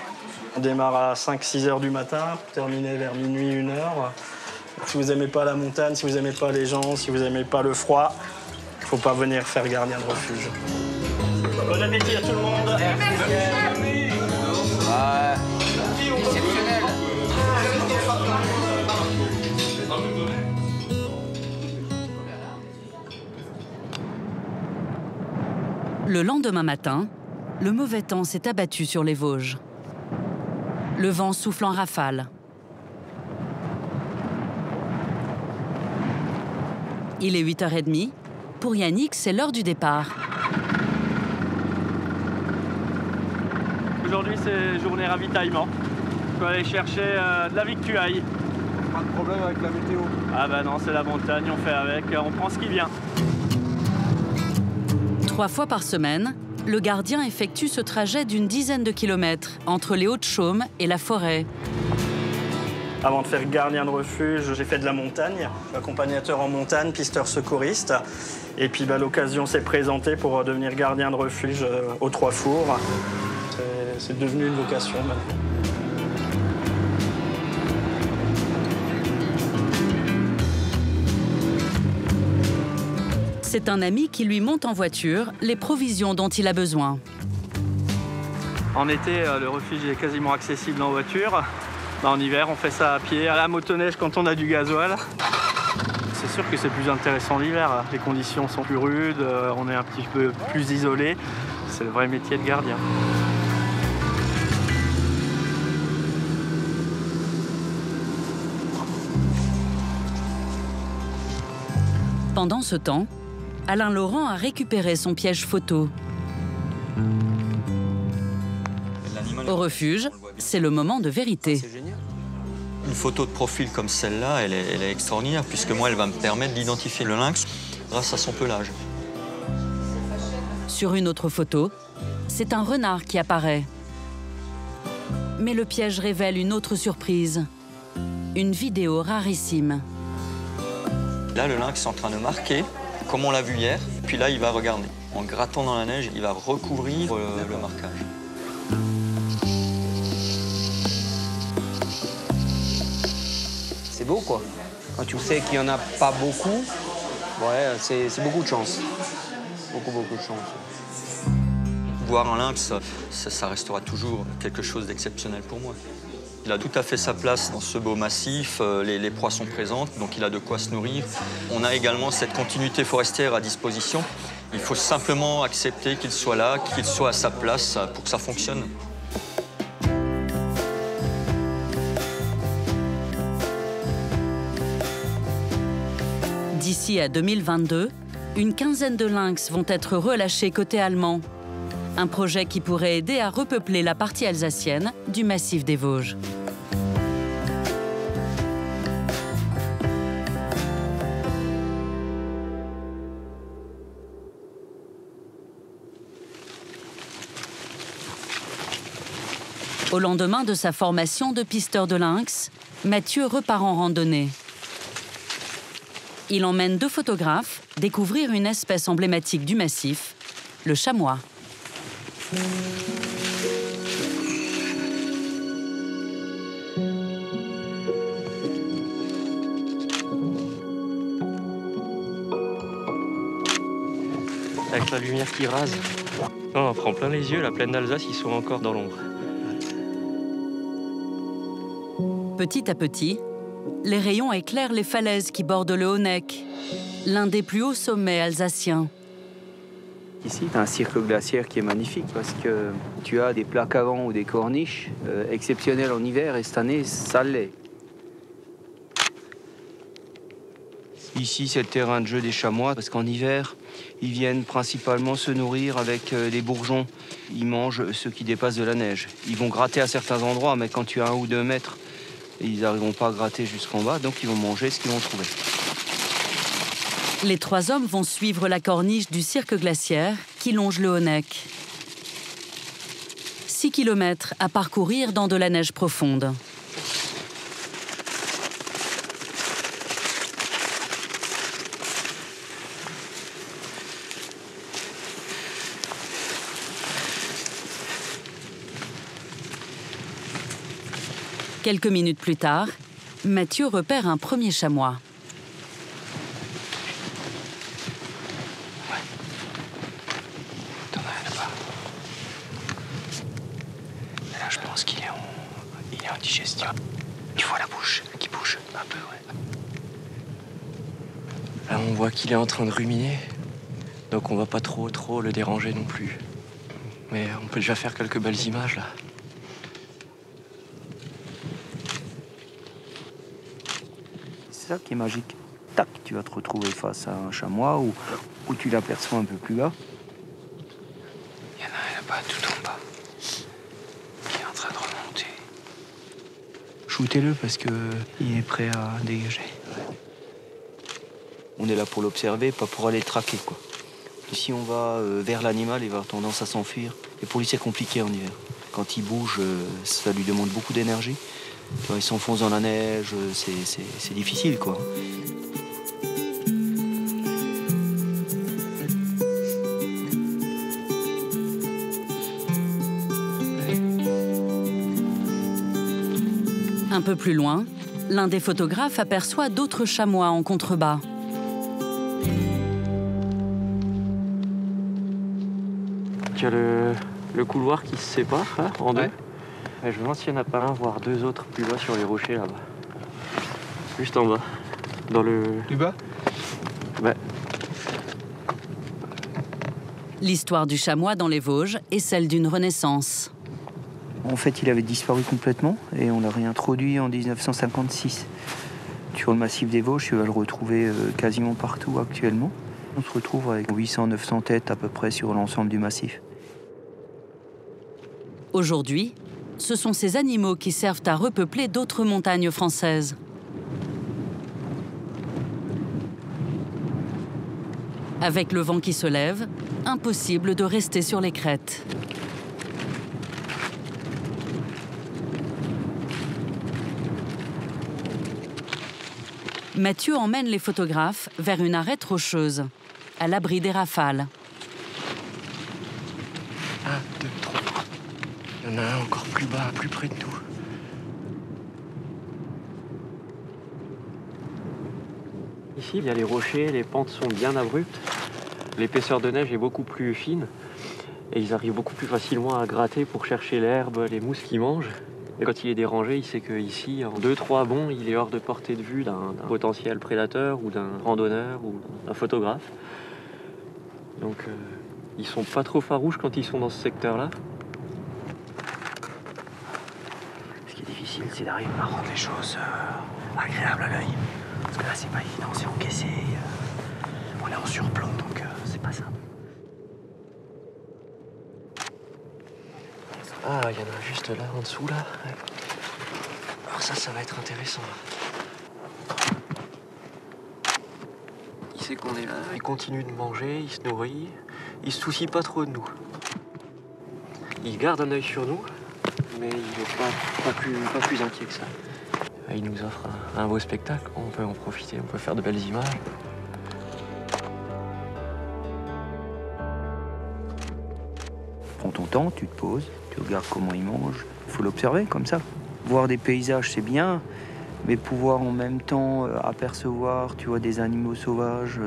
Speaker 19: On démarre à 5-6 heures du matin pour terminer vers minuit, 1 heure. Si vous n'aimez pas la montagne, si vous n'aimez pas les gens, si vous n'aimez pas le froid, il ne faut pas venir faire gardien de refuge. Bon appétit à tout le monde.
Speaker 9: Exceptionnel.
Speaker 1: Le lendemain matin, le mauvais temps s'est abattu sur les Vosges. Le vent souffle en rafale. Il est 8h30. Pour Yannick, c'est l'heure du départ.
Speaker 14: Aujourd'hui, c'est journée ravitaillement. Je peux aller chercher de la victuaille.
Speaker 23: Pas de problème avec la météo? Ah bah non, c'est la montagne, on fait avec, on prend ce qui vient.
Speaker 1: 3 fois par semaine, le gardien effectue ce trajet d'une dizaine de kilomètres entre les Hauts-de-Chaume et la forêt.
Speaker 23: Avant de faire gardien de refuge, j'ai fait de la montagne, accompagnateur en montagne, pisteur secouriste. Et puis l'occasion s'est présentée pour devenir gardien de refuge aux Trois Fours. C'est devenu une vocation maintenant.
Speaker 1: C'est un ami qui lui monte en voiture les provisions dont il a besoin.
Speaker 23: En été, le refuge est quasiment accessible en voiture. En hiver, on fait ça à pied, à la motoneige quand on a du gasoil. C'est sûr que c'est plus intéressant l'hiver. Les conditions sont plus rudes, on est un petit peu plus isolé. C'est le vrai métier de gardien.
Speaker 1: Pendant ce temps, Alain Laurent a récupéré son piège photo. Au refuge, c'est le moment de vérité.
Speaker 8: Une photo de profil comme celle-là, elle est extraordinaire, puisque moi, elle va me permettre d'identifier le lynx grâce à son pelage.
Speaker 1: Sur une autre photo, c'est un renard qui apparaît. Mais le piège révèle une autre surprise. Une vidéo rarissime.
Speaker 8: Là, le lynx est en train de marquer, comme on l'a vu hier, puis là, il va regarder. En grattant dans la neige, il va recouvrir le marquage.
Speaker 6: C'est beau, quoi. Quand tu sais qu'il n'y en a pas beaucoup, ouais, c'est beaucoup de chance. Beaucoup de chance.
Speaker 8: Voir un lynx, ça restera toujours quelque chose d'exceptionnel pour moi. Il a tout à fait sa place dans ce beau massif, les proies sont présentes, donc il a de quoi se nourrir. On a également cette continuité forestière à disposition. Il faut simplement accepter qu'il soit là, qu'il soit à sa place pour que ça fonctionne.
Speaker 1: D'ici à 2022, une quinzaine de lynx vont être relâchés côté allemand. Un projet qui pourrait aider à repeupler la partie alsacienne du massif des Vosges. Au lendemain de sa formation de pisteur de lynx, Mathieu repart en randonnée. Il emmène 2 photographes découvrir une espèce emblématique du massif, le chamois.
Speaker 23: Avec la lumière qui rase, on prend plein les yeux, la plaine d'Alsace, ils sont encore dans l'ombre.
Speaker 1: Petit à petit, les rayons éclairent les falaises qui bordent le Honeck, l'un des plus hauts sommets alsaciens.
Speaker 6: Ici, tu as un cirque glaciaire qui est magnifique parce que tu as des plaques à vent ou des corniches exceptionnelles en hiver et cette année, ça l'est. Ici, c'est le terrain de jeu des chamois parce qu'en hiver, ils viennent principalement se nourrir avec les bourgeons. Ils mangent ce qui dépasse de la neige. Ils vont gratter à certains endroits, mais quand tu as 1 ou 2 mètres, ils n'arriveront pas à gratter jusqu'en bas, donc ils vont manger ce qu'ils vont trouver.
Speaker 1: Les 3 hommes vont suivre la corniche du cirque glaciaire qui longe le Honeck. 6 kilomètres à parcourir dans de la neige profonde. Quelques minutes plus tard, Mathieu repère un premier chamois.
Speaker 6: T'en as là-bas. Là, je pense qu'il est en digestion. Tu vois la bouche qui bouge un peu, ouais. Là, on voit qu'il est en train de ruminer. Donc on va pas trop le déranger non plus. Mais on peut déjà faire quelques belles images, là. C'est ça qui est magique. Tac, tu vas te retrouver face à un chamois où tu l'aperçois un peu plus bas. Il y en a là-bas, tout en bas, qui est en train de remonter. Je
Speaker 10: shootez-le parce qu'il est prêt à dégager.
Speaker 11: On est là pour l'observer, pas pour aller le traquer, quoi. Si on va vers l'animal, il va avoir tendance à s'enfuir. Et pour lui, c'est compliqué en hiver. Quand il bouge, ça lui demande beaucoup d'énergie. Il s'enfonce dans la neige, c'est difficile, quoi.
Speaker 1: Un peu plus loin, l'un des photographes aperçoit d'autres chamois en contrebas.
Speaker 11: Il y a le couloir qui se sépare là, en deux. Et je me demande s'il n'y en a pas un, voire deux autres plus bas sur les rochers là-bas. Juste en bas. Dans le...
Speaker 5: Plus bas?
Speaker 11: Ouais.
Speaker 1: L'histoire du chamois dans les Vosges est celle d'une renaissance.
Speaker 11: En fait, il avait disparu complètement et on l'a réintroduit en 1956. Sur le massif des Vosges, tu vas le retrouver quasiment partout actuellement. On se retrouve avec 800-900 têtes à peu près sur l'ensemble du massif.
Speaker 1: Aujourd'hui, ce sont ces animaux qui servent à repeupler d'autres montagnes françaises. Avec le vent qui se lève, impossible de rester sur les crêtes. Mathieu emmène les photographes vers une arête rocheuse, à l'abri des rafales.
Speaker 11: 1, 2, 3. Il y en a un encore plus bas, plus près de nous. Ici, il y a les rochers, les pentes sont bien abruptes. L'épaisseur de neige est beaucoup plus fine. Et ils arrivent beaucoup plus facilement à gratter pour chercher l'herbe, les mousses qu'ils mangent. Et quand il est dérangé, il sait qu'ici, en 2-3 bonds, il est hors de portée de vue d'un potentiel prédateur ou d'un randonneur ou d'un photographe. Donc, ils sont pas trop farouches quand ils sont dans ce secteur-là. Ce qui est difficile, c'est d'arriver à rendre les choses agréables à l'œil. Parce que là, c'est pas évident, c'est encaissé. On est en surplomb, donc c'est pas simple. Ah, il y en a juste là, en dessous, là. Alors ça va être intéressant. Il sait qu'on est là, il continue de manger, il se nourrit. Il se soucie pas trop de nous. Il garde un œil sur nous, mais il n'est pas plus inquiet que ça. Il nous offre un beau spectacle, on peut en profiter, on peut faire de belles images. Prends ton temps, tu te poses, tu regardes comment il mange. Il faut l'observer comme ça. Voir des paysages, c'est bien, mais pouvoir en même temps apercevoir, tu vois, des animaux sauvages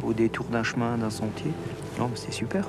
Speaker 11: au détour d'un chemin, d'un sentier, non, c'est super.